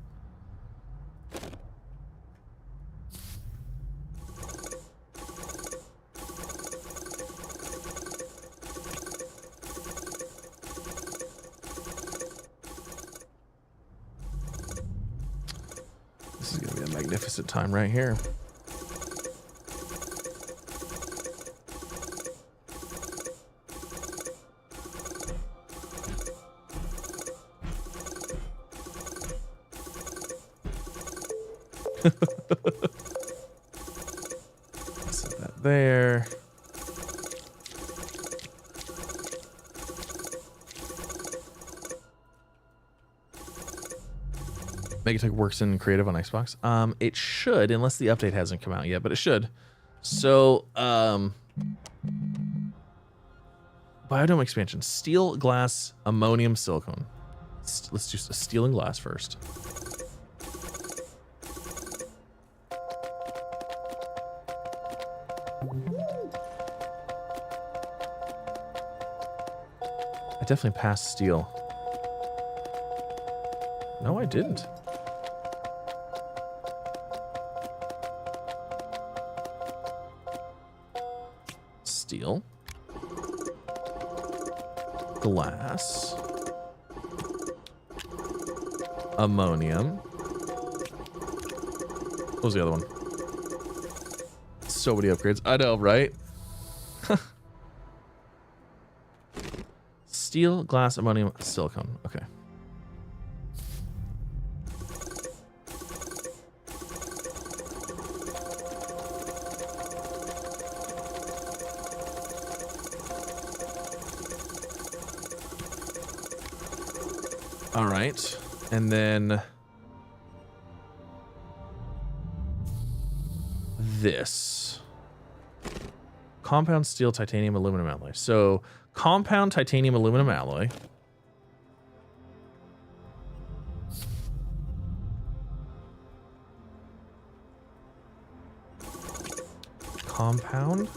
This is going to be a magnificent time right here. Set that there. MegaTech works in creative on Xbox. It should, unless the update hasn't come out yet, but it should. So, biodome expansion: steel, glass, ammonium, silicone. Let's do steel and glass first. I definitely passed steel. No, I didn't. Steel. Glass. Ammonium. What was the other one? So many upgrades. I know, right? Steel, glass, ammonium, silicone. Okay. All right. And then this. Compound steel, titanium, aluminum alloy. So compound titanium, aluminum alloy. Compound.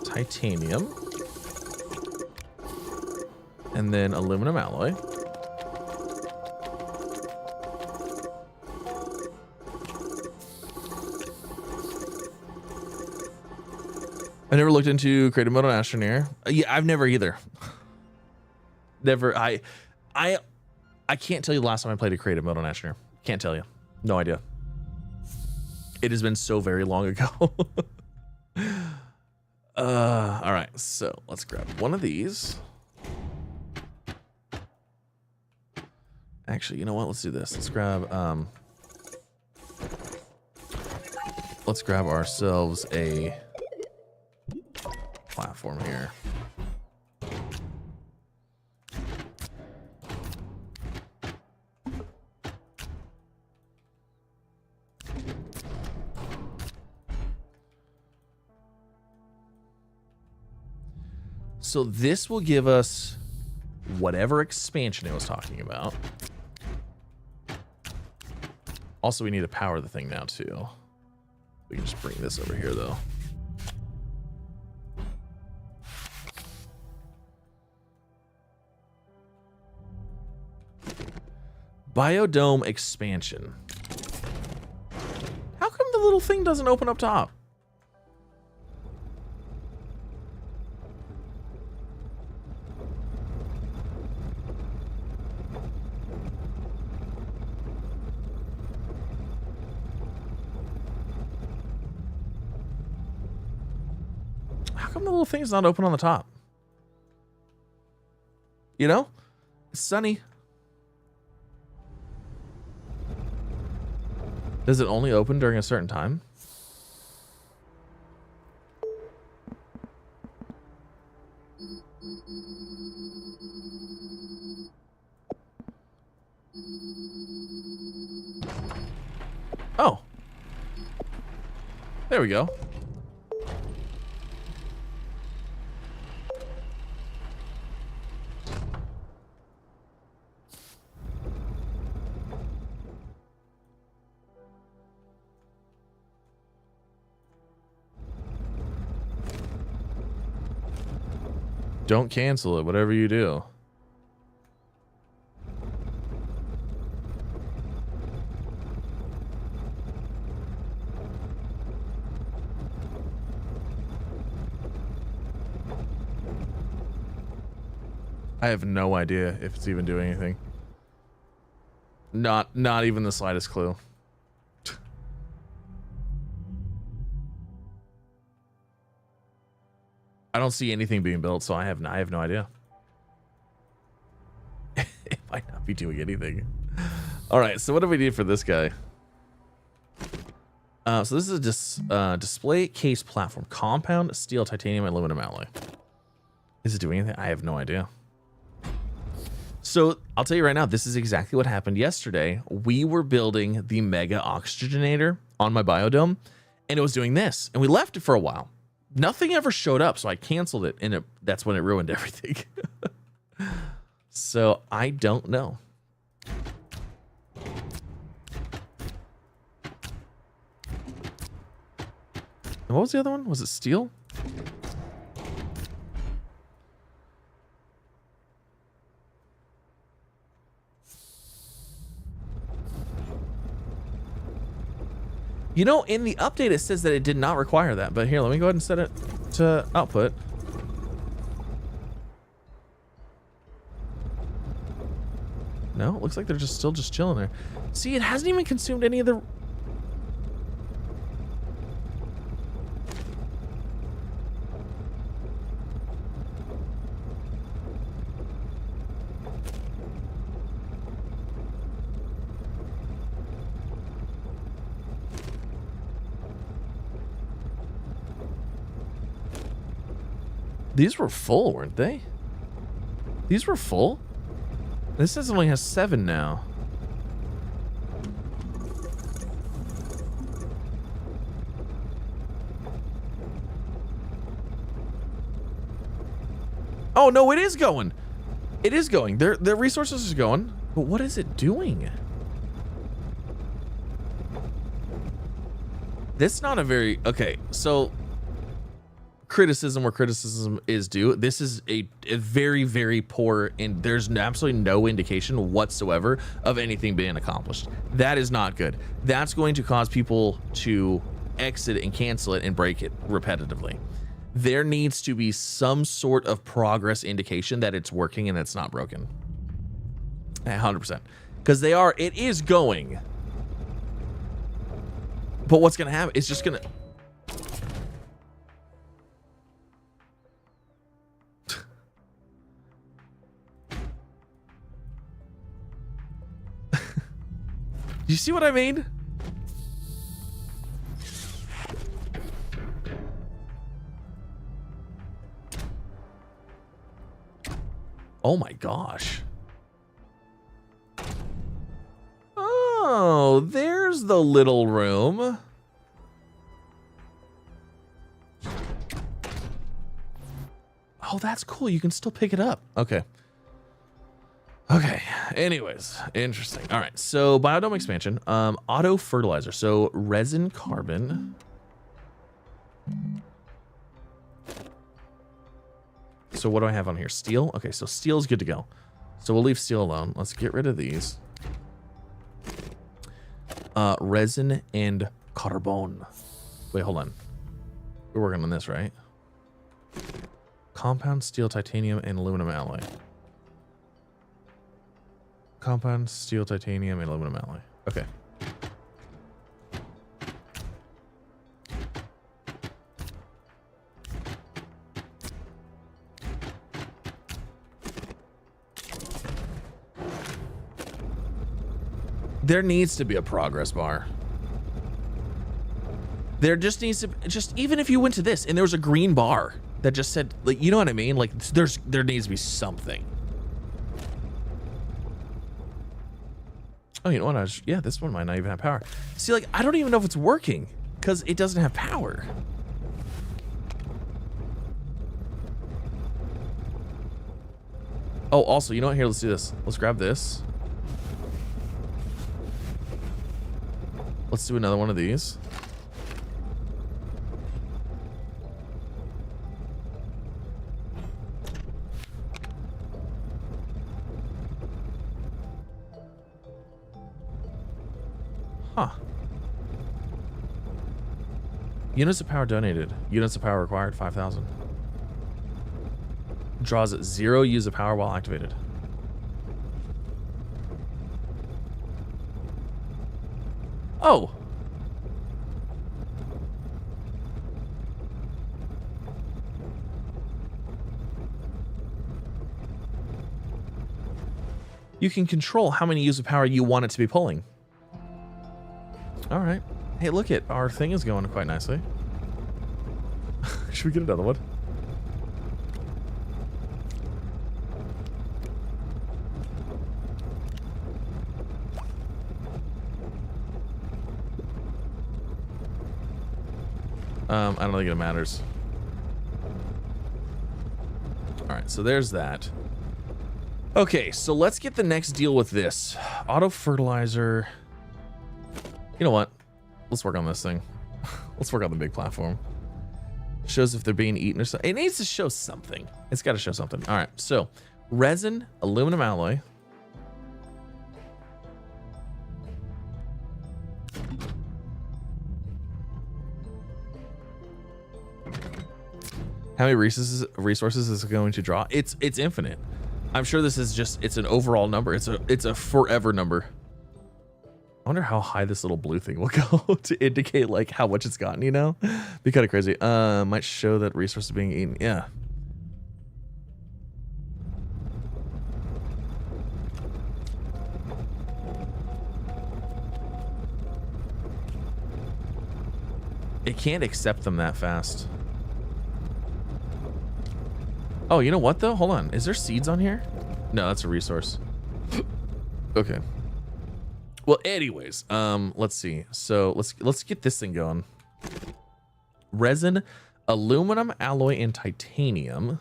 Titanium. And then aluminum alloy. I never looked into creative mode on Astroneer. Yeah, I've never either. Never. I can't tell you the last time I played a creative mode on Astroneer. Can't tell you. No idea. It has been so very long ago. All right, so let's grab one of these. Actually, you know what? Let's do this. Let's grab ourselves a platform here. So this will give us whatever expansion it was talking about. Also, we need to power the thing now too. We can just bring this over here though. Biodome expansion. How come the little thing doesn't open up top? How come the little thing's not open on the top? You know? It's sunny. Does it only open during a certain time? Oh. There we go. Don't cancel it, whatever you do. I have no idea if it's even doing anything. Not even the slightest clue. I don't see anything being built, so I have no idea. It might not be doing anything. All right, so what do we need for this guy? So this is a display case platform. Compound, steel, titanium, aluminum alloy. Is it doing anything? I have no idea. So I'll tell you right now, this is exactly what happened yesterday. We were building the mega oxygenator on my biodome, and it was doing this, and we left it for a while. Nothing ever showed up, so I canceled it, and that's when it ruined everything. So I don't know. And what was the other one? Was it steel? You know, in the update, it says that it did not require that. But here, let me go ahead and set it to output. No, it looks like they're still just chilling there. See, it hasn't even consumed any of the... These were full, weren't they? These were full? This says it only has 7 now. Oh, no, it is going. It is going. Their resources is going. But what is it doing? This is not a very... Okay, so... criticism where criticism is due. This is a very, very poor, and there's absolutely no indication whatsoever of anything being accomplished. That is not good. That's going to cause people to exit and cancel it and break it repetitively. There needs to be some sort of progress indication that it's working and it's not broken. 100%. Because it is going. But what's going to happen? It's just going to... You see what I mean? Oh my gosh. Oh, there's the little room. Oh, that's cool. You can still pick it up. Okay. Okay. Anyways, interesting. All right. So biodome expansion, auto fertilizer. So resin, carbon. So what do I have on here? Steel. Okay. So steel is good to go. So we'll leave steel alone. Let's get rid of these. Resin and carbon. Wait, hold on. We're working on this, right? Compound steel, titanium, and aluminum alloy. Compound steel, titanium, and aluminum alloy. Okay. There needs to be a progress bar. There just needs to, just even if you went to this and there was a green bar that just said, like, you know what I mean? Like there needs to be something. Oh, you know what? Yeah, this one might not even have power. See, like, I don't even know if it's working because it doesn't have power. Oh, also, you know what? Here, let's do this. Let's grab this. Let's do another one of these. Huh. Units of power donated. Units of power required, 5,000. Draws at 0 use of power while activated. Oh. You can control how many use of power you want it to be pulling. All right. Hey, look it. Our thing is going quite nicely. Should we get another one? I don't think it matters. All right, so there's that. Okay, so let's get the next deal with this. Auto fertilizer. You know what? Let's work on this thing. Let's work on the big platform. Shows if they're being eaten or something. It needs to show something. It's got to show something. All right, so resin, aluminum alloy. How many resources is it going to draw? It's infinite. I'm sure this is just, it's an overall number. It's a forever number. I wonder how high this little blue thing will go to indicate like how much it's gotten, you know? Be kind of crazy. Might show that resources being eaten. Yeah. It can't accept them that fast. Oh, you know what though? Hold on. Is there seeds on here? No, that's a resource. Okay. Well, anyways, let's see. So let's get this thing going. Resin, aluminum alloy, and titanium.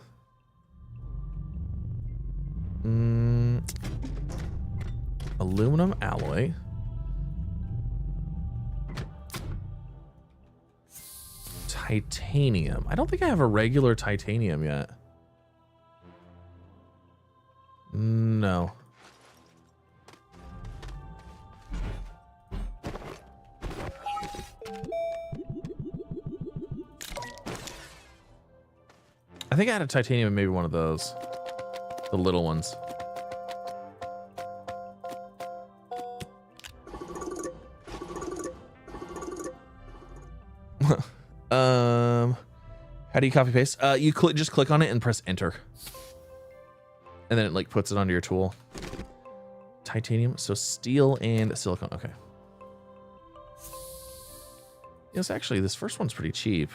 Aluminum alloy. Titanium. I don't think I have a regular titanium yet. No. I think I had a titanium in maybe one of those. The little ones. How do you copy paste? You just click on it and press enter. And then it like puts it onto your tool. Titanium, so steel and silicone. Okay. Yes, actually, this first one's pretty cheap.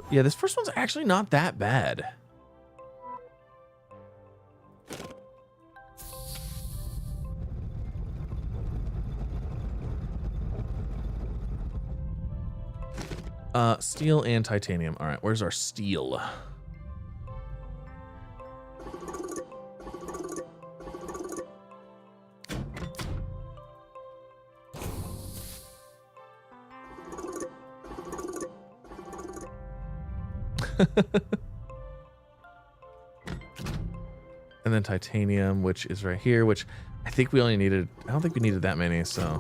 Yeah, this first one's actually not that bad. Steel and titanium. All right, where's our steel? And then titanium, which is right here, which I think we only needed, I don't think we needed that many, so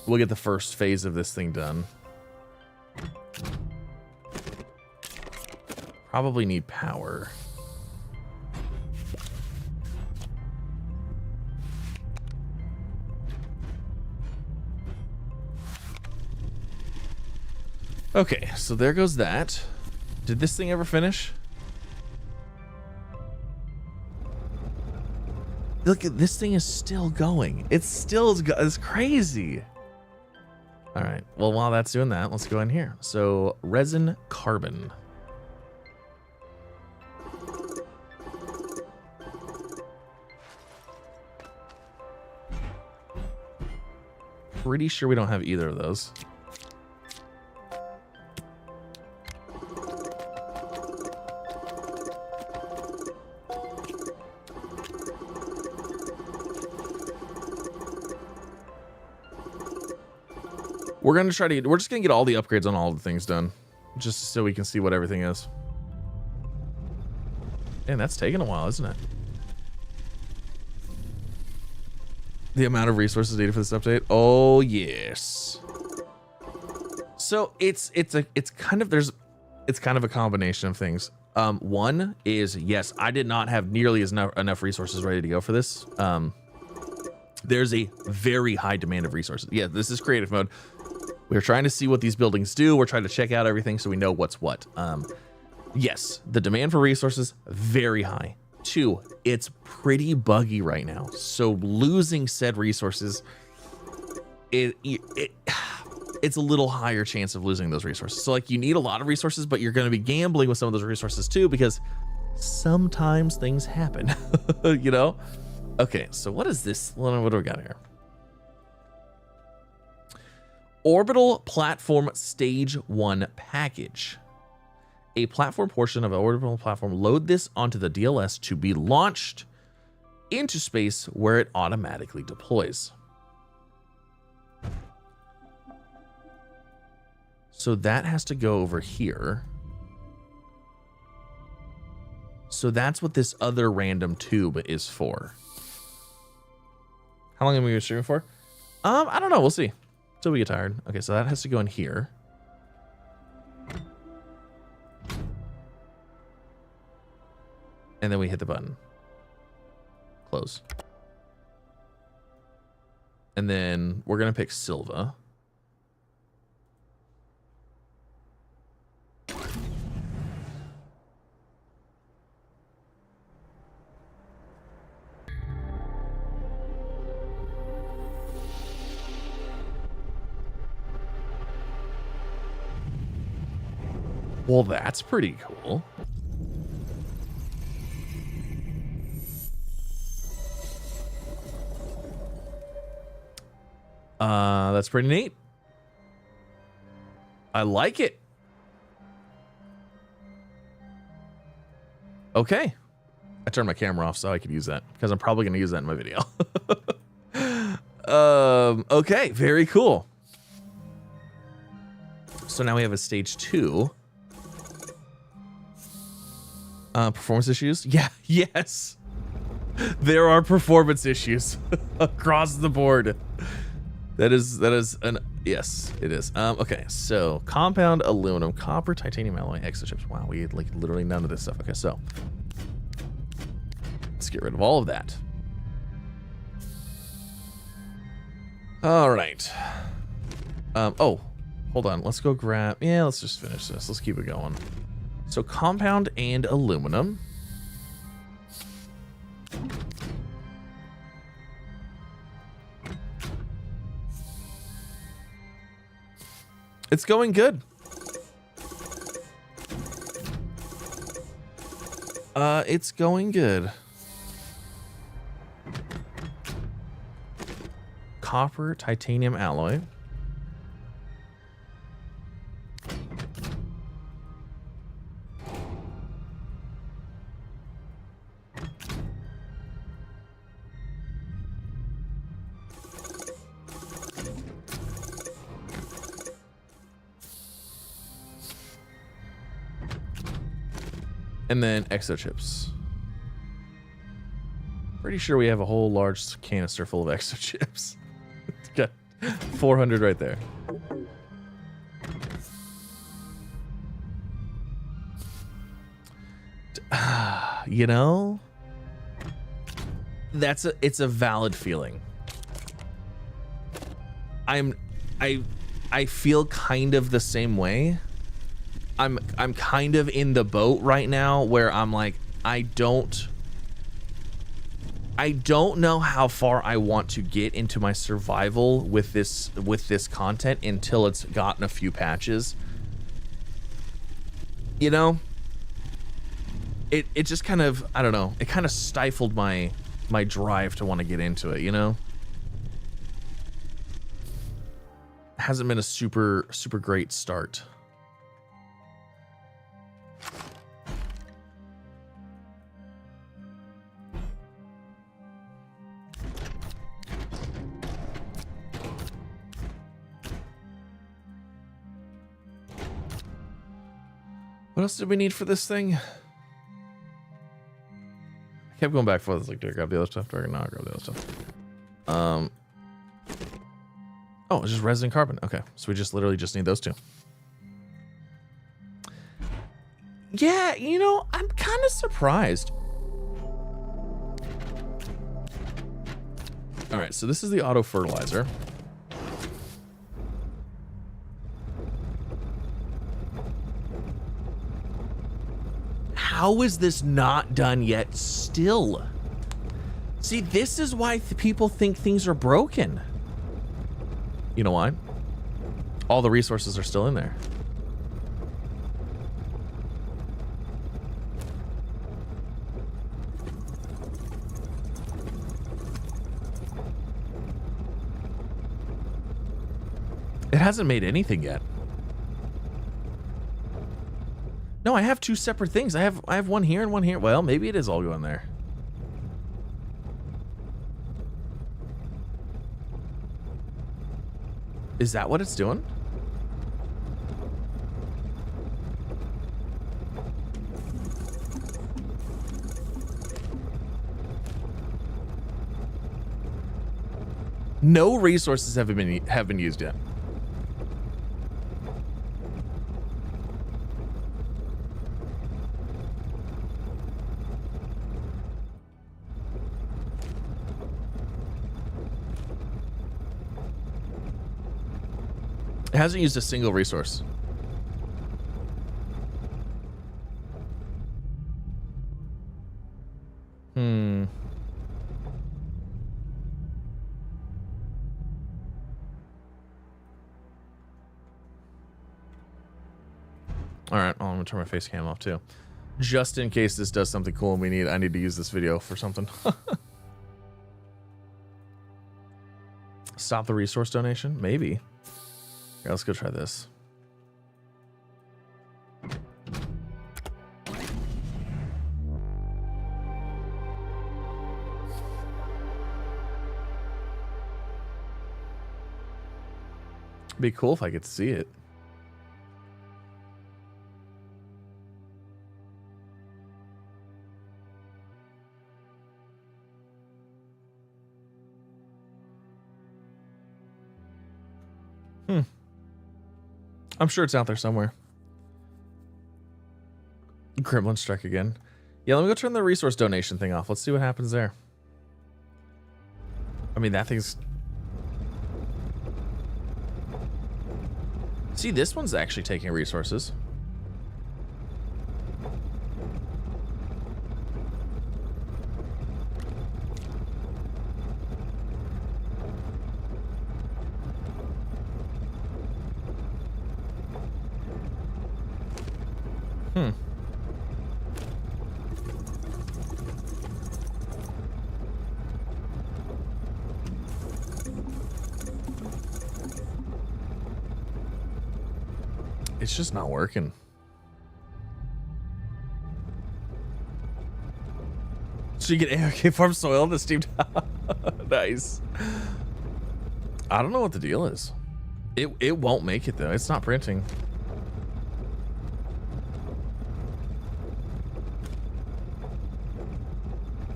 we'll get the first phase of this thing done. Probably need power. Okay, so there goes that. Did this thing ever finish? Look, this thing is still going. It's still, it's crazy. All right, well, while that's doing that, let's go in here. So resin carbon. Pretty sure we don't have either of those. We're gonna try to get, we're just gonna get all the upgrades on all the things done, just so we can see what everything is. And that's taking a while, isn't it? The amount of resources needed for this update. Oh yes. So it's kind of a combination of things. One is, yes, I did not have nearly enough resources ready to go for this. There's a very high demand of resources. Yeah, this is creative mode. We're trying to see what these buildings do. We're trying to check out everything so we know what's what. Yes, the demand for resources, very high. Two, it's pretty buggy right now. So losing said resources, it's a little higher chance of losing those resources. So like you need a lot of resources, but you're going to be gambling with some of those resources too, because sometimes things happen, you know? Okay, so what is this? What do we got here? Orbital Platform Stage 1 package. A platform portion of an orbital platform. Load this onto the DLS to be launched into space where it automatically deploys. So that has to go over here. So that's what this other random tube is for. How long have we been streaming for? I don't know. We'll see. Till we get tired. Okay, so that has to go in here. And then we hit the button. Close. And then we're going to pick Silva. Well, that's pretty cool. That's pretty neat. I like it. Okay. I turned my camera off so I could use that because I'm probably going to use that in my video. Okay, very cool. So now we have a stage 2. Performance issues? Yeah, yes. There are performance issues across the board. That is an, yes, it is. Okay, so compound aluminum, copper, titanium alloy, exochips. Wow, we had like literally none of this stuff. Okay, so let's get rid of all of that. All right. Oh, hold on. Let's go grab, yeah, let's just finish this. Let's keep it going. So compound and aluminum. It's going good. It's going good. Copper, titanium alloy. And then exo chips. Pretty sure we have a whole large canister full of exo chips. It's got 400 right there. You know, it's a valid feeling. I feel kind of the same way. I'm kind of in the boat right now where I'm like, I don't know how far I want to get into my survival with this content until it's gotten a few patches. You know? It just kind of, I don't know, it kind of stifled my drive to want to get into it, you know? Hasn't been a super great start. What else did we need for this thing? I kept going back and forth. Like, do I grab the other stuff? Do I not grab the other stuff? Oh, it's just resin carbon. Okay, so we just literally just need those two. Yeah, you know, I'm kind of surprised. All right, so this is the auto fertilizer. How is this not done yet still? See, this is why people think things are broken. You know why? All the resources are still in there. It hasn't made anything yet. No, I have two separate things. I have one here and one here. Well, maybe it is all going there. Is that what it's doing? No resources have been used yet. It hasn't used a single resource. All right, I'm gonna turn my face cam off too, just in case this does something cool and I need to use this video for something. Stop the resource donation? Maybe. Yeah, let's go try this. Be cool if I could see it. I'm sure it's out there somewhere. Gremlin strike again. Yeah, let me go turn the resource donation thing off. Let's see what happens there. I mean, that thing's... See, this one's actually taking resources. It's just not working. So you get AOK farm soil in the steamed. Nice. I don't know what the deal is. It won't make it though. It's not printing.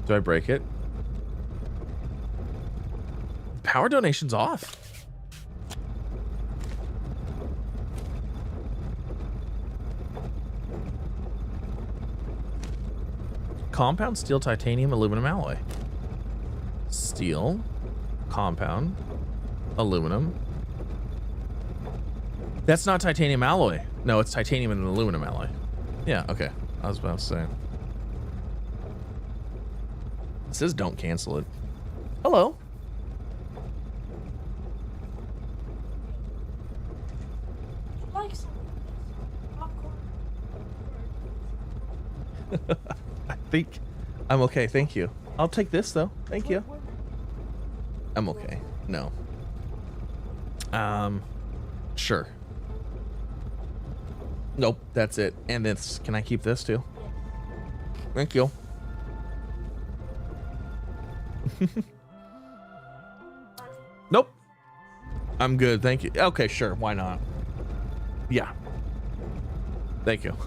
Do I break it? Power donation's off. Compound, steel, titanium, aluminum alloy. Steel, compound, aluminum. That's not titanium alloy. No, it's titanium and an aluminum alloy. Yeah, okay. I was about to say. It says don't cancel it. Hello. Like some popcorn. I think I'm okay. Thank you. I'll take this though. Thank you. I'm okay. No. Sure. Nope, that's it. And this, can I keep this too? Thank you. Nope. I'm good, thank you. Okay, sure, why not? Yeah. Thank you.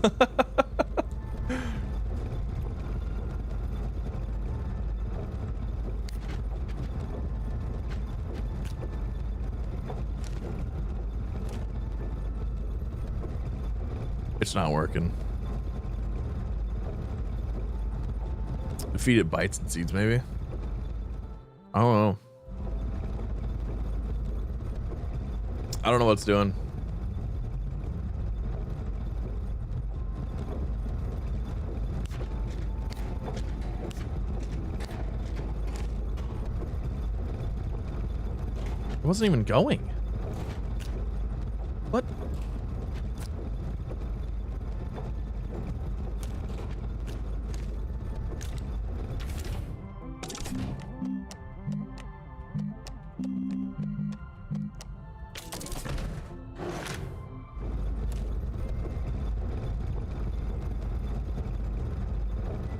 It's not working. Feed it bites and seeds, maybe. I don't know. I don't know what it's doing. It wasn't even going. What?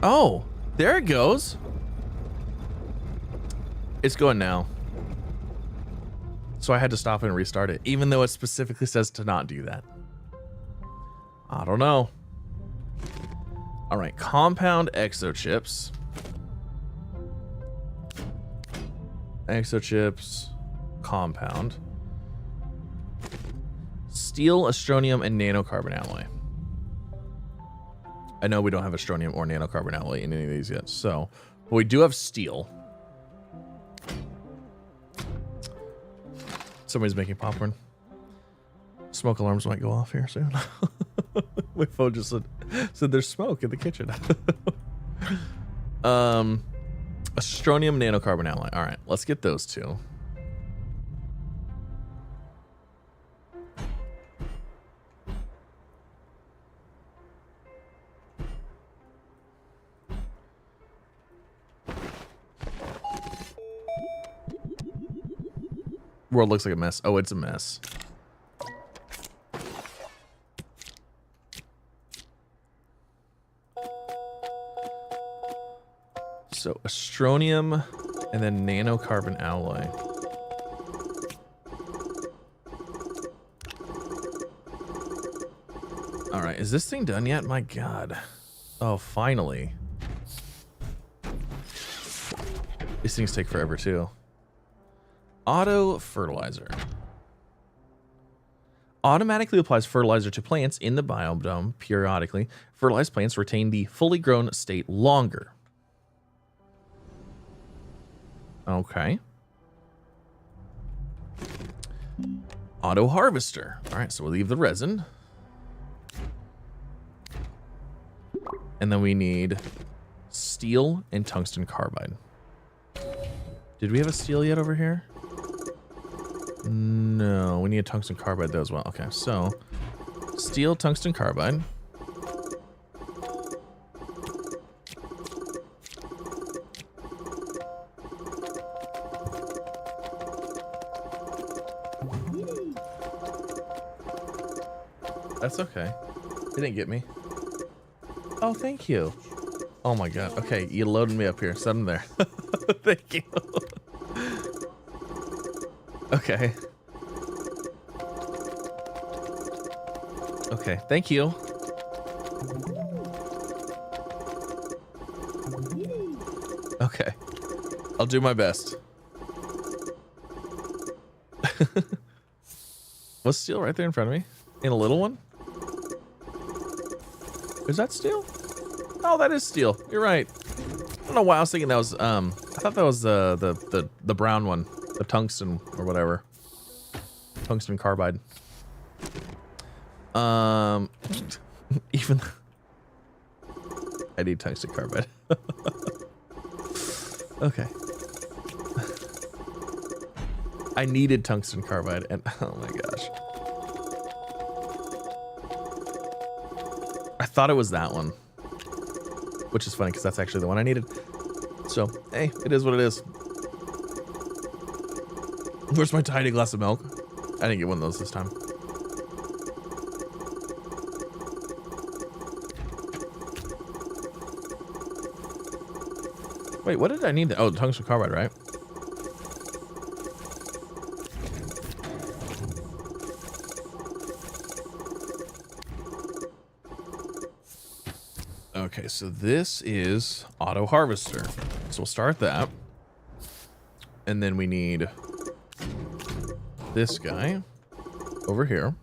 Oh, there it goes. It's going now. So I had to stop and restart it, even though it specifically says to not do that. I don't know. All right, compound exochips. Exochips, compound. Steel, astronium, and nanocarbon alloy. I know we don't have astronium or nanocarbon alloy in any of these yet, so but we do have steel. Somebody's making popcorn. Smoke alarms might go off here soon. My phone just said there's smoke in the kitchen. Astronium, nanocarbon alloy. All right, let's get those two. World looks like a mess. Oh, it's a mess. So astronium and then nanocarbon alloy. All right, is this thing done yet? My God. Oh, finally. These things take forever too. Auto fertilizer. Automatically applies fertilizer to plants in the biodome periodically. Fertilized plants retain the fully grown state longer. Okay. Auto harvester. All right, so we'll leave the resin. And then we need steel and tungsten carbide. Did we have a steel yet over here? No, we need a tungsten carbide though as well. Okay, so steel, tungsten carbide. That's okay. It didn't get me. Oh, thank you. Oh my God. Okay, you loaded me up here. Set them there. Thank you. Okay. Okay, thank you. Okay. I'll do my best. What's steel right there in front of me? In a little one? Is that steel? Oh, that is steel. You're right. I don't know why I was thinking that was, I thought that was the brown one. The tungsten or whatever. Tungsten carbide. Even... I need tungsten carbide. Okay. I needed tungsten carbide and oh my gosh. I thought it was that one. Which is funny because that's actually the one I needed. So, hey, it is what it is. Where's my tiny glass of milk? I didn't get one of those this time. Wait, what did I need? Oh, tungsten carbide, right? Okay, so this is auto harvester. So we'll start that. And then we need this guy over here.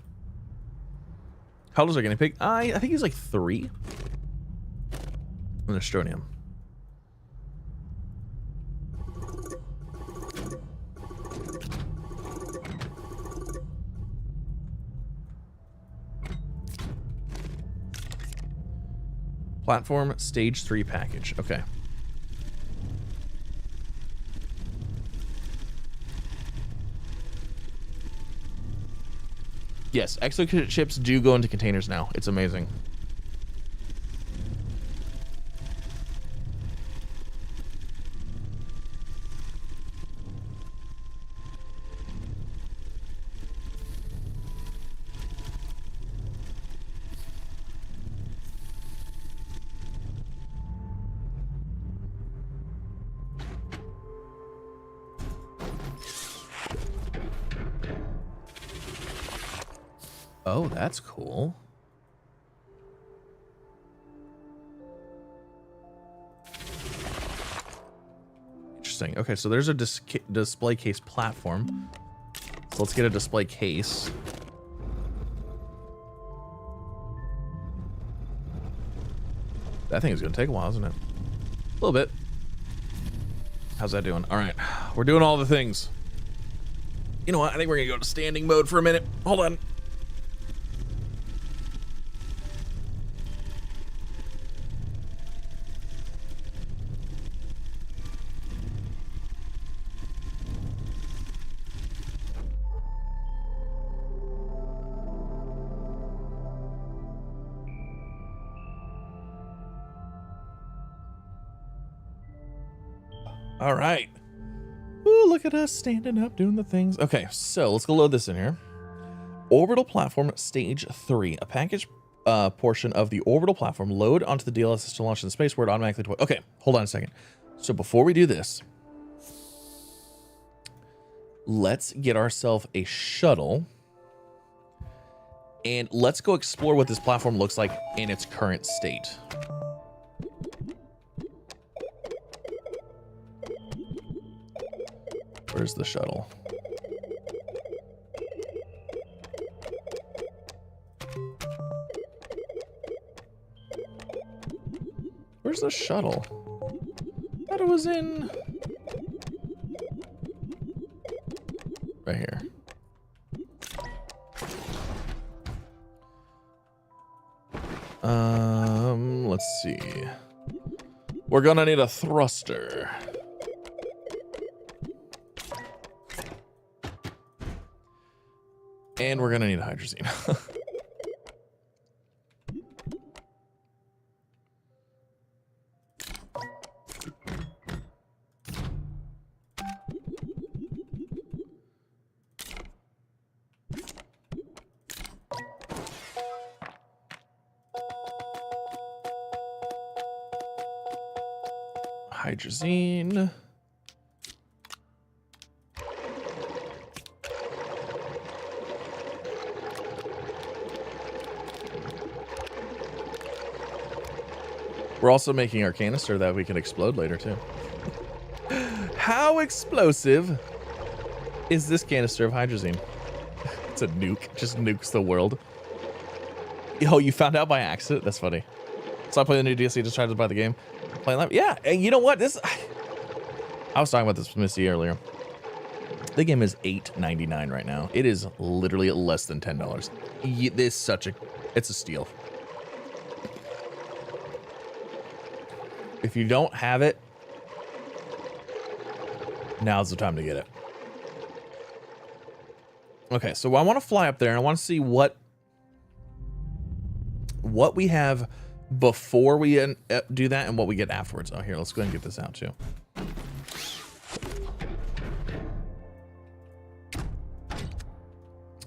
How old is our guinea pig? I think he's like 3. An Astroneer. Platform stage 3 package. Okay. Yes, exoships do go into containers now. It's amazing. Oh, that's cool. Interesting. Okay, so there's a display case platform. So let's get a display case. That thing is going to take a while, isn't it? A little bit. How's that doing? All right. We're doing all the things. You know what? I think we're going to go to standing mode for a minute. Hold on. All right. Ooh, look at us standing up, doing the things. Okay, so let's go load this in here. Orbital platform stage 3. A package portion of the orbital platform load onto the DLSS to launch in space where it automatically deploys. Okay, hold on a second. So before we do this, let's get ourselves a shuttle. And let's go explore what this platform looks like in its current state. Where's the shuttle? Where's the shuttle? I thought it was in... right here. Let's see. We're gonna need a thruster. And we're gonna need a hydrazine. Hydrazine. We're also making our canister that we can explode later too. How explosive is this canister of hydrazine? It's a nuke. Just nukes the world. Oh, you found out by accident? That's funny. So I play the new DLC, just tried to buy the game. Playing live. Yeah, and you know what? I was talking about this with Missy earlier. The game is $8.99 right now. It is literally less than $10. It's a steal. If you don't have it, now's the time to get it. Okay, so I want to fly up there and I want to see what we have before we do that and what we get afterwards. Oh, here, let's go ahead and get this out too.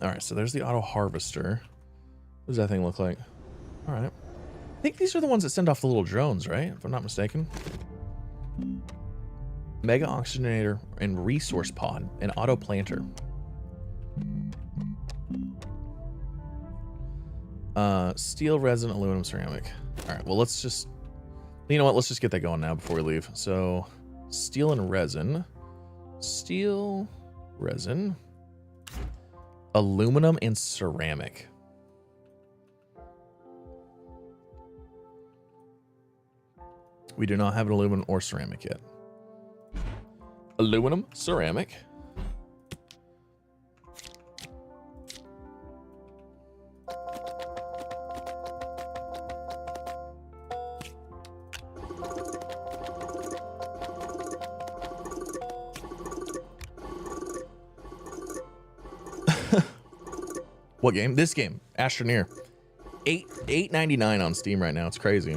All right, so there's the auto harvester. What does that thing look like? All right. I think these are the ones that send off the little drones, right? If I'm not mistaken. Mega oxygenator and resource pod and auto planter. Steel, resin, aluminum, ceramic. All right, well, let's just, you know what? Let's just get that going now before we leave. So steel and resin, aluminum and ceramic. We do not have an aluminum or ceramic yet. Aluminum, ceramic. What game? This game, Astroneer. $8.99 on Steam right now. It's crazy.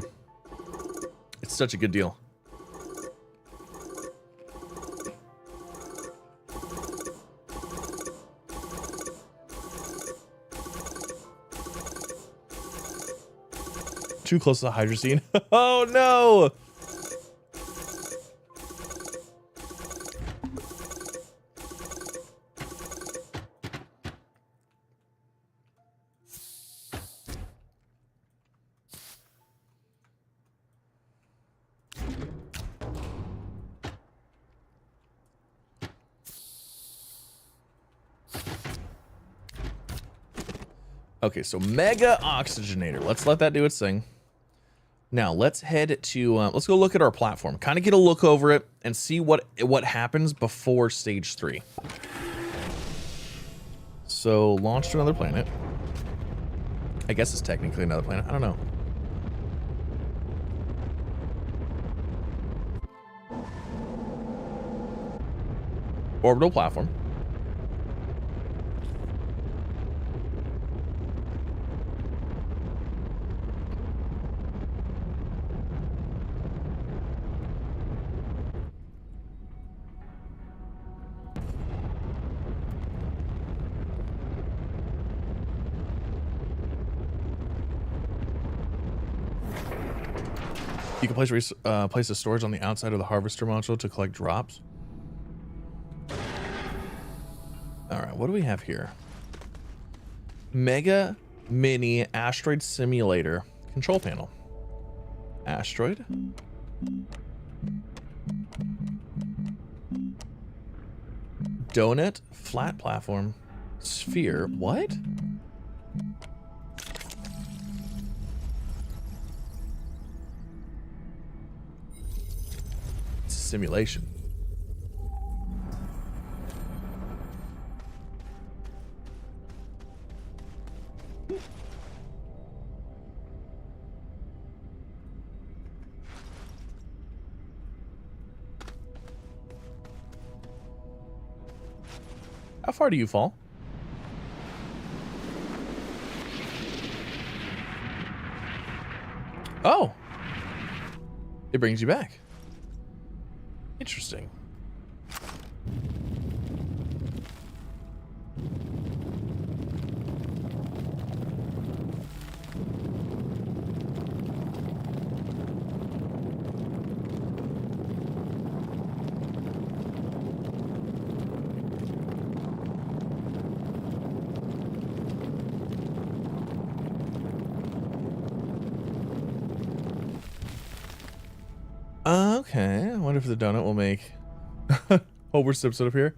It's such a good deal. Too close to the hydrazine. Oh no! Okay, so mega oxygenator. Let's let that do its thing. Now let's head to, let's go look at our platform. Kind of get a look over it and see what happens before stage 3. So launch to another planet. I guess it's technically another planet. I don't know. Orbital platform. You can place a storage on the outside of the harvester module to collect drops. All right, what do we have here? Mega Mini Asteroid Simulator Control Panel. Asteroid. Donut, flat platform, sphere. What? It's a simulation. How far do you fall? Oh, it brings you back. Interesting. Okay, I wonder if the donut will make Hover steps up here.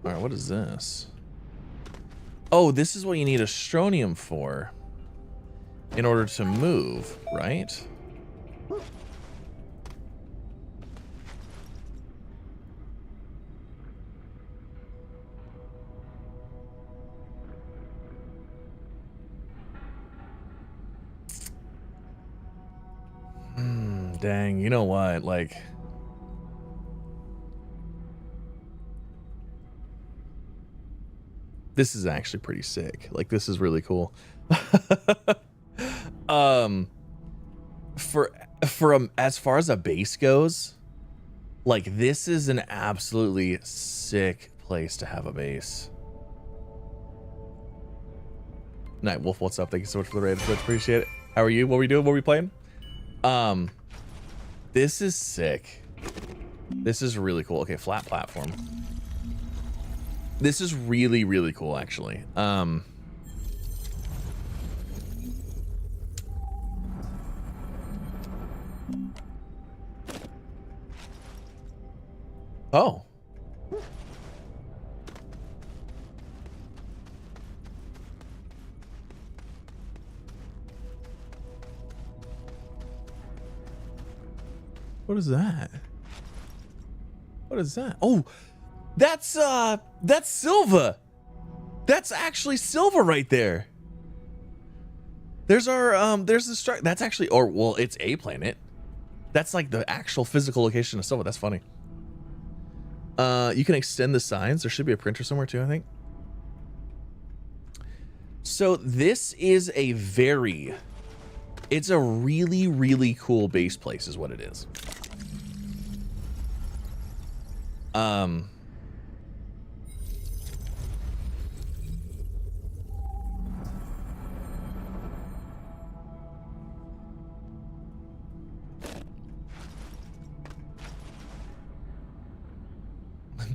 All right, what is this? Oh, this is what you need Astronium for in order to move, right? Dang, you know what? Like, this is actually pretty sick. Like, this is really cool. As far as a base goes, like, this is an absolutely sick place to have a base. Night Wolf, what's up? Thank you so much for the raid. Appreciate it. How are you? What were we doing? What were we playing? This is sick. This is really cool. Okay, flat platform. This is really, really cool, actually. Oh. What is that? What is that? Oh, that's Silva. That's actually Silva right there. There's our there's the structure. That's actually, or well, it's a planet. That's like the actual physical location of Silva. That's funny. You can extend the signs. There should be a printer somewhere too, I think. So this is a it's a really, really cool base place is what it is.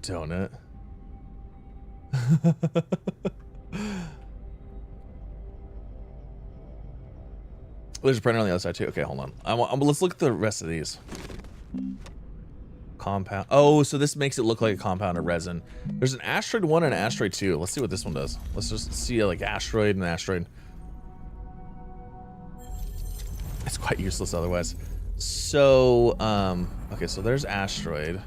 Donut. There's a printer on the other side too. Okay, hold on. Let's look at the rest of these. Compound. Oh, so this makes it look like a compound of resin. There's an asteroid 1 and an asteroid 2. Let's see what this one does. Let's just see like asteroid and asteroid. It's quite useless otherwise. So, okay, so there's asteroid.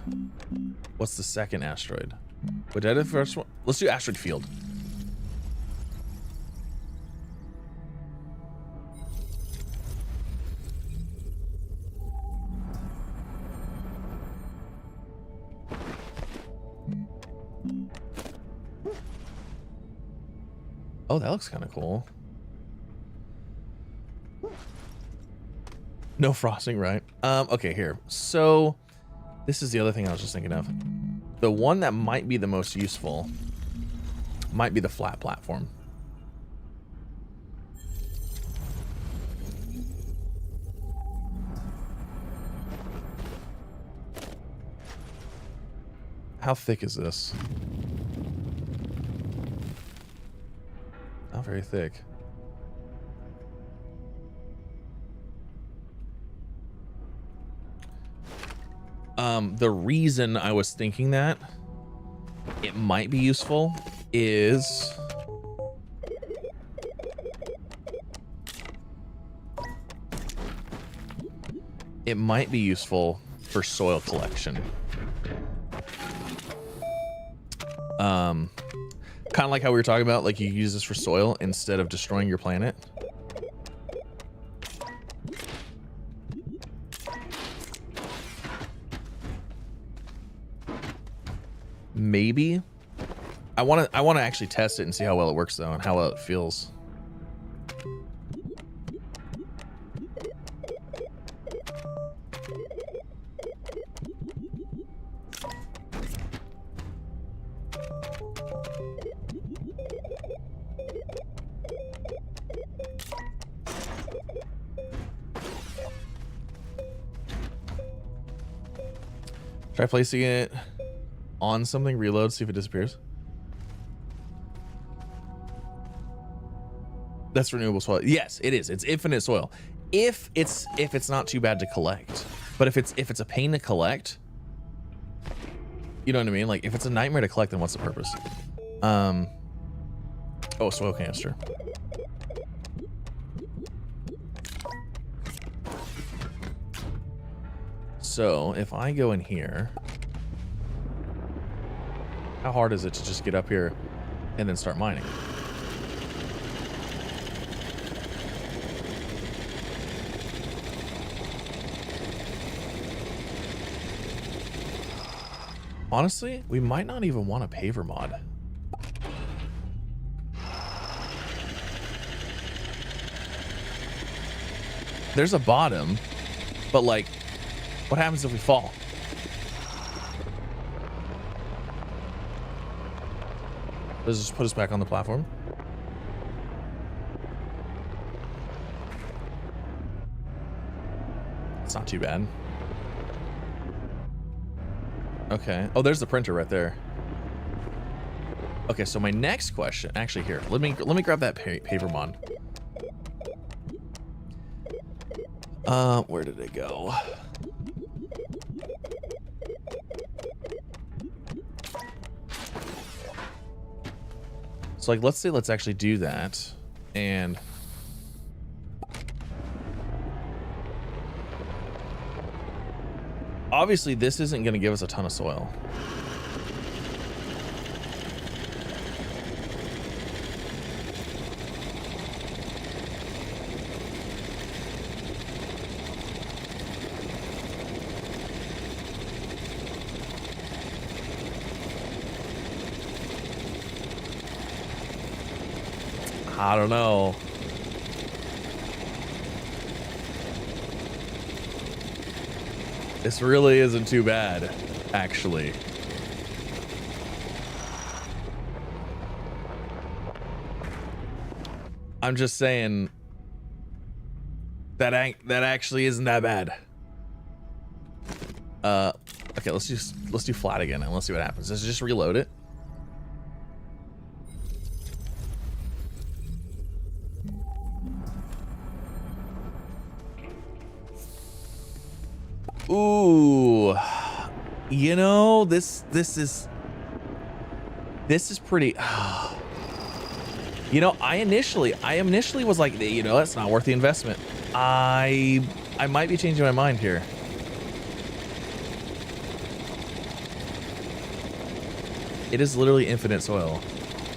What's the second asteroid? What did I do the first one? Let's do asteroid field. Oh, that looks kind of cool. No frosting, right? Okay, here. So this is the other thing I was just thinking of. The one that might be the most useful might be the flat platform. How thick is this? Not very thick. The reason I was thinking that it might be useful is it might be useful for soil collection. Kind of like how we were talking about, like you use this for soil instead of destroying your planet. Maybe. I want to actually test it and see how well it works though, and how well it feels. Try placing it on something, reload, see if it disappears. That's renewable soil. Yes, it is. It's infinite soil. If it's not too bad to collect. But if it's a pain to collect, you know what I mean? Like if it's a nightmare to collect, then what's the purpose? Oh, soil canister. So if I go in here, how hard is it to just get up here and then start mining? Honestly, we might not even want a paver mod. There's a bottom, but like, what happens if we fall? Does this put us back on the platform? It's not too bad. Okay. Oh, there's the printer right there. Okay, so my next question, actually here, let me grab that paver mod. Where did it go? So like, let's actually do that. And obviously this isn't going to give us a ton of soil. I don't know. This really isn't too bad, actually. I'm just saying that actually isn't that bad. Okay, let's do flat again and let's see what happens. Let's just reload it. Ooh, you know, this is pretty. You know, I initially was like, you know, that's not worth the investment. I might be changing my mind here. It is literally infinite soil,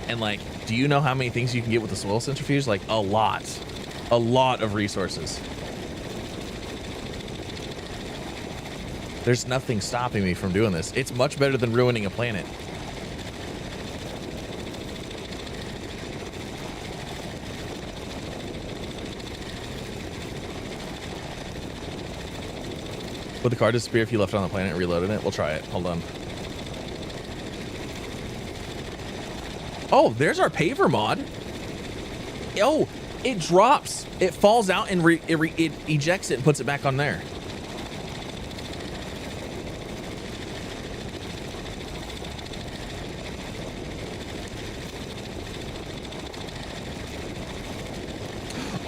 and like, do you know how many things you can get with the soil centrifuge? Like a lot of resources. There's nothing stopping me from doing this. It's much better than ruining a planet. Would the car disappear if you left it on the planet and reloaded it? We'll try it. Hold on. Oh, there's our paver mod. Oh, it drops. It falls out and it ejects it and puts it back on there.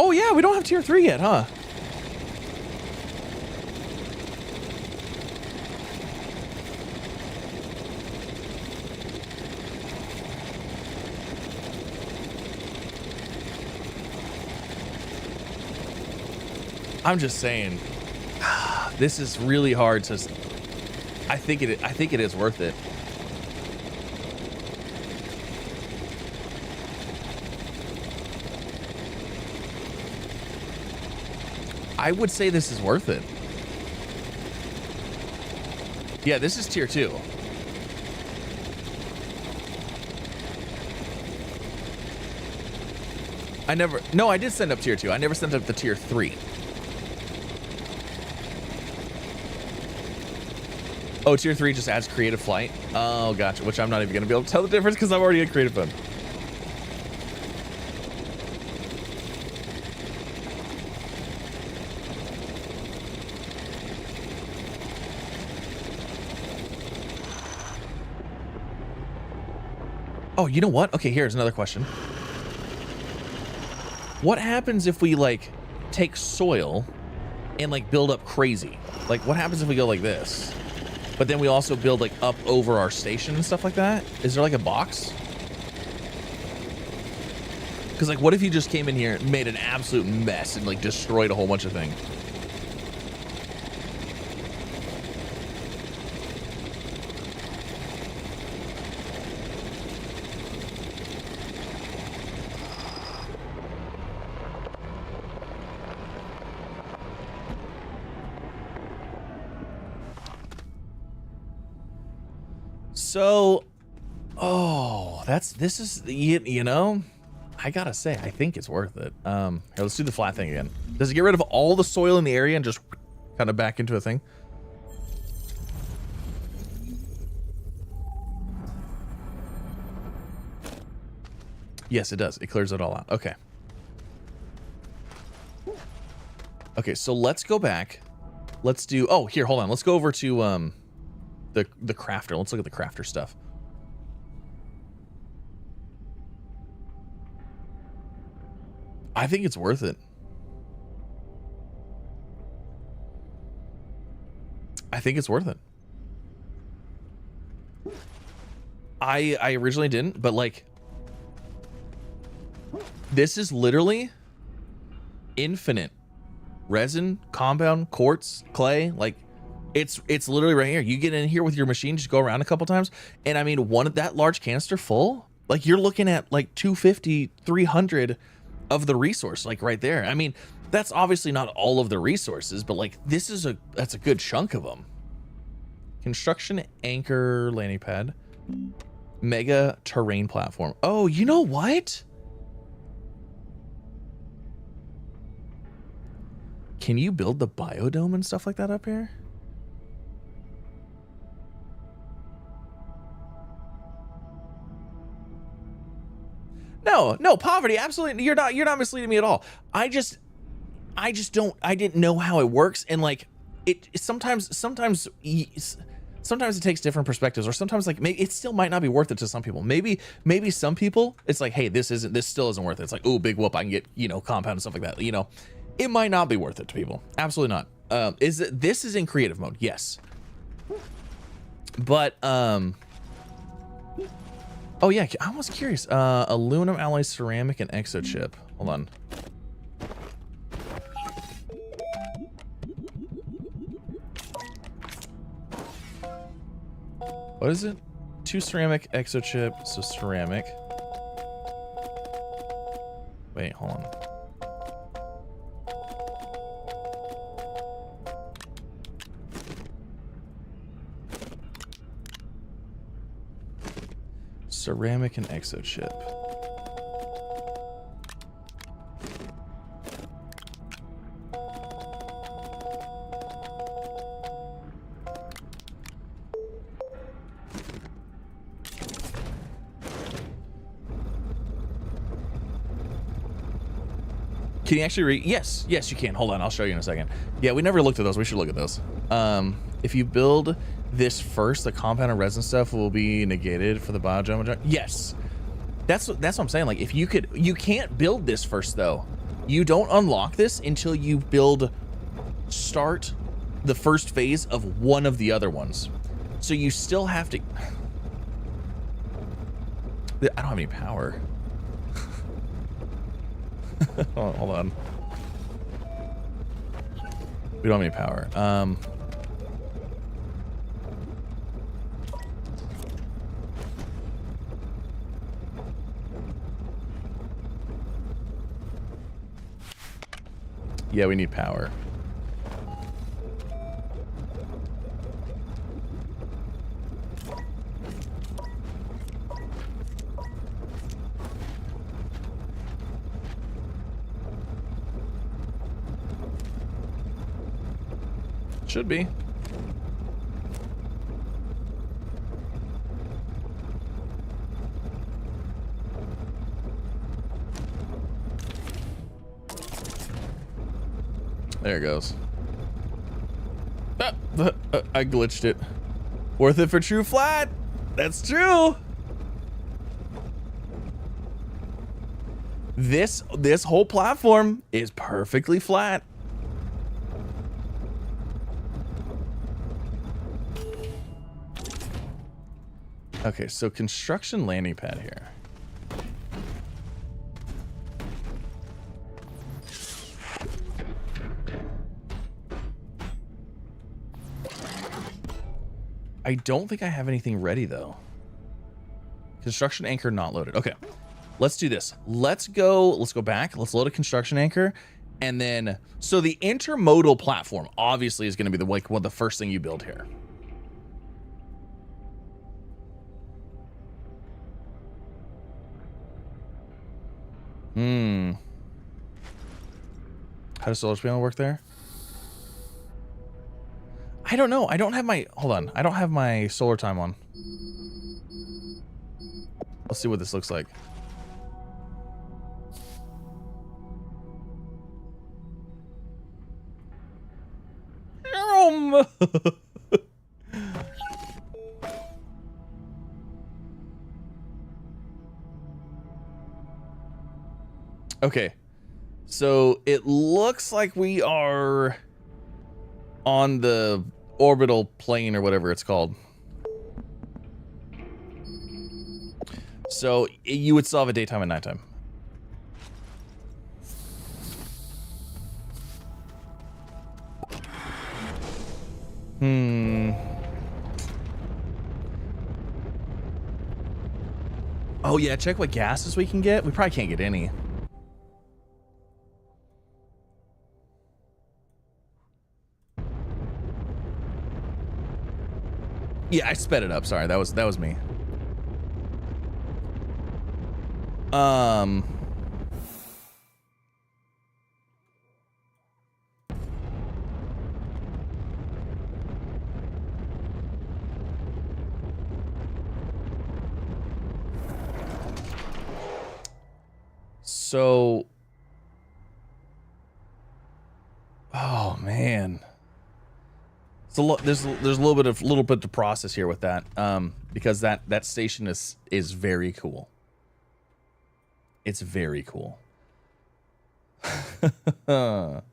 Oh yeah, we don't have tier 3 yet, huh? I'm just saying, this is really hard to. I think it is worth it. I would say this is worth it. Yeah, this is tier 2. No, I did send up tier 2. I never sent up the tier 3. Oh, tier 3 just adds creative flight. Oh, gotcha. Which I'm not even going to be able to tell the difference because I'm already in creative mode. Oh, you know what? Okay, here's another question. What happens if we like take soil and like build up crazy. Like what happens if we go like this? But then we also build like up over our station and stuff like that. Is there like a box? Because like what if you just came in here and made an absolute mess and like destroyed a whole bunch of things? So, oh, this is, you know, I gotta say, I think it's worth it. Here, let's do the flat thing again. Does it get rid of all the soil in the area and just kind of back into a thing? Yes, it does. It clears it all out. Okay. Okay, so let's go back. Let's do, oh, here, hold on. Let's go over to, the crafter. Let's look at the crafter stuff. I think it's worth it. I think it's worth it. I originally didn't, but like this is literally infinite resin, compound, quartz, clay, like it's literally right here. You get in here with your machine, just go around a couple times, and I mean, one of that large canister full, like you're looking at like 250, 300 of the resource, like right there. I mean, that's obviously not all of the resources, but like this is that's a good chunk of them. Construction anchor landing pad, mega terrain platform. Oh, you know what? Can you build the biodome and stuff like that up here? No, poverty, absolutely. You're not misleading me at all. I just didn't know how it works, and like sometimes it takes different perspectives, or sometimes like maybe it still might not be worth it to some people. Maybe some people it's like, hey, this still isn't worth it. It's like, oh, big whoop, I can get, you know, compound and stuff like that. You know, it might not be worth it to people. Absolutely not. This is in creative mode, yes. But oh yeah, I was curious. Aluminum alloy, ceramic, and exochip. Hold on. What is it? 2 ceramic, exochip, so ceramic. Wait, hold on. Ceramic and exochip. Can you actually read? Yes, you can. Hold on, I'll show you in a second. Yeah, we never looked at those. We should look at those. If you build this first, the compound and resin stuff will be negated for the biodome. Yes, that's what I'm saying. Like, if you can't build this first though. You don't unlock this until you start the first phase of one of the other ones. So you still have to. I don't have any power. Hold on. We don't have any power. Yeah, we need power. Should be. There it goes. I glitched it. Worth it for true flat. That's true. This whole platform is perfectly flat. Okay, so construction landing pad here. I don't think I have anything ready though. Construction anchor not loaded. Okay, let's do this. Let's go back. Let's load a construction anchor. And then, so the intermodal platform obviously is going to be the first thing you build here. How does solar panel work there? I don't know. I don't have my, hold on. I don't have my solar time on. Let's see what this looks like. Okay. So it looks like we are on the orbital plane or whatever it's called. So you would still have a daytime and nighttime. Oh yeah, check what gases we can get. We probably can't get any. Yeah, I sped it up. Sorry, that was me. So, oh man, there's a little bit to process here with that, because that station is very cool. It's very cool. But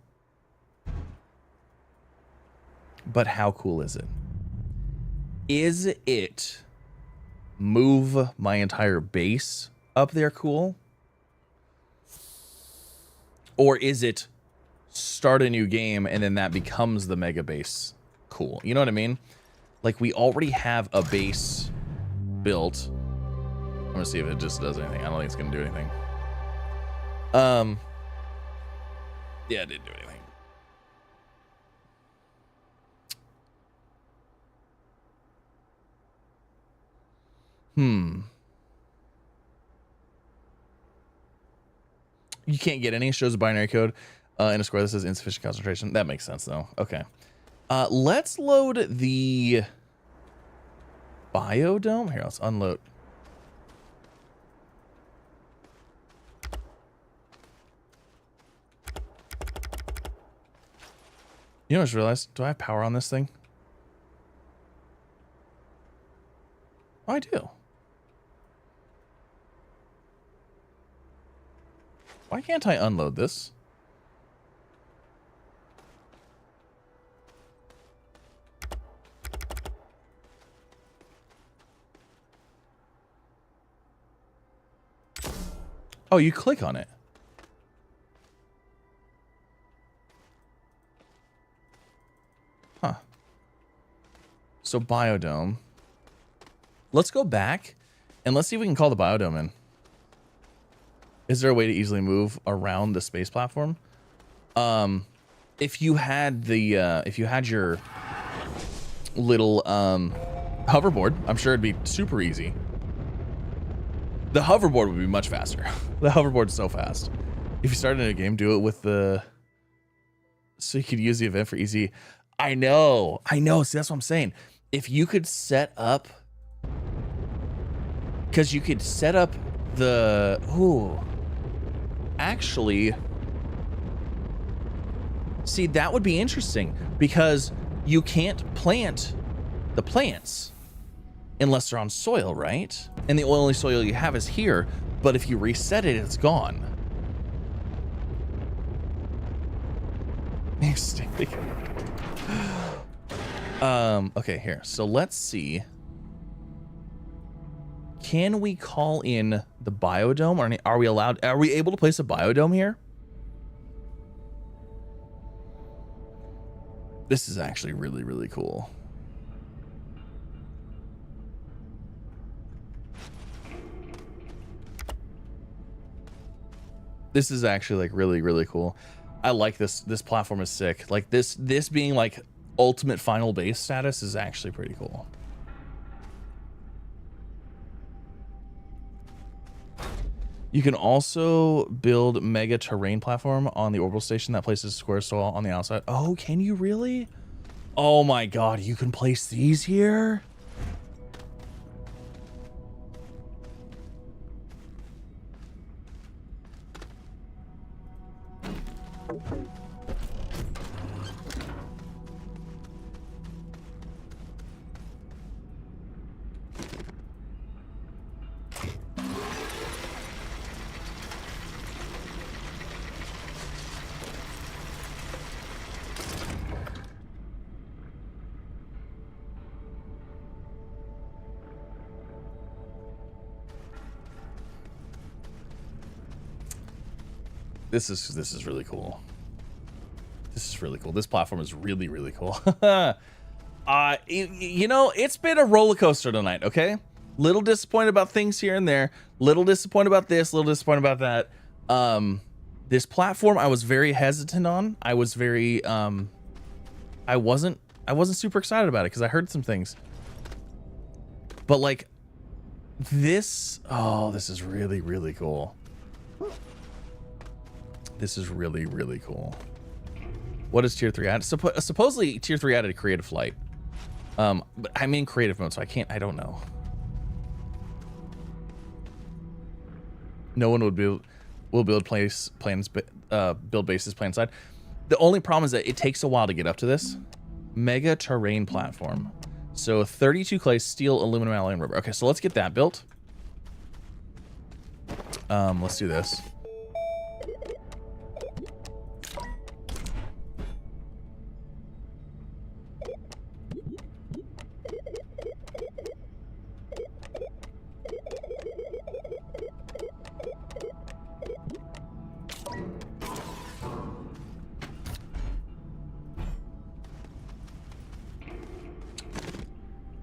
how cool is it? Is it move my entire base up there cool? Or is it start a new game and then that becomes the mega base cool? You know what I mean? Like, we already have a base built. I'm gonna see if it just does anything. I don't think it's gonna do anything. Yeah, it didn't do anything. You can't get any. It shows a binary code in a square that says insufficient concentration. That makes sense though. Okay. Let's load the biodome. Here, let's unload. You know what I just realized? Do I have power on this thing? Oh, I do. Why can't I unload this? Oh, you click on it. Huh. So biodome. Let's go back and let's see if we can call the biodome in. Is there a way to easily move around the space platform? If you had your little hoverboard, I'm sure it'd be super easy. The hoverboard would be much faster. The hoverboard's so fast. If you started a game, do it with the, so you could use the event for easy. I know. See, that's what I'm saying. If you could set up, because you could set up the, ooh, actually, see, that would be interesting because you can't plant the plants unless they're on soil, right? And the only soil you have is here, but if you reset it, it's gone. Okay, here. So let's see. Can we call in the biodome? Are we allowed? Are we able to place a biodome here? This is actually really, really cool. This is actually like really, really cool. I like this. This platform is sick. Like this being like ultimate final base status is actually pretty cool. You can also build mega terrain platform on the orbital station that places square soil on the outside. Oh, can you really? Oh my God, you can place these here? This is really cool. This is really cool. This platform is really, really cool. You know, it's been a roller coaster tonight, okay? Little disappointed about things here and there. Little disappointed about this, little disappointed about that. This platform I was very hesitant on. I was very I wasn't super excited about it because I heard some things. But like this, oh, this is really, really cool. This is really, really cool. What is tier 3 added? Supposedly tier 3 added creative flight. But I'm in creative mode, so I don't know. No one will build bases plan side. The only problem is that it takes a while to get up to this. Mega terrain platform. So 32 clay, steel, aluminum, alloy, and rubber. Okay, so let's get that built. Let's do this.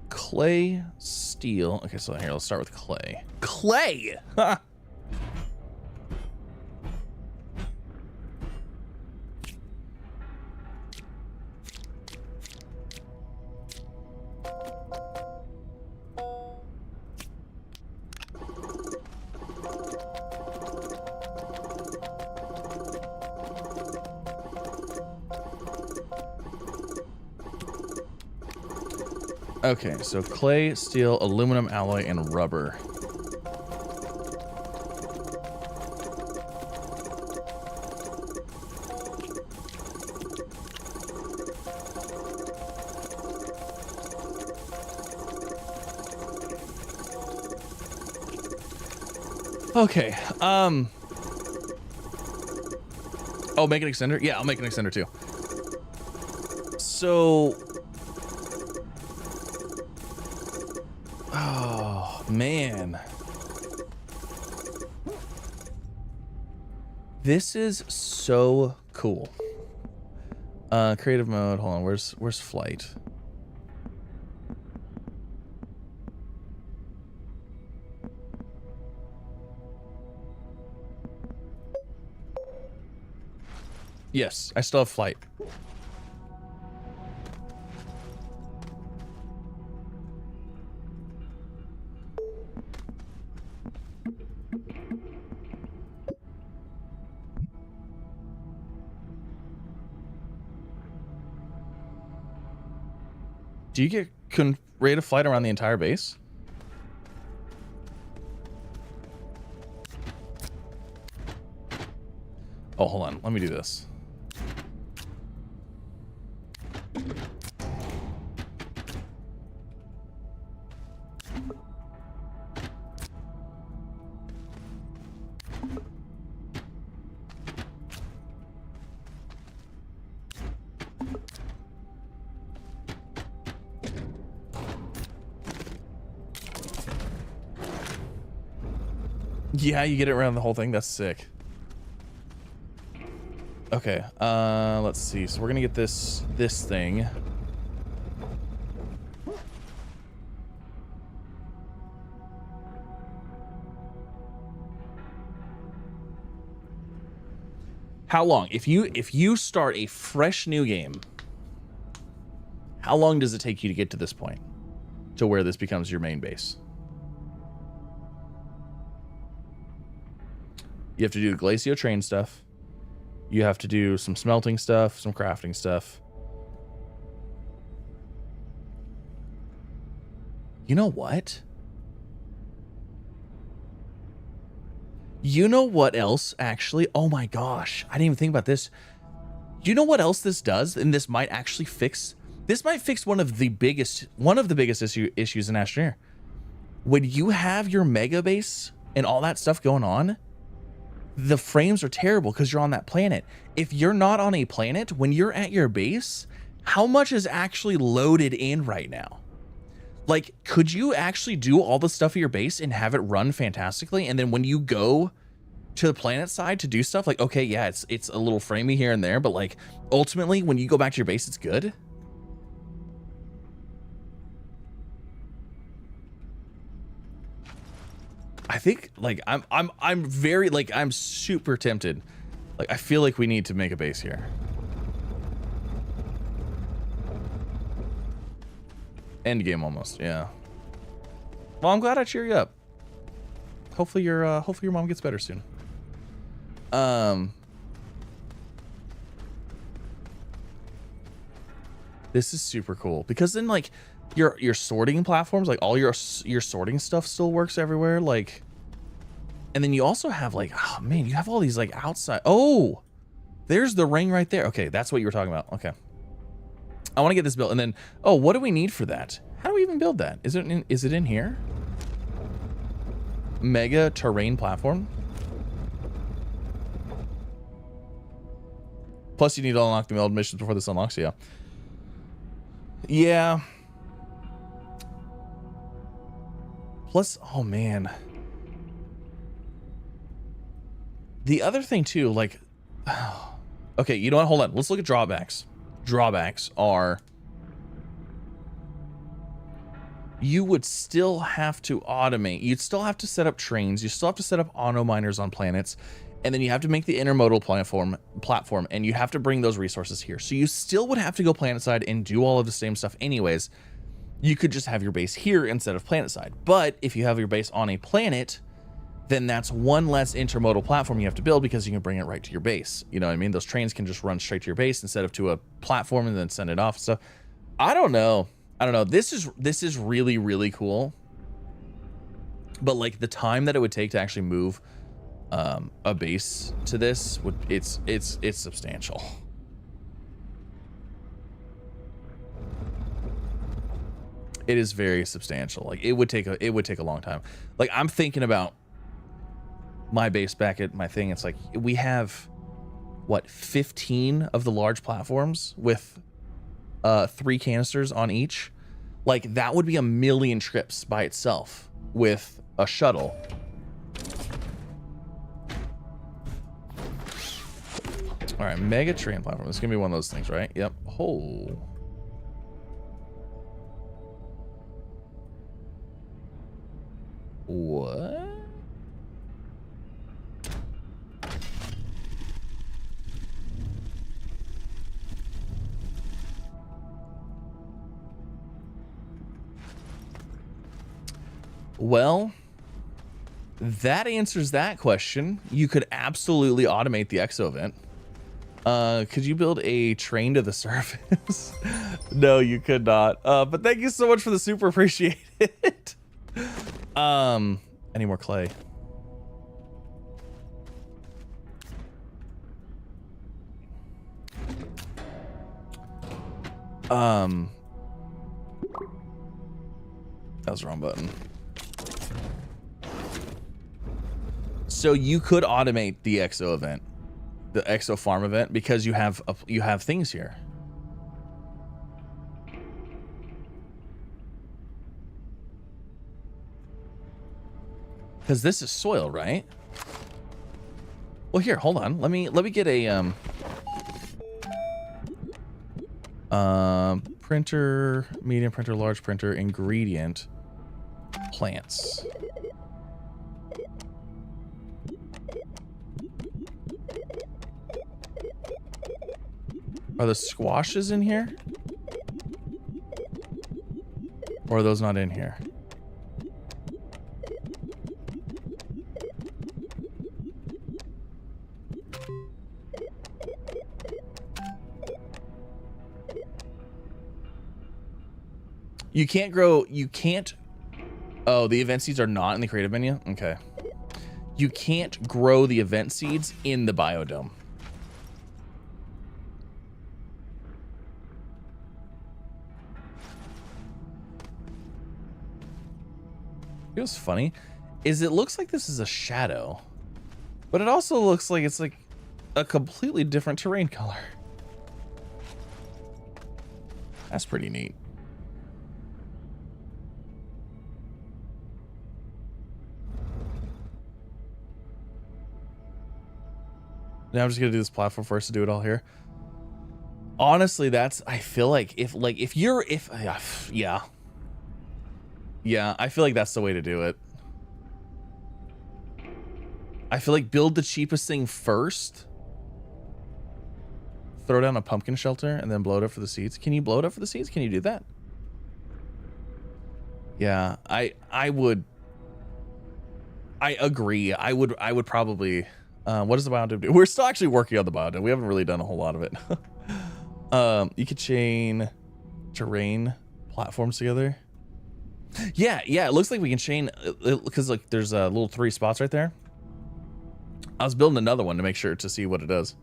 Clay, steel. Okay, so here, let's start with clay. Clay! Ha! Okay, so clay, steel, aluminum alloy, and rubber. Okay, oh, make an extender? Yeah, I'll make an extender too. So, man, this is so cool. Creative mode, hold on, where's flight? Yes, I still have flight. Do you get rate of flight around the entire base? Oh, hold on. Let me do this. Yeah, you get it around the whole thing. That's sick. Okay, let's see. So we're gonna get this thing. How long? If you start a fresh new game, how long does it take you to get to this point? To where this becomes your main base? You have to do glacio train stuff. You have to do some smelting stuff, some crafting stuff. You know what? You know what else, actually? Oh my gosh, I didn't even think about this. You know what else this does? And this might actually fix... This might fix one of the biggest issues in Astroneer. When you have your mega base and all that stuff going on, the frames are terrible because you're on that planet. If you're not on a planet, when you're at your base, how much is actually loaded in right now? Like, could you actually do all the stuff at your base and have it run fantastically? And then when you go to the planet side to do stuff, like, okay, yeah, it's a little framey here and there, but like, ultimately, when you go back to your base, it's good. I think, like, I'm very, like, I'm super tempted. Like, I feel like we need to make a base here. End game almost, yeah. Well, I'm glad I cheer you up. Hopefully your mom gets better soon. This is super cool because then, like, your sorting platforms, like all your sorting stuff still works everywhere, like. And then you also have, like, oh man, you have all these, like, outside. Oh, there's the ring right there. Okay, that's what you were talking about. Okay, I want to get this built, and then, oh, what do we need for that? How do we even build that? Is it in here? Mega terrain platform. Plus, you need to unlock the old missions before this unlocks. Yeah. Yeah. Plus, oh man. The other thing too, like, okay, you know what? Hold on. Let's look at drawbacks. Drawbacks are you would still have to automate. You'd still have to set up trains. You still have to set up auto miners on planets. And then you have to make the intermodal platform, and you have to bring those resources here. So you still would have to go planetside and do all of the same stuff anyways. You could just have your base here instead of planetside. But if you have your base on a planet, then that's one less intermodal platform you have to build because you can bring it right to your base. You know what I mean? Those trains can just run straight to your base instead of to a platform and then send it off. So I don't know. This is really, really cool. But like the time that it would take to actually move a base to this it's substantial. It is very substantial. Like it would take a long time. Like I'm thinking about my base back at my thing. It's like we have what, 15 of the large platforms with 3 canisters on each. Like that would be 1 million trips by itself with a shuttle. All right, mega train platform. This is gonna be one of those things, right? Yep. Oh. What? Well, that answers that question. You could absolutely automate the exo event. Could you build a train to the surface? No, you could not. But thank you so much for the super, appreciate it. I need more clay. That was the wrong button. So you could automate the exo event, the exo farm event, because you have things here. Because this is soil, right? Well, here, hold on. Let me get a printer, medium printer, large printer, ingredient, plants. Are the squashes in here? Or are those not in here? You can't grow, you can't, oh, the event seeds are not in the creative menu? Okay. You can't grow the event seeds in the biodome. You know what's funny is it looks like this is a shadow, but it also looks like it's like a completely different terrain color. That's pretty neat. Now I'm just gonna do this platform first to do it all here. Honestly, that's, I feel like if yeah, I feel like that's the way to do it. I feel like build the cheapest thing first, throw down a pumpkin shelter, and then blow it up for the seeds. Can you blow it up for the seeds? Can you do that? Yeah, I agree. I would probably, what does the biodome do? We're still actually working on the biodome. We haven't really done a whole lot of it. You could chain terrain platforms together. Yeah, it looks like we can chain, because like there's a little 3 spots right there. I was building another one to make sure to see what it does.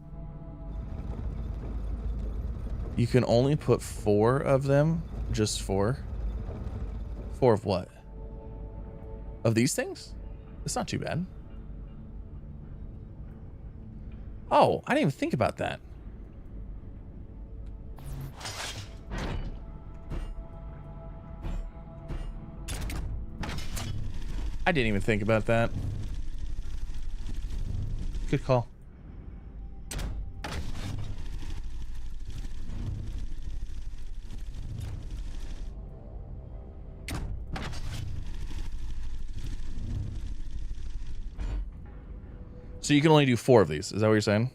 You can only put 4 of them, just 4. 4 of what? Of these things? It's not too bad. Oh, I didn't even think about that. I didn't even think about that. Good call. So you can only do 4 of these. Is that what you're saying?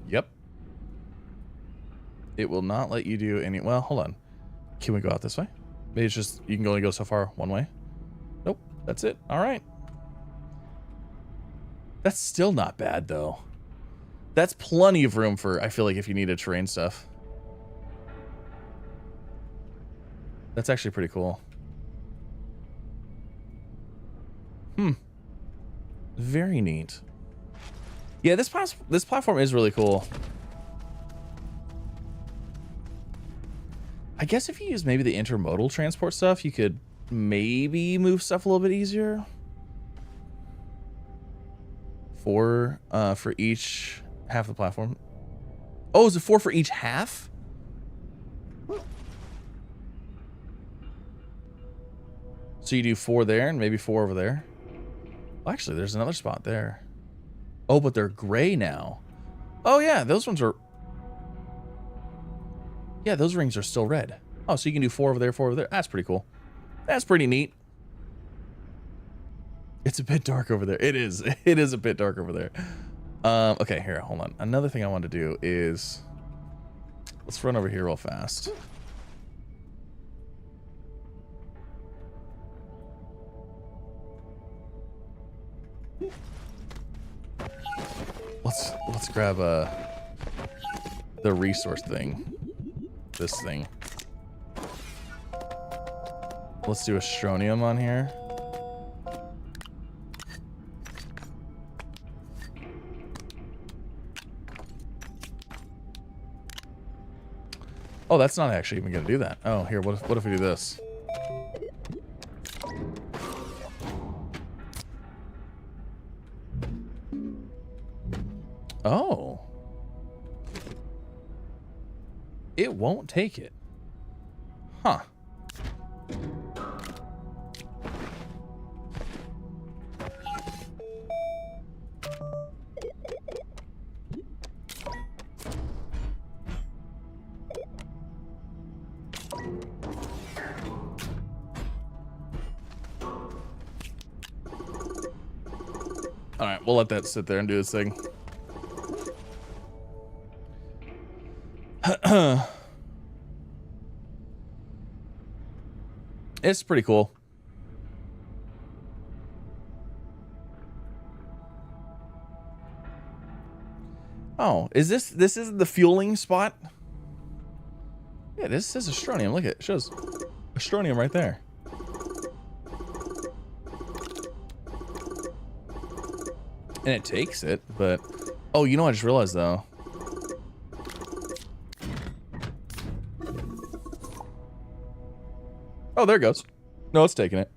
Yep. It will not let you do any, well, hold on. Can we go out this way? Maybe it's just, you can only go so far one way. Nope, that's it. All right. That's still not bad though. That's plenty of room for, I feel like, if you need to terrain stuff. That's actually pretty cool. Very neat. Yeah, this platform is really cool. I guess if you use maybe the intermodal transport stuff, you could maybe move stuff a little bit easier. 4 for each half of the platform. Oh, is it 4 for each half? So you do 4 there and maybe 4 over there. Well, actually, there's another spot there. Oh, but they're gray now. Oh yeah, those ones are. Yeah, those rings are still red. Oh, so you can do 4 over there, 4 over there. That's pretty cool. That's pretty neat. It's a bit dark over there. It is. It is a bit dark over there. Okay, here, hold on. Another thing I want to do is, let's run over here real fast. Let's grab the resource thing. This thing. Let's do Astronium on here. Oh, that's not actually even gonna do that. Oh, here, what if we do this? Oh. It won't take it. Huh. All right, we'll let that sit there and do this thing. It's pretty cool. Oh, is this isn't the fueling spot? Yeah, this says Astronium. Look at it shows Astronium right there. And it takes it, but oh, you know what I just realized though? Oh, there it goes. No, it's taking it.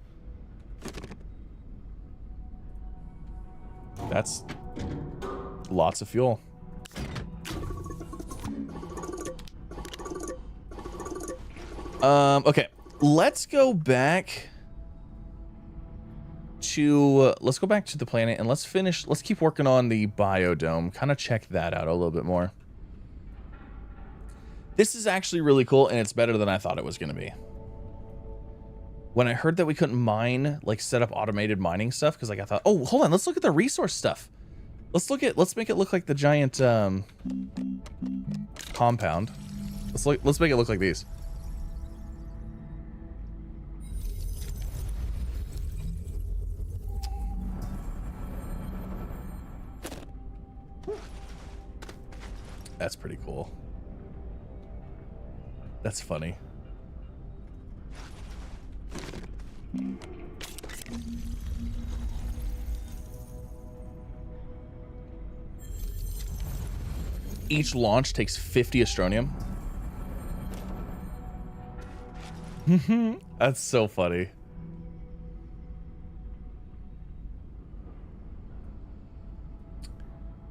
That's lots of fuel. Okay, let's go back to the planet and let's keep working on the biodome. Kind of check that out a little bit more. This is actually really cool and it's better than I thought it was going to be. When I heard that we couldn't mine, like set up automated mining stuff, because like I thought, oh, hold on, let's look at the resource stuff. Let's make it look like the giant compound. Let's make it look like these. That's pretty cool. That's funny. Each launch takes 50 Astronium. That's so funny.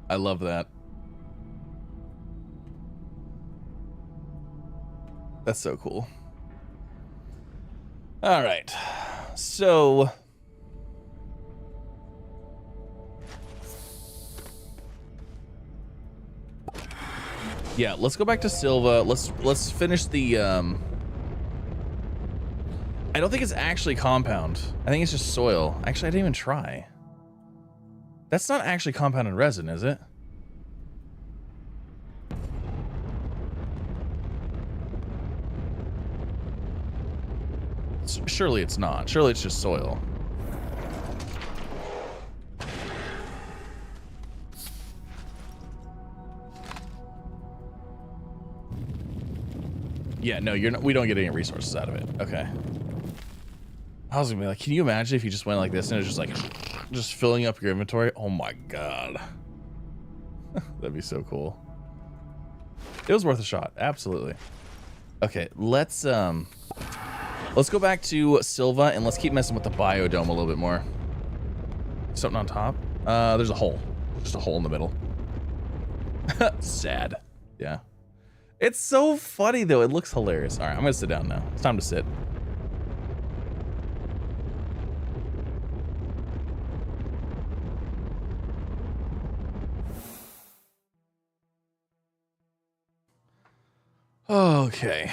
I love that. That's so cool. All right. So yeah, let's go back to Silva. Let's finish the I don't think it's actually compound. I think it's just soil. Actually, I didn't even try. That's not actually compounded resin, is it? Surely it's not. Surely it's just soil. Yeah, no, you're not. We don't get any resources out of it. Okay. I was gonna be like, can you imagine if you just went like this and it's just like, just filling up your inventory? Oh my god. That'd be so cool. It was worth a shot. Absolutely. Okay, let's go back to Silva and let's keep messing with the biodome a little bit more. Something on top? There's a hole. Just a hole in the middle. Sad. Yeah. It's so funny though. It looks hilarious. All right, I'm gonna sit down now. It's time to sit. Okay.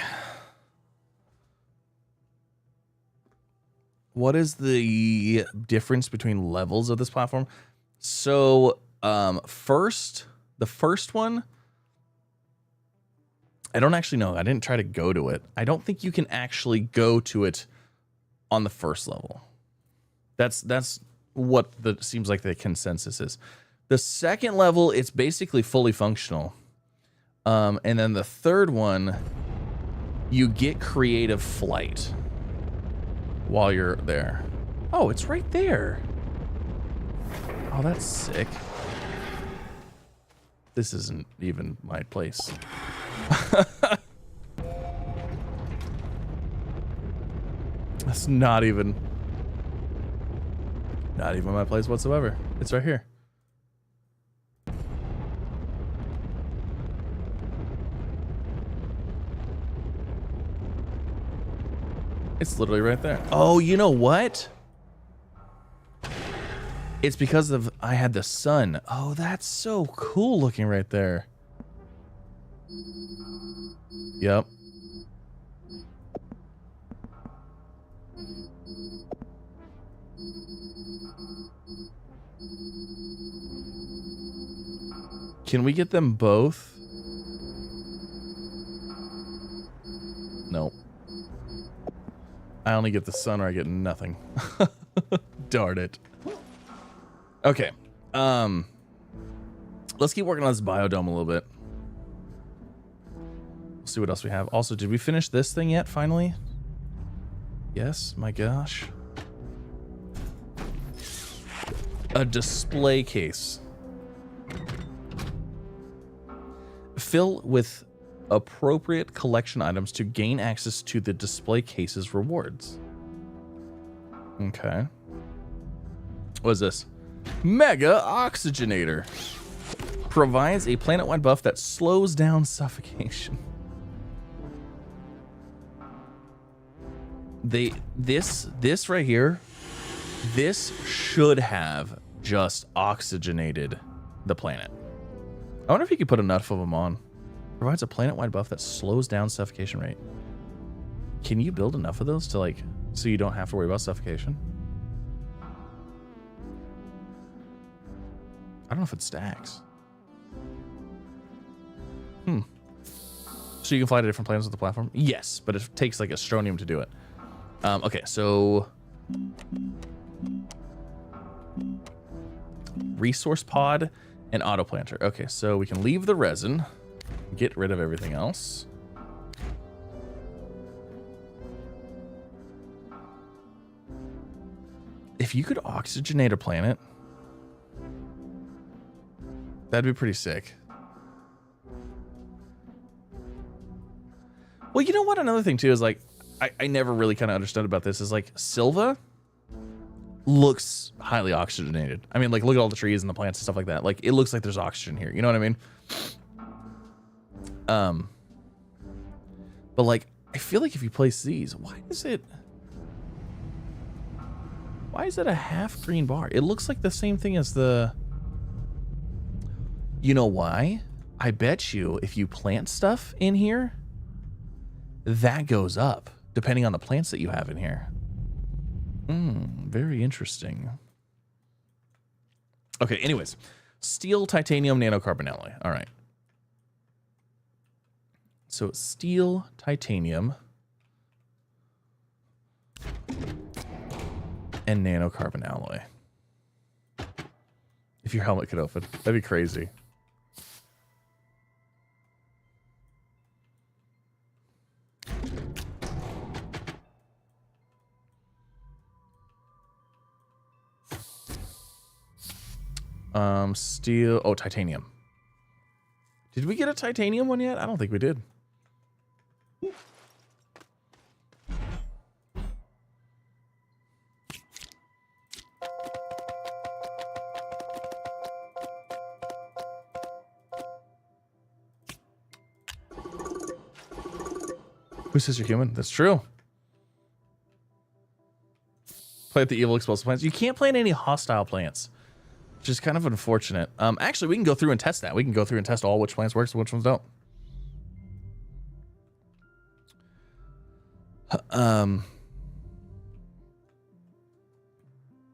What is the difference between levels of this platform? So, the first one, I don't actually know. I didn't try to go to it. I don't think you can actually go to it on the first level. That's what seems like the consensus is. The second level, it's basically fully functional. And then the third one, you get creative flight while you're there. Oh, it's right there. Oh, that's sick. This isn't even my place. That's not even my place whatsoever. It's right here. It's literally right there. Oh, you know what? It's because of I had the sun. Oh, that's so cool looking right there. Yep. Can we get them both? Nope. I only get the sun or I get nothing. Darn it. Okay. Let's keep working on this biodome a little bit. We'll see what else we have. Also, did we finish this thing yet, finally? Yes, my gosh. A display case. Fill with appropriate collection items to gain access to the display case's rewards. Okay. What is this? Mega Oxygenator. Provides a planet-wide buff that slows down suffocation. This right here, this should have just oxygenated the planet. I wonder if you could put enough of them on. Provides a planet-wide buff that slows down suffocation rate. Can you build enough of those to like, so you don't have to worry about suffocation? I don't know if it stacks. So you can fly to different planets with the platform? Yes, but it takes like Astroneer to do it. Okay, so resource pod and auto planter. Okay, so we can leave the resin, get rid of everything else. If you could oxygenate a planet, that'd be pretty sick. Well, you know what? Another thing too is like, I never really kind of understood about this is like Silva looks highly oxygenated. I mean, like look at all the trees and the plants and stuff like that. Like it looks like there's oxygen here. You know what I mean? But like, I feel like if you place these, why is it a half green bar? It looks like the same thing as the, you know why? I bet you if you plant stuff in here, that goes up depending on the plants that you have in here. Very interesting. Okay, anyways. Steel, titanium, nanocarbon alloy. All right. So steel, titanium, and nanocarbon alloy. If your helmet could open, that'd be crazy. Steel. Oh, titanium. Did we get a titanium one yet? I don't think we did. Who says you're human? That's true. Plant the evil explosive plants. You can't plant any hostile plants, which is kind of unfortunate. Actually, we can go through and test that. We can go through and test all which plants works and which ones don't.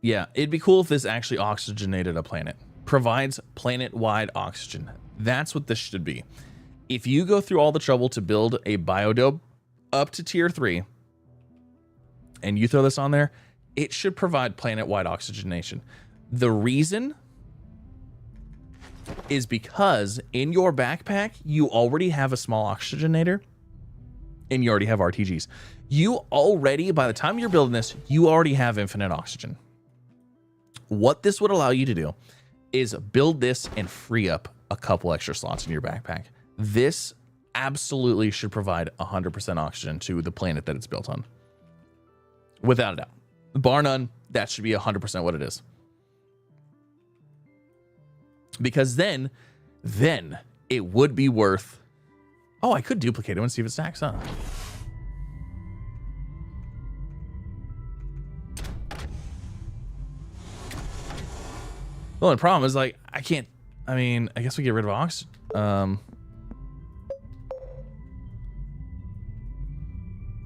Yeah, it'd be cool if this actually oxygenated a planet. Provides planet-wide oxygen. That's what this should be. If you go through all the trouble to build a biodome up to tier 3, and you throw this on there, it should provide planet-wide oxygenation. The reason is because in your backpack, you already have a small oxygenator, and you already have RTGs. You already, by the time you're building this, you already have infinite oxygen. What this would allow you to do is build this and free up a couple extra slots in your backpack. This absolutely should provide 100% oxygen to the planet that it's built on. Without a doubt. Bar none, that should be 100% what it is. Because then it would be worth... Oh, I could duplicate it and see if it stacks, huh? The only problem is like I can't. I mean, I guess we get rid of oxygen.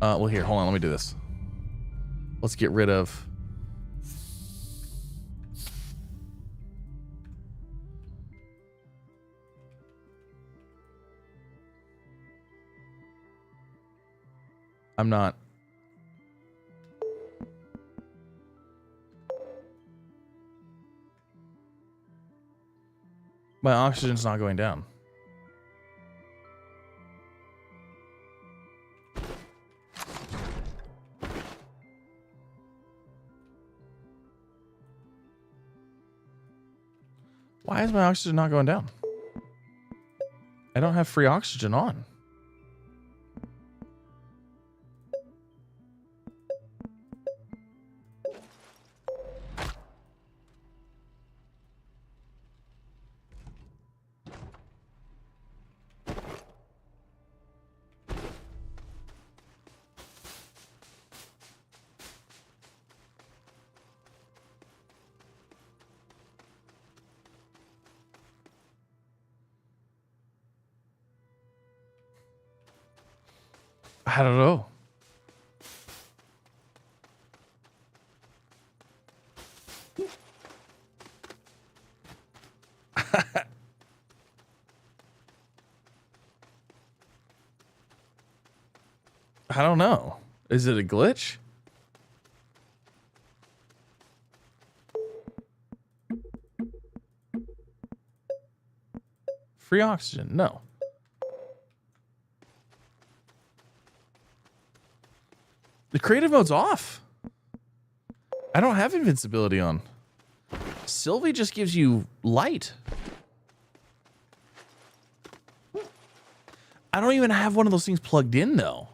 Well, here, hold on. Let me do this. Let's get rid of. I'm not. My oxygen's not going down. Why is my oxygen not going down? I don't have free oxygen on. I don't know. I don't know. Is it a glitch? Free oxygen? No. The creative mode's off. I don't have invincibility on. Sylvie just gives you light. I don't even have one of those things plugged in though.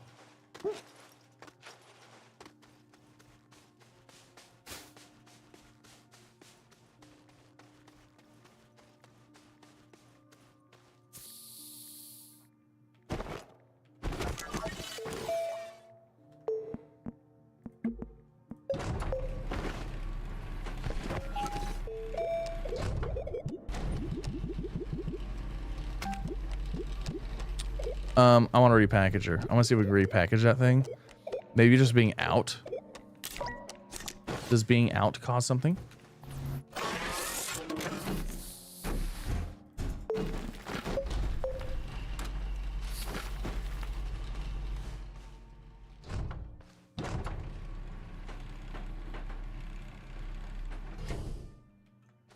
I want to repackage her. I want to see if we can repackage that thing. Maybe just being out. Does being out cause something?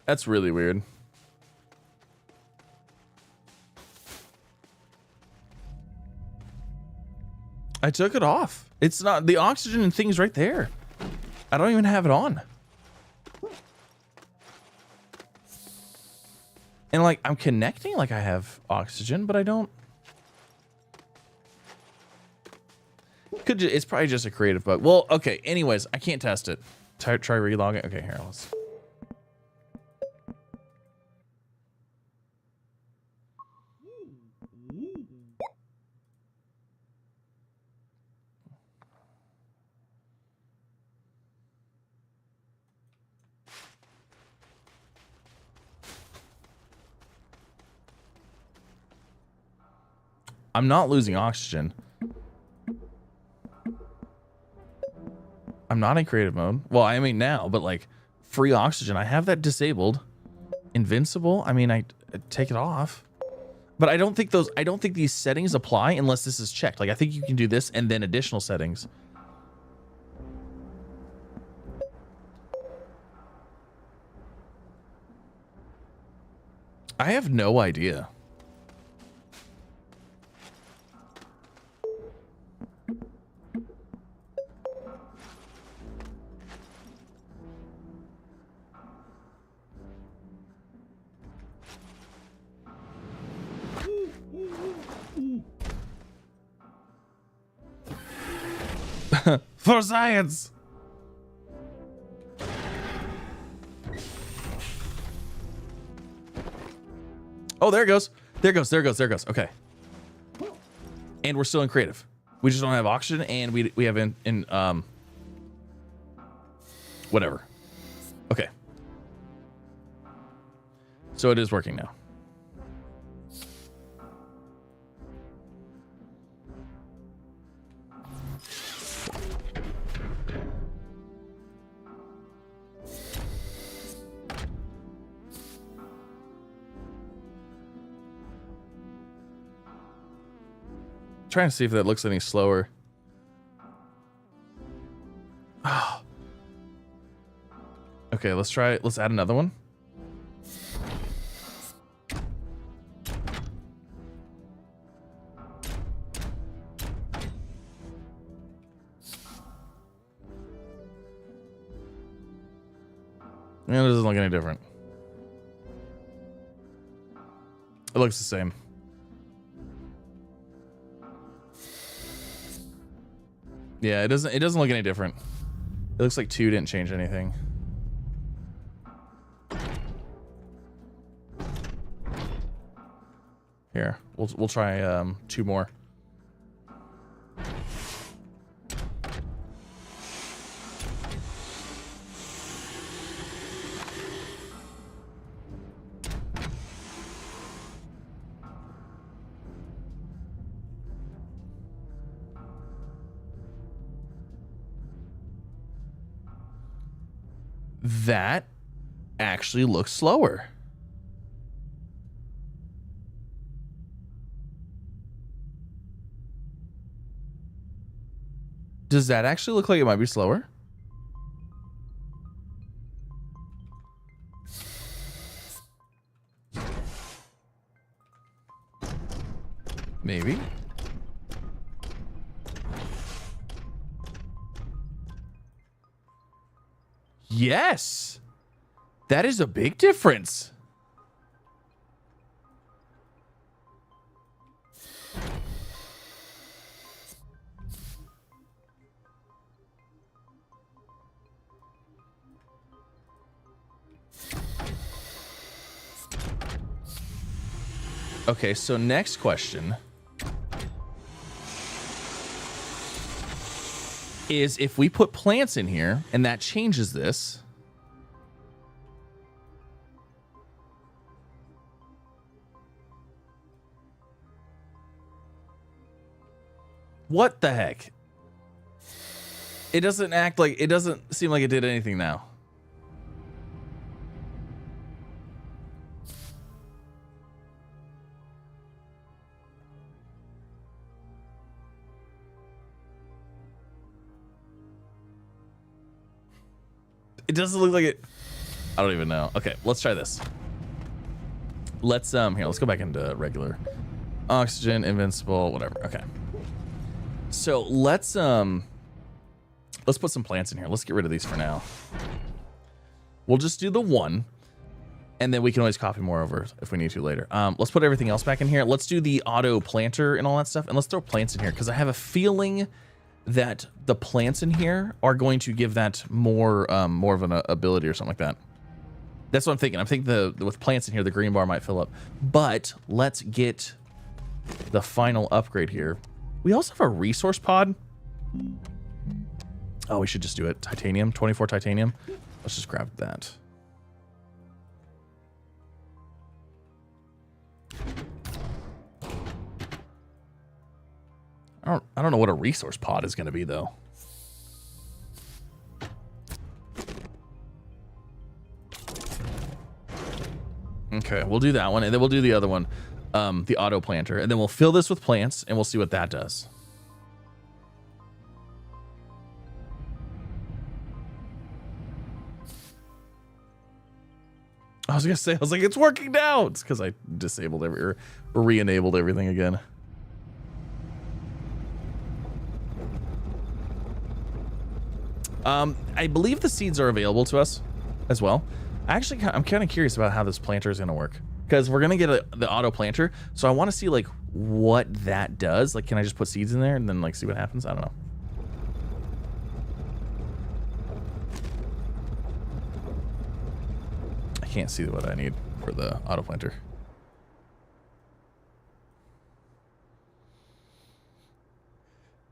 That's really weird. I took it off. It's not the oxygen and things right there. I don't even have it on. And like I'm connecting like I have oxygen, but I don't. It's probably just a creative bug. Well, okay. Anyways, I can't test it. Try relogging. Okay, here. Let's. I'm not losing oxygen. I'm not in creative mode. Well, I mean now, but like free oxygen, I have that disabled. Invincible, I mean, I take it off. But I don't think these settings apply unless this is checked. Like I think you can do this and then additional settings. I have no idea. For science. Oh, there it goes. There it goes. There it goes. There it goes. Okay. And we're still in creative. We just don't have oxygen, and we have in whatever. Okay. So it is working now. Trying to see if that looks any slower. Oh. Okay, let's try. Let's add another one. Yeah, it doesn't look any different. It looks the same. Yeah, it doesn't look any different. It looks like 2 didn't change anything. Here, we'll try 2 more. That actually looks slower. Does that actually look like it might be slower? Maybe. Yes. That is a big difference. Okay, so next question is if we put plants in here and that changes this. What the heck? It doesn't act like, it doesn't seem like it did anything now. It doesn't look like it. I don't even know. Okay, let's try this. Let's here, let's go back into regular. Oxygen, invincible, whatever. Okay. So let's put some plants in here. Let's get rid of these for now. We'll just do the 1, and then we can always copy more over if we need to later. Let's put everything else back in here. Let's do the auto planter and all that stuff, and let's throw plants in here because I have a feeling that the plants in here are going to give that more of an ability or something like that. That's what I'm thinking. I think with plants in here, the green bar might fill up. But let's get the final upgrade here. We also have a resource pod. Oh, we should just do it. Titanium, 24 titanium. Let's just grab that. I don't know what a resource pod is going to be though. Okay, we'll do that one, and then we'll do the other one, the auto planter, and then we'll fill this with plants, and we'll see what that does. I was gonna say, I was like, it's working now. It's because I disabled or re-enabled everything again. I believe the seeds are available to us as well. Actually, I'm kind of curious about how this planter is going to work because we're going to get the auto planter. So I want to see like what that does. Like, can I just put seeds in there and then like see what happens? I don't know. I can't see what I need for the auto planter.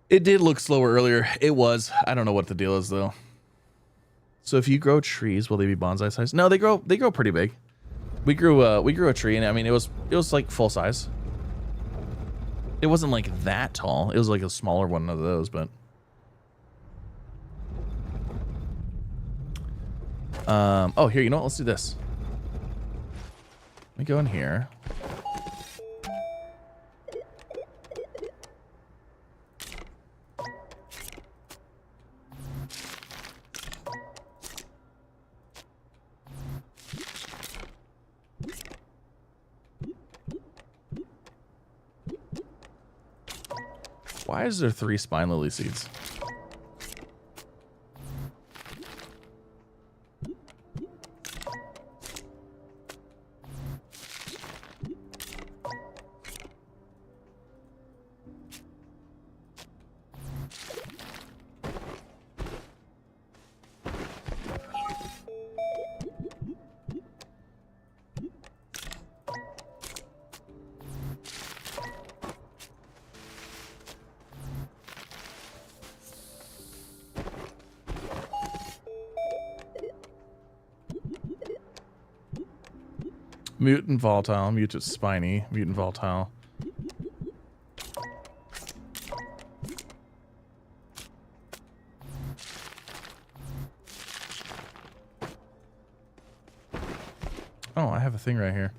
It did look slower earlier. It was. I don't know what the deal is though. So if you grow trees, will they be bonsai size? No, they grow pretty big. We grew a tree, and I mean it was like full size. It wasn't like that tall. It was like a smaller one of those, but oh, here, you know what? Let's do this. Let me go in here. Why is there 3 spine lily seeds? Mutant volatile, mutant spiny, mutant volatile. Oh, I have a thing right here.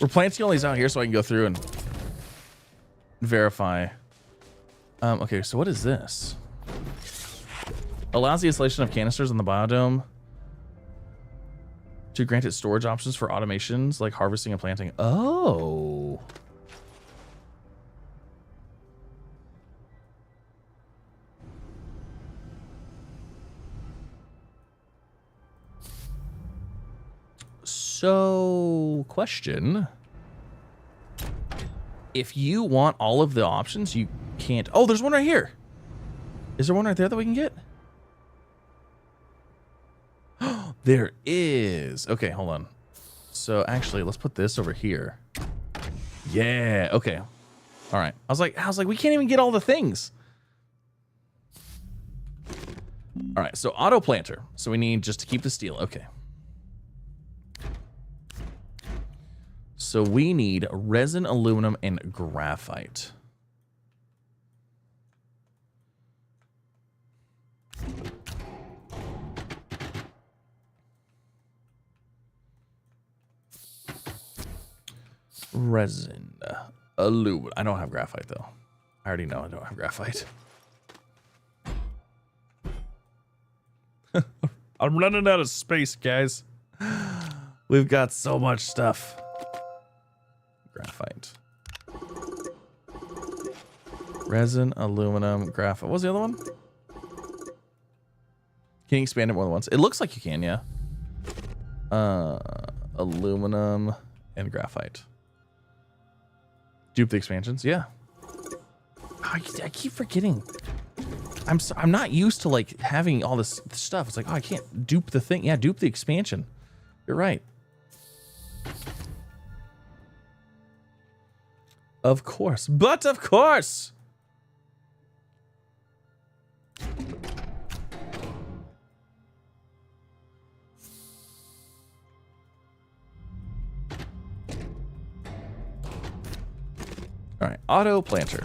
We're planting all these out here so I can go through and verify. Okay, so what is this? Allows the installation of canisters on the biodome to grant it storage options for automations like harvesting and planting. Oh. So, question. If you want all of the options, you can't. Oh, there's one right here. Is there one right there that we can get? There is. Okay, hold on. So, actually, let's put this over here. Yeah, okay. All right. I was like, we can't even get all the things. All right, so auto planter. So we need just to keep the steel. Okay. So we need resin, aluminum, and graphite. Resin, aluminum. I don't have graphite though. I already know I don't have graphite. I'm running out of space, guys. We've got so much stuff. Graphite. Resin, aluminum, graphite. What was the other one? Can you expand it more than once? It looks like you can, yeah. Aluminum and graphite. Dupe the expansions, yeah. I keep forgetting. I'm not used to like having all this stuff. It's like, oh, I can't dupe the thing. Yeah, dupe the expansion. You're right. Of course, but of course. All right, auto planter.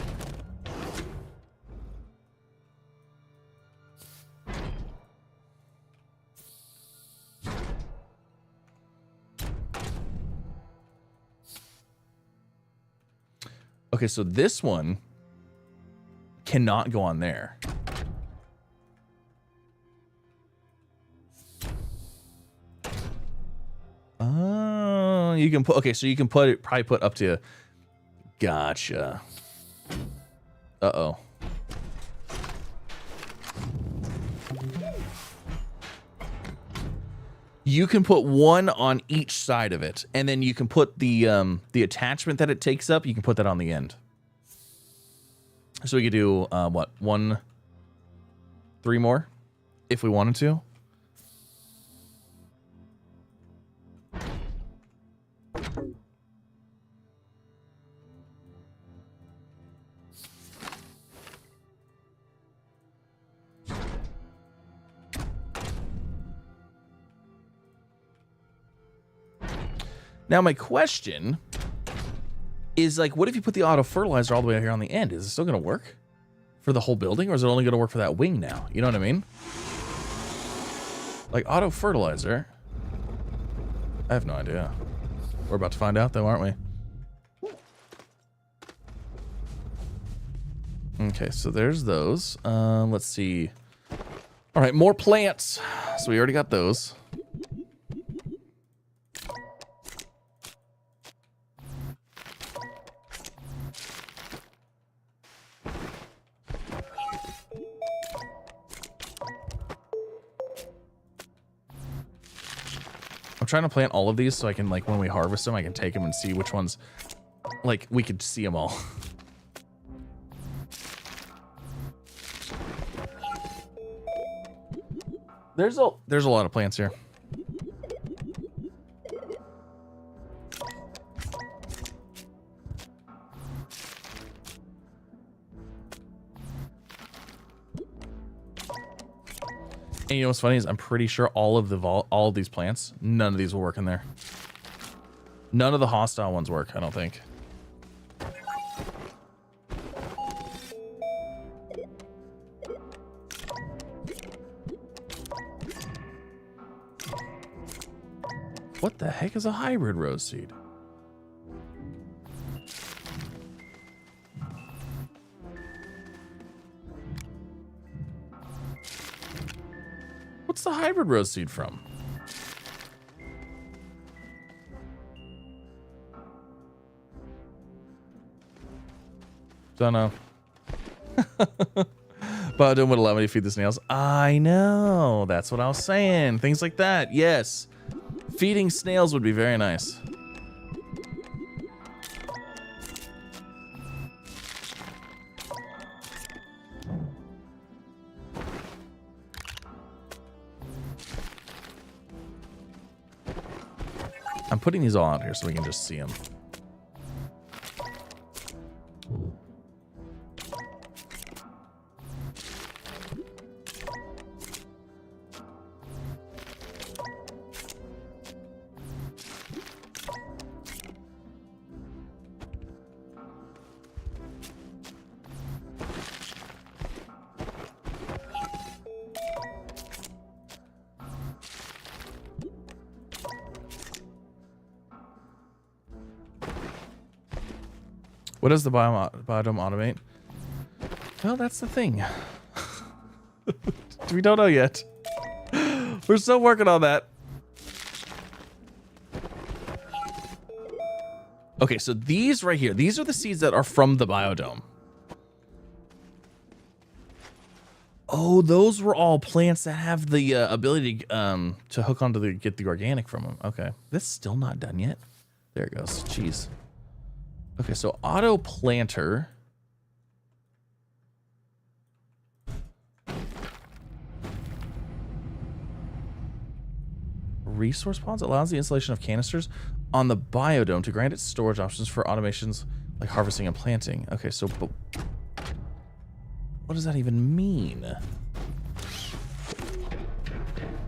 Okay, so this one cannot go on there. Oh, you can put, okay, so you can put it, probably put up to, gotcha. Uh-oh. You can put one on each side of it, and then you can put the attachment that it takes up, you can put that on the end. So we could do, what, 3 more if we wanted to. Now, my question is, like, what if you put the auto fertilizer all the way out here on the end? Is it still going to work for the whole building, or is it only going to work for that wing now? You know what I mean? Like, auto fertilizer. I have no idea. We're about to find out, though, aren't we? Okay, so there's those. Let's see. All right, more plants. So we already got those. I'm trying to plant all of these so I can, like, when we harvest them, I can take them and see which ones, like, we could see them all. There's a lot of plants here. And you know what's funny is I'm pretty sure all of these plants, none of these will work in there. None of the hostile ones work, I don't think. What the heck is a hybrid rose seed? What's the hybrid rose seed from? Don't know. Biodome would allow me to feed the snails. I know. That's what I was saying. Things like that. Yes. Feeding snails would be very nice. I'm putting these all out here so we can just see them. What does the biodome automate? Well, that's the thing. We don't know yet. We're still working on that. Okay, so these right here, these are the seeds that are from the biodome. Oh, those were all plants that have the ability to hook onto get the organic from them. Okay, this is still not done yet. There it goes. Jeez. Okay, so auto planter. Resource pods allows the installation of canisters on the biodome to grant it storage options for automations like harvesting and planting. Okay, so but what does that even mean?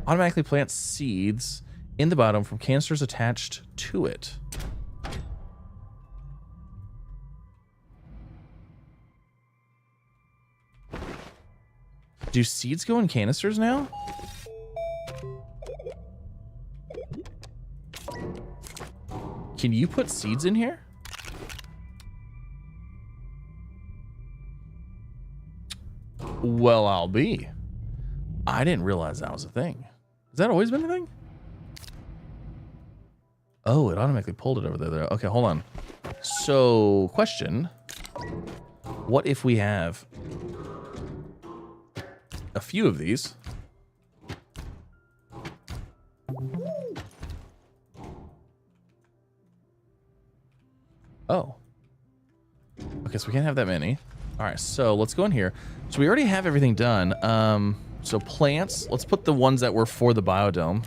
Automatically plant seeds in the biodome from canisters attached to it. Do seeds go in canisters now? Can you put seeds in here? Well, I'll be. I didn't realize that was a thing. Has that always been a thing? Oh, it automatically pulled it over there. Okay, hold on. So, question. What if we have a few of these? Oh. Okay, so we can't have that many. All right, so let's go in here. So we already have everything done. So plants, let's put the ones that were for the biodome.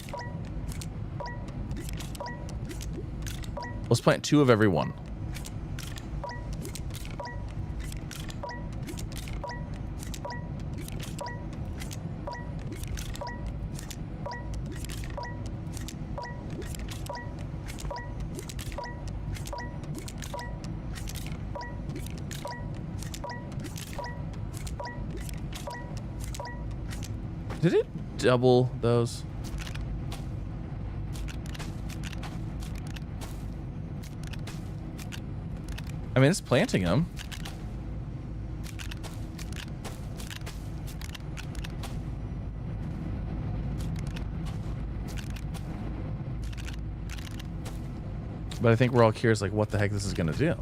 Let's plant 2 of every one. Did it double those? I mean, it's planting them. But I think we're all curious, like, what the heck this is going to do.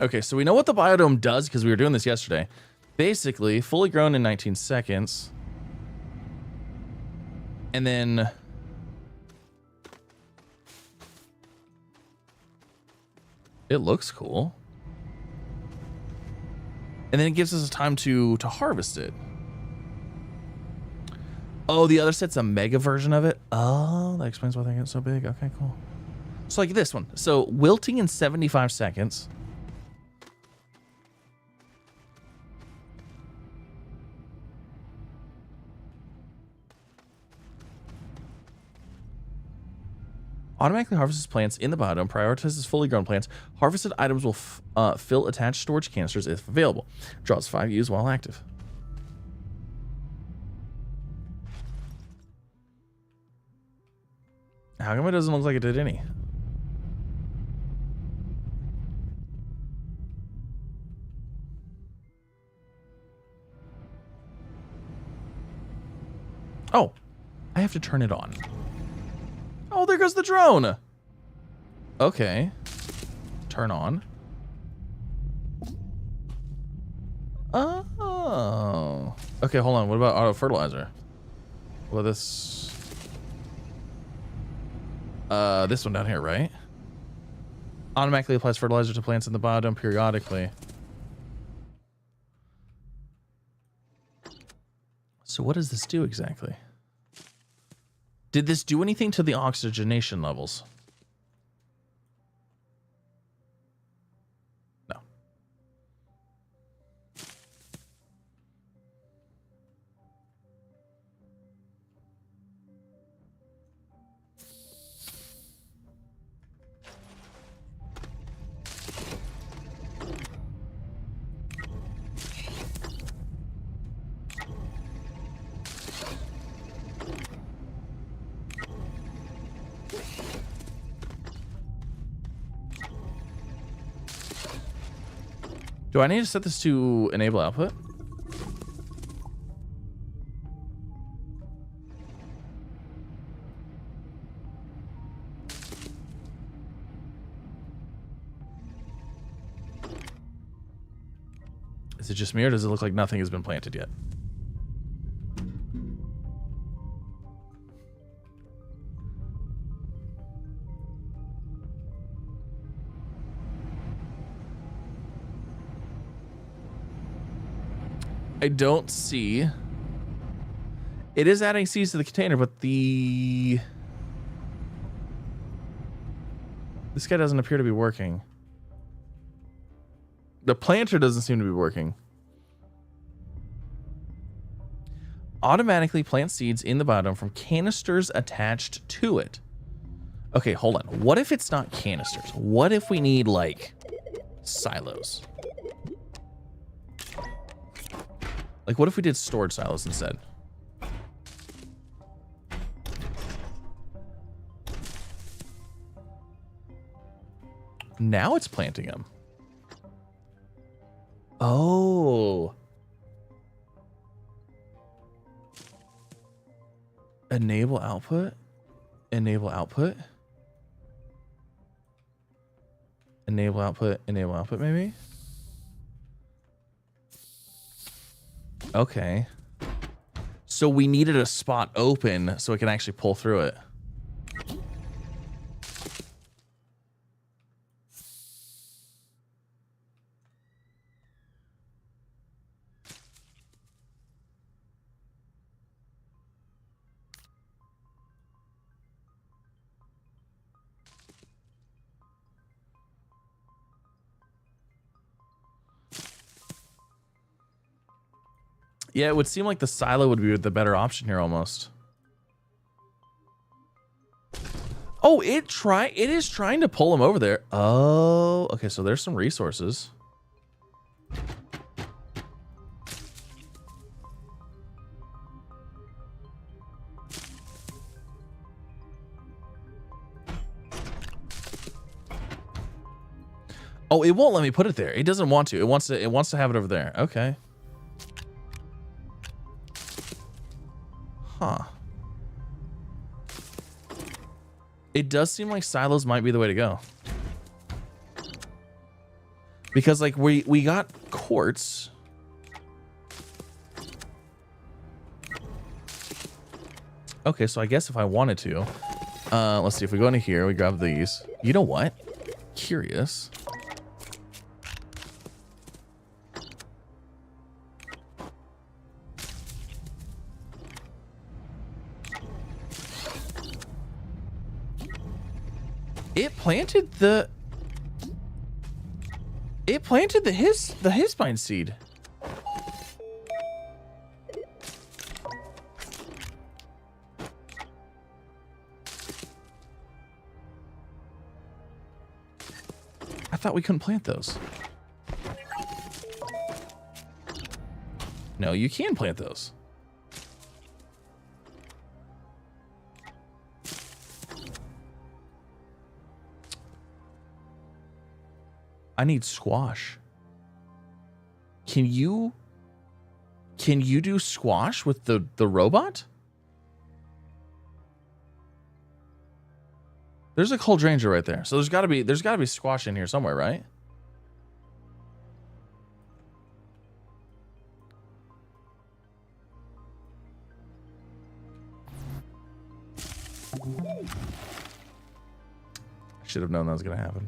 Okay, so we know what the biodome does because we were doing this yesterday. Basically, fully grown in 19 seconds. And then... it looks cool. And then it gives us time to harvest it. Oh, the other set's a mega version of it? Oh, that explains why they get so big. Okay, cool. So like this one. So wilting in 75 seconds. Automatically harvests plants in the biodome, prioritizes fully grown plants. Harvested items will fill attached storage canisters if available. Draws 5 U's while active. How come it doesn't look like it did any? Oh, I have to turn it on. Oh, there goes the drone. Okay. Turn on. Oh. Okay, hold on. What about auto fertilizer? Well, this one down here, right? Automatically applies fertilizer to plants in the biodome periodically. So what does this do exactly? Did this do anything to the oxygenation levels? No. Do I need to set this to enable output? Is it just me or does it look like nothing has been planted yet? I don't see. It is adding seeds to the container, but this guy doesn't appear to be working. The planter doesn't seem to be working. Automatically plant seeds in the biodome from canisters attached to it. Okay, hold on. What if it's not canisters? What if we need, like, silos? Like, what if we did storage silos instead? Now it's planting them. Oh. Enable output. Enable output. Enable output maybe? Okay. So we needed a spot open so it can actually pull through it. Yeah, it would seem like the silo would be the better option here almost. Oh, it is trying to pull him over there. Oh, okay, so there's some resources. Oh, it won't let me put it there. It doesn't want to. It wants to have it over there. Okay. Huh. It does seem like silos might be the way to go. Because like we got quartz. Okay, so I guess if I wanted to, let's see, if we go into here, we grab these. You know what? Curious. It planted the hisbine seed. I thought we couldn't plant those. No, you can plant those. I need squash. Can you do squash with the robot? There's a cold ranger right there. So there's gotta be squash in here somewhere, right? I should have known that was gonna happen.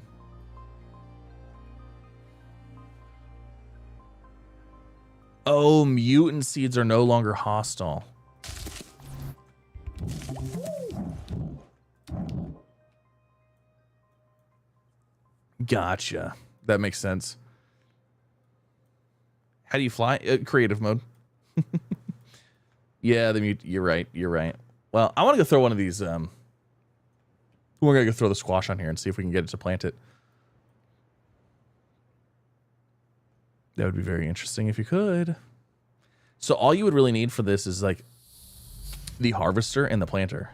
Oh, mutant seeds are no longer hostile. Gotcha. That makes sense. How do you fly? Creative mode. Yeah, you're right. You're right. Well, I want to go throw one of these. We're gonna go throw the squash on here and see if we can get it to plant it. That would be very interesting if you could. So all you would really need for this is like the harvester and the planter.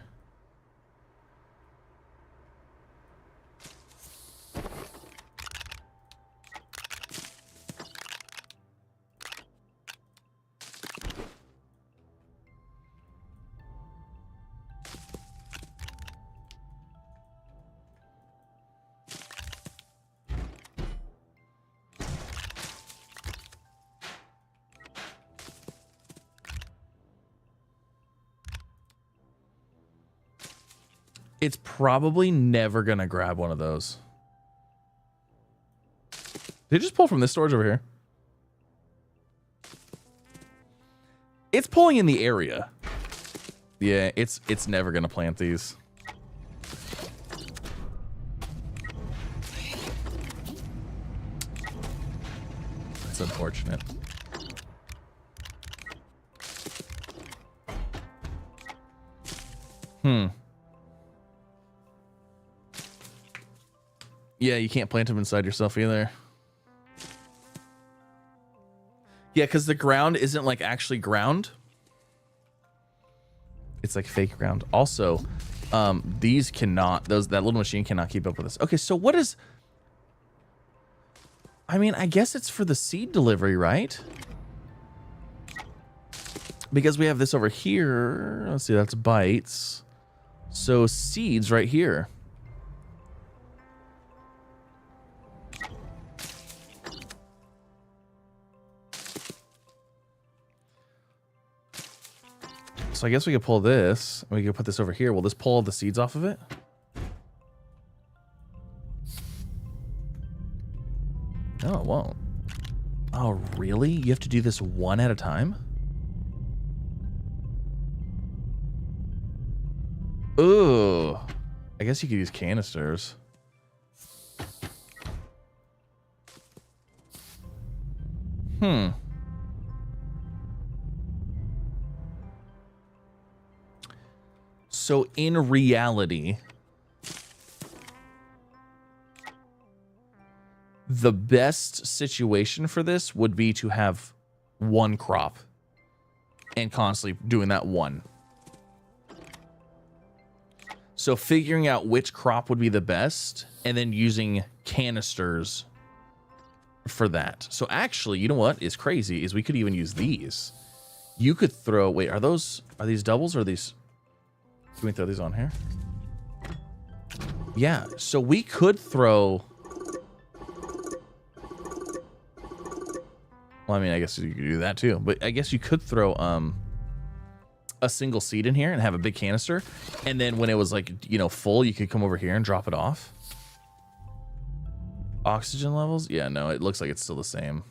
It's probably never gonna grab one of those. Did it just pull from this storage over here? It's pulling in the area. Yeah, it's never gonna plant these. It's unfortunate. Yeah, you can't plant them inside yourself either. Yeah, because the ground isn't like actually ground. It's like fake ground. Also, these cannot, that little machine cannot keep up with this. Okay, so what is, I mean, I guess it's for the seed delivery, right? Because we have this over here. Let's see, that's bytes. So seeds right here. So I guess we could pull this. We could put this over here. Will this pull all the seeds off of it? No, it won't. Oh, really? You have to do this one at a time? Ooh. I guess you could use canisters. So in reality, the best situation for this would be to have one crop and constantly doing that one. So figuring out which crop would be the best and then using canisters for that. So actually, you know what is crazy is we could even use these. You could throw, wait, are these doubles or are these? Can we throw these on here? Yeah, so we could throw. Well, I mean, I guess you could do that too, but I guess you could throw a single seed in here and have a big canister, and then when it was like, you know, full, you could come over here and drop it off. Oxygen levels? Yeah, no, it looks like it's still the same.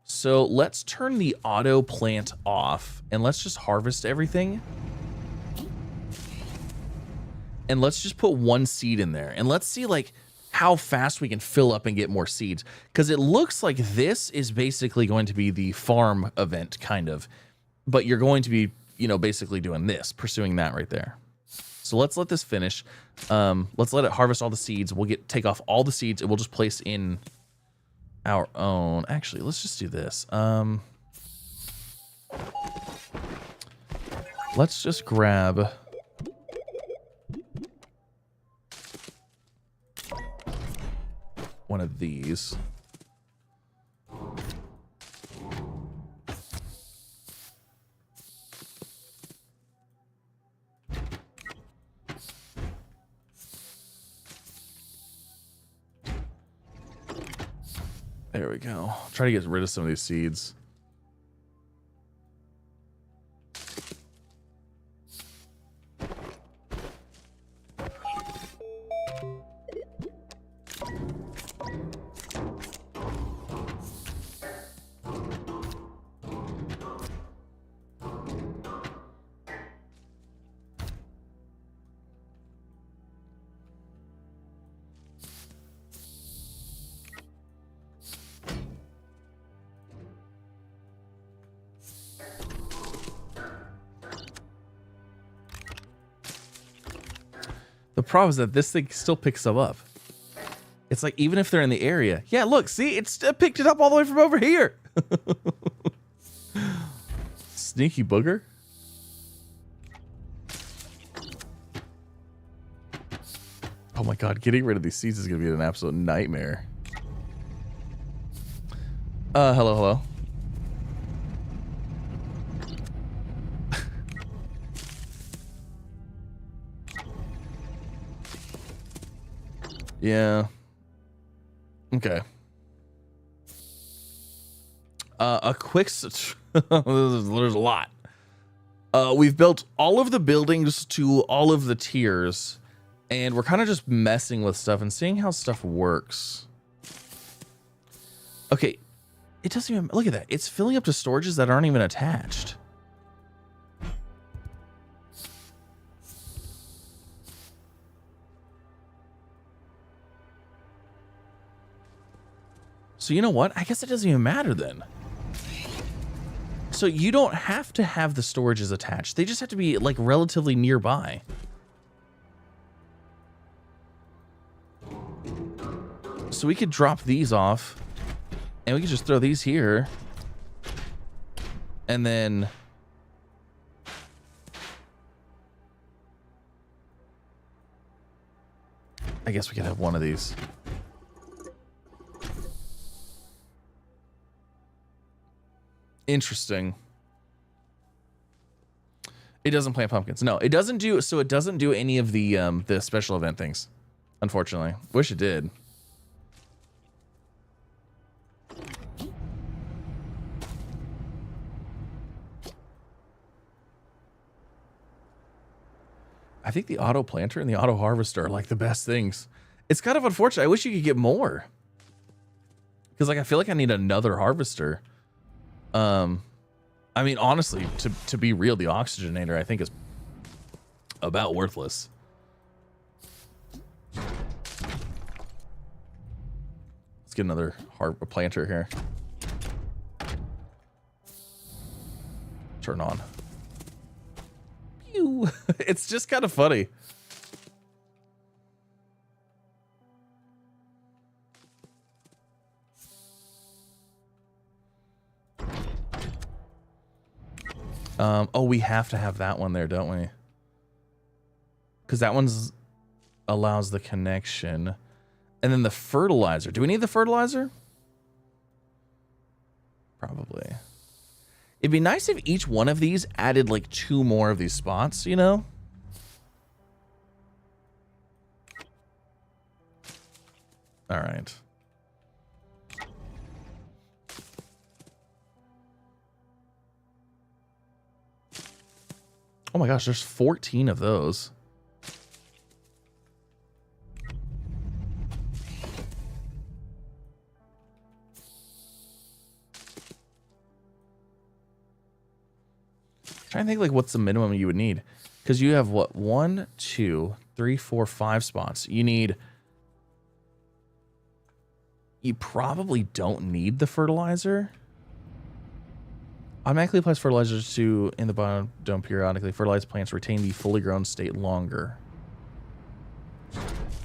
So let's turn the auto plant off and let's just harvest everything. And let's just put one seed in there and let's see like how fast we can fill up and get more seeds. Because it looks like this is basically going to be the farm event kind of, but you're going to be, you know, basically doing this, pursuing that right there. So let's let this finish. Let's let it harvest all the seeds. We'll take off all the seeds and we'll just place in our own. Actually, let's just do this. Let's just grab one of these. There we go. Try to get rid of some of these seeds. The problem is that this thing still picks them up. It's like, even if they're in the area. Yeah, look, see? It still picked it up all the way from over here. Sneaky booger. Oh my god, getting rid of these seeds is going to be an absolute nightmare. Hello, hello. Yeah. Okay. A quick... there's a lot. We've built all of the buildings to all of the tiers, and we're kind of just messing with stuff and seeing how stuff works. Okay. It doesn't even... Look at that. It's filling up to storages that aren't even attached. So you know what? I guess it doesn't even matter then. So you don't have to have the storages attached. They just have to be like relatively nearby. So we could drop these off and we could just throw these here. And then I guess we could have one of these. Interesting. It doesn't plant pumpkins. No, it doesn't do. So it doesn't do any of the special event things. Unfortunately, wish it did. I think the auto planter and the auto harvester are like the best things. It's kind of unfortunate. I wish you could get more. Because like I feel like I need another harvester. I mean, honestly, to be real, the oxygenator I think is about worthless. Let's get another planter here. Turn on. Pew. It's just kind of funny. Oh, we have to have that one there, don't we? Because that one's allows the connection. And then the fertilizer. Do we need the fertilizer? Probably. It'd be nice if each one of these added like 2 more of these spots, you know? All right. Oh my gosh, there's 14 of those. Trying to think like what's the minimum you would need, because you have what, 1, 2, 3, 4, 5 spots. You probably don't need the fertilizer. Automatically applies fertilizers to in the biodome periodically. Fertilized plants retain the fully grown state longer.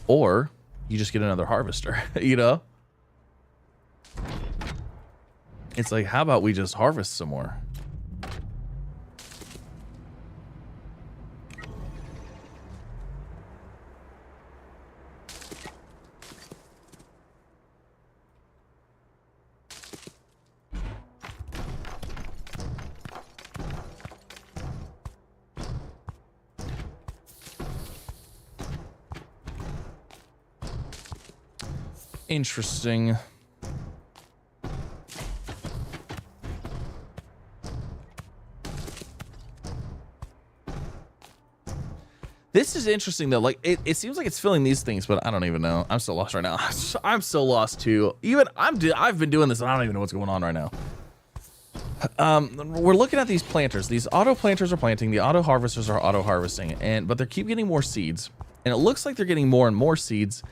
Or you just get another harvester, you know? It's like, how about we just harvest some more? Interesting. This is interesting though. Like it seems like it's filling these things, but I don't even know. I'm so lost right now. I'm so lost too. Even I've been doing this and I don't even know what's going on right now. We're looking at these planters. These auto planters are planting. The auto harvesters are auto harvesting, but they keep getting more seeds. And it looks like they're getting more and more seeds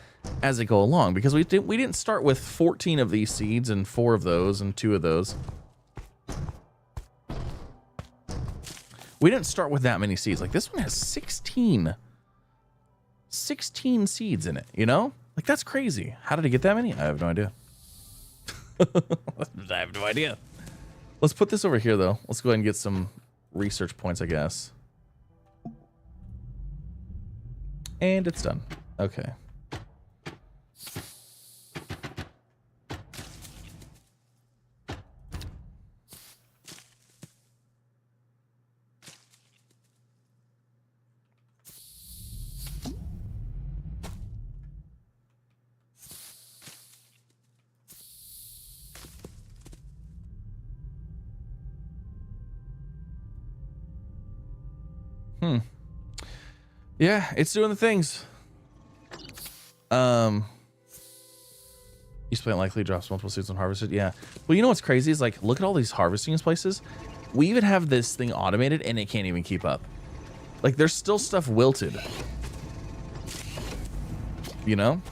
as they go along, because we didn't start with 14 of these seeds and 4 of those and 2 of those. We didn't start with that many seeds. Like this one has 16 seeds in it, you know? Like that's crazy. How did it get that many? I have no idea. I have no idea. Let's put this over here though. Let's go ahead and get some research points, I guess. And it's done. Okay. Yeah, it's doing the things. Each plant likely drops multiple seeds when harvested. Yeah. Well, you know what's crazy is like, look at all these harvesting places. We even have this thing automated and it can't even keep up. Like there's still stuff wilted. You know?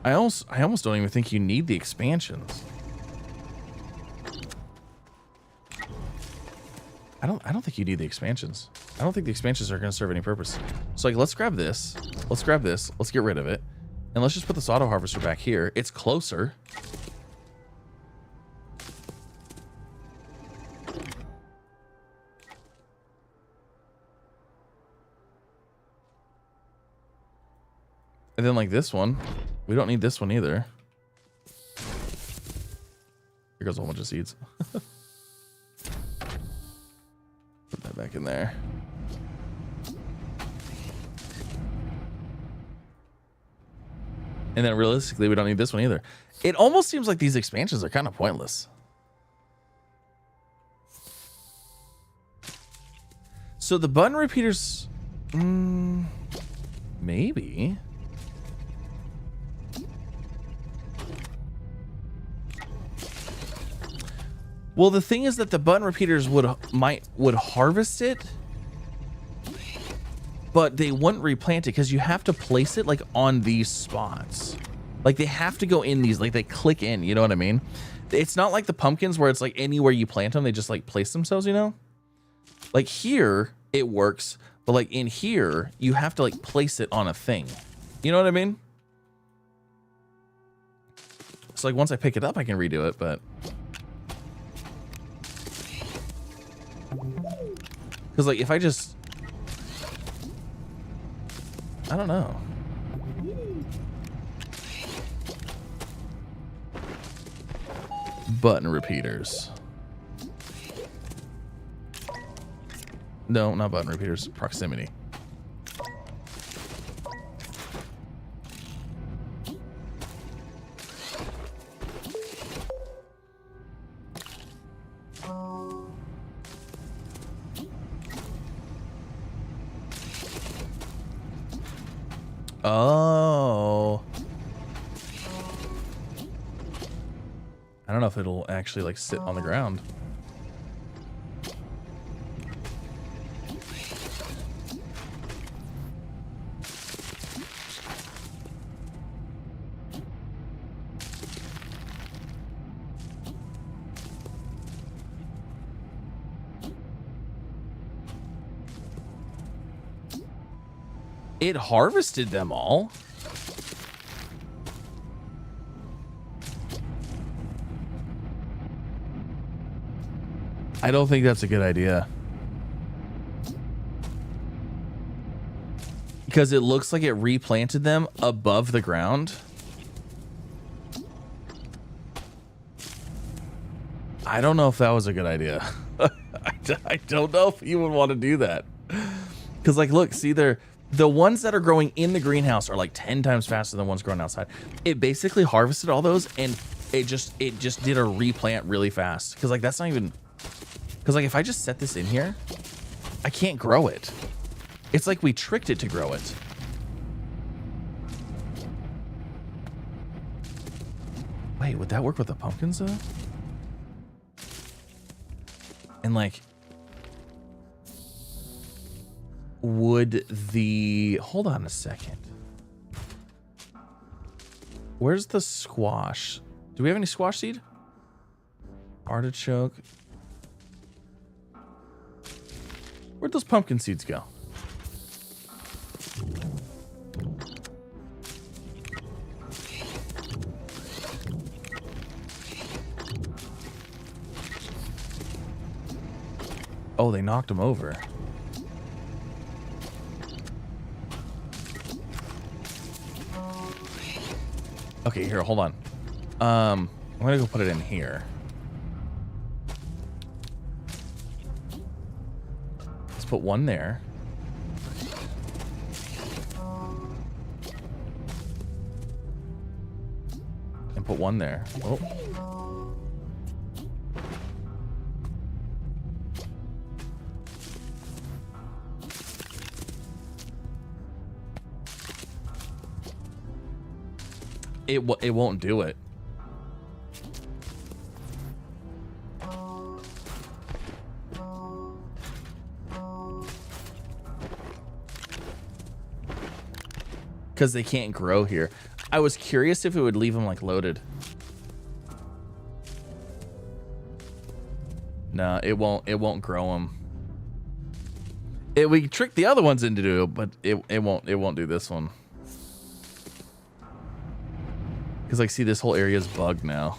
I almost don't even think you need the expansions. I don't think you need the expansions. I don't think the expansions are going to serve any purpose. So like, let's grab this. Let's grab this. Let's get rid of it. And let's just put this auto harvester back here. It's closer. And then like this one, we don't need this one either. Here goes a whole bunch of seeds. Put that back in there. And And then realistically, we don't need this one either. It almost seems like these expansions are kind of pointless. So the button repeaters, maybe. Well, the thing is that the button repeaters would harvest it, but they wouldn't replant it because you have to place it like on these spots. Like they have to go in these, like they click in, you know what I mean? It's not like the pumpkins where it's like anywhere you plant them, they just like place themselves, you know? Like here, it works, but like in here, you have to like place it on a thing. You know what I mean? So like once I pick it up, I can redo it, but. Because like if I just, I don't know. Button repeaters. No, not button repeaters. Proximity. Oh. I don't know if it'll actually like sit on the ground. It harvested them all. I don't think that's a good idea. Because it looks like it replanted them above the ground. I don't know if that was a good idea. I don't know if you would want to do that. Because like, look, see, the ones that are growing in the greenhouse are like 10 times faster than ones growing outside. It basically harvested all those and it just did a replant really fast. Because like, that's not even, because like if I just set this in here, I can't grow it. It's like we tricked it to grow it. Wait, would that work with the pumpkins though? And like, would the, hold on a second. Where's the squash? Do we have any squash seed? Artichoke. Where'd those pumpkin seeds go? Oh, they knocked them over. Okay, here, hold on. I'm gonna go put it in here. Let's put one there. And put one there. Oh. It won't do it. Because they can't grow here. I was curious if it would leave them like loaded. No, it won't grow them. We tricked the other ones into it, but it won't do this one. Because like, see, this whole area is bugged now.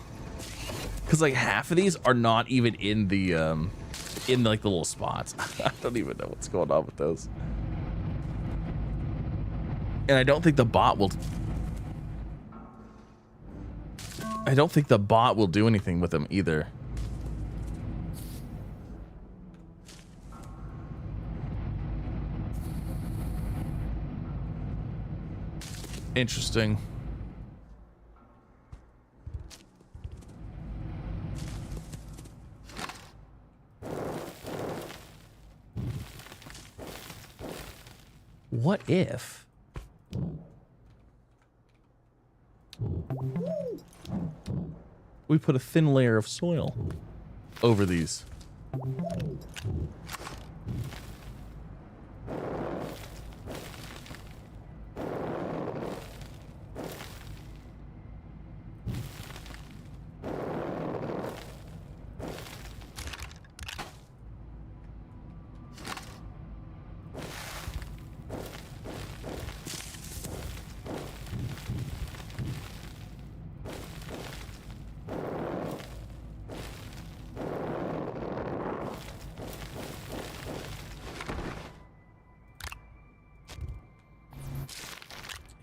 Because like half of these are not even in the like the little spots. I don't even know what's going on with those. And I don't think the bot will. I don't think the bot will do anything with them either. Interesting. What if we put a thin layer of soil over these?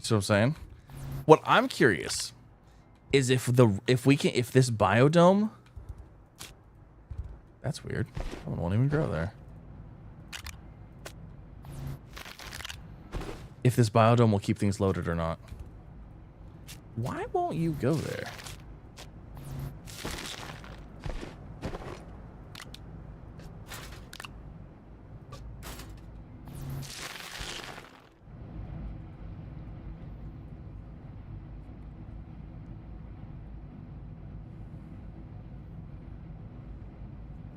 See what I'm saying? What I'm curious is if this biodome, that's weird. That one won't even grow there. If this biodome will keep things loaded or not. Why won't you go there?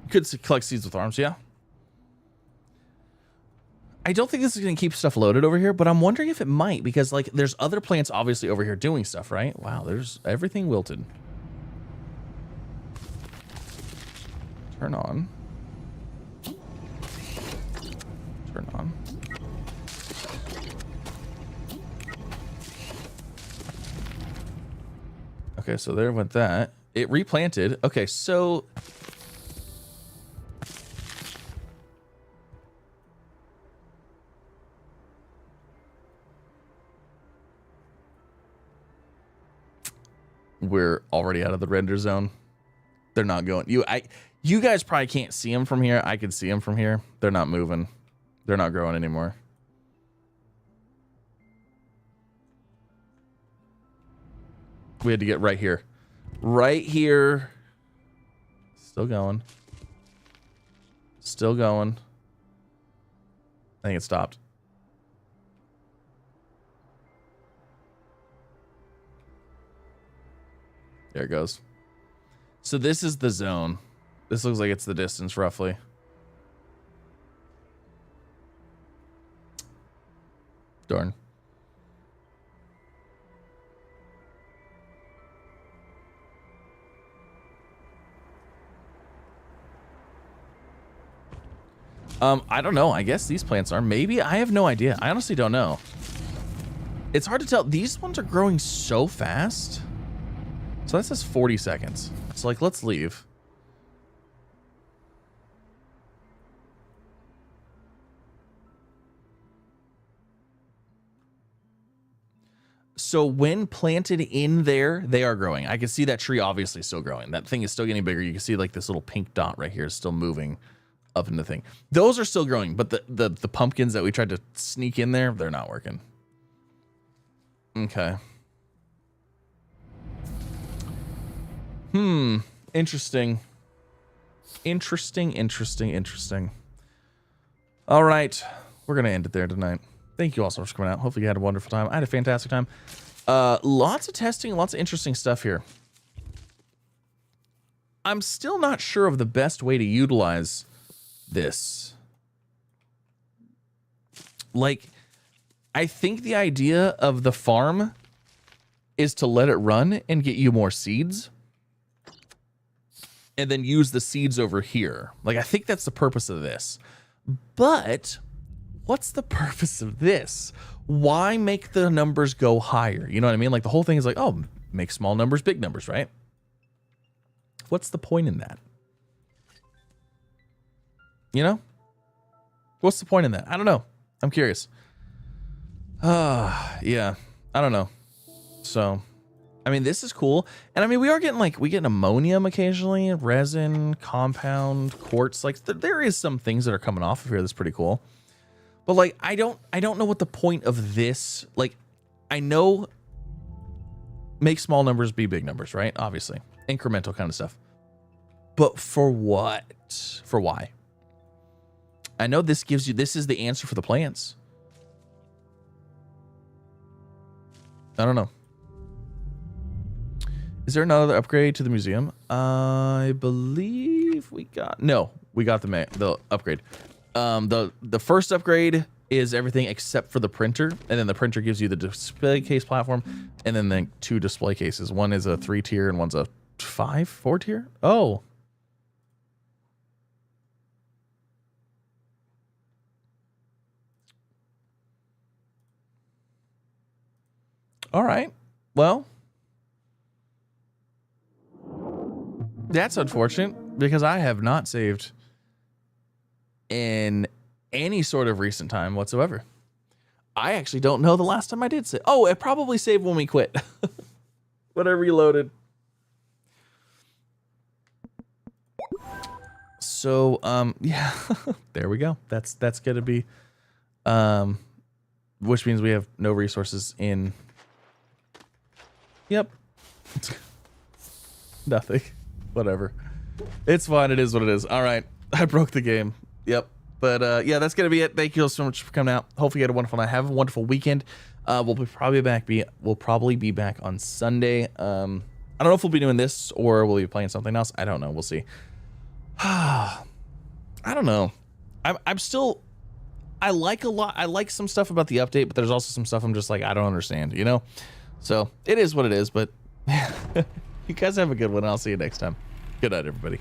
Could collect seeds with arms, yeah. I don't think this is going to keep stuff loaded over here, but I'm wondering if it might, because like there's other plants obviously over here doing stuff, right? Wow, there's everything wilted. Turn on. Turn on. Okay, so there went that. It replanted. Okay, so we're already out of the render zone. They're not going. You guys probably can't see them from here. I can see them from here. They're not moving. They're not growing anymore. We had to get right here. Right here. Still going. Still going. I think it stopped. There it goes. So this is the zone. This looks like it's the distance roughly. Darn. I don't know. I guess these plants are. Maybe. I have no idea. I honestly don't know. It's hard to tell. These ones are growing so fast. So that says 40 seconds. So like, let's leave. So when planted in there, they are growing. I can see that tree obviously still growing. That thing is still getting bigger. You can see like this little pink dot right here is still moving up in the thing. Those are still growing, but the pumpkins that we tried to sneak in there, they're not working. Okay. Interesting. Interesting. All right. We're going to end it there tonight. Thank you all so much for coming out. Hopefully you had a wonderful time. I had a fantastic time. Lots of testing, lots of interesting stuff here. I'm still not sure of the best way to utilize this. Like, I think the idea of the farm is to let it run and get you more seeds. And then use the seeds over here. Like, I think that's the purpose of this. But what's the purpose of this? Why make the numbers go higher? You know what I mean? Like, the whole thing is like, oh, make small numbers, big numbers, right? What's the point in that? You know? What's the point in that? I don't know. I'm curious. Yeah. I don't know. So, I mean, this is cool. And I mean, we are getting like, we get ammonium occasionally, resin, compound, quartz. Like there is some things that are coming off of here that's pretty cool. But like, I don't know what the point of this, like, I know make small numbers be big numbers, right? Obviously, incremental kind of stuff. But for what? For why? I know this gives you, this is the answer for the plants. I don't know. Is there another upgrade to the museum? I believe we got the upgrade. The first upgrade is everything except for the printer, and then the printer gives you the display case platform, and then the 2 display cases. One is a 3-tier and one's a 4-tier. Oh. All right. Well, that's unfortunate because I have not saved in any sort of recent time whatsoever. I actually don't know the last time I did save. Oh, it probably saved when we quit. When I reloaded. So, yeah, there we go. That's gonna be, which means we have no resources in. Yep. Nothing. Whatever. It's fine. It is what it is. All right. I broke the game. Yep. But yeah, that's gonna be it. Thank you all so much for coming out. Hopefully you had a wonderful night. Have a wonderful weekend. We'll probably be back on Sunday. I don't know if we'll be doing this or we'll be playing something else. I don't know. We'll see. I don't know. I'm still. I like some stuff about the update, but there's also some stuff I'm just like I don't understand. You know. So it is what it is. But you guys have a good one. I'll see you next time. Good night, everybody.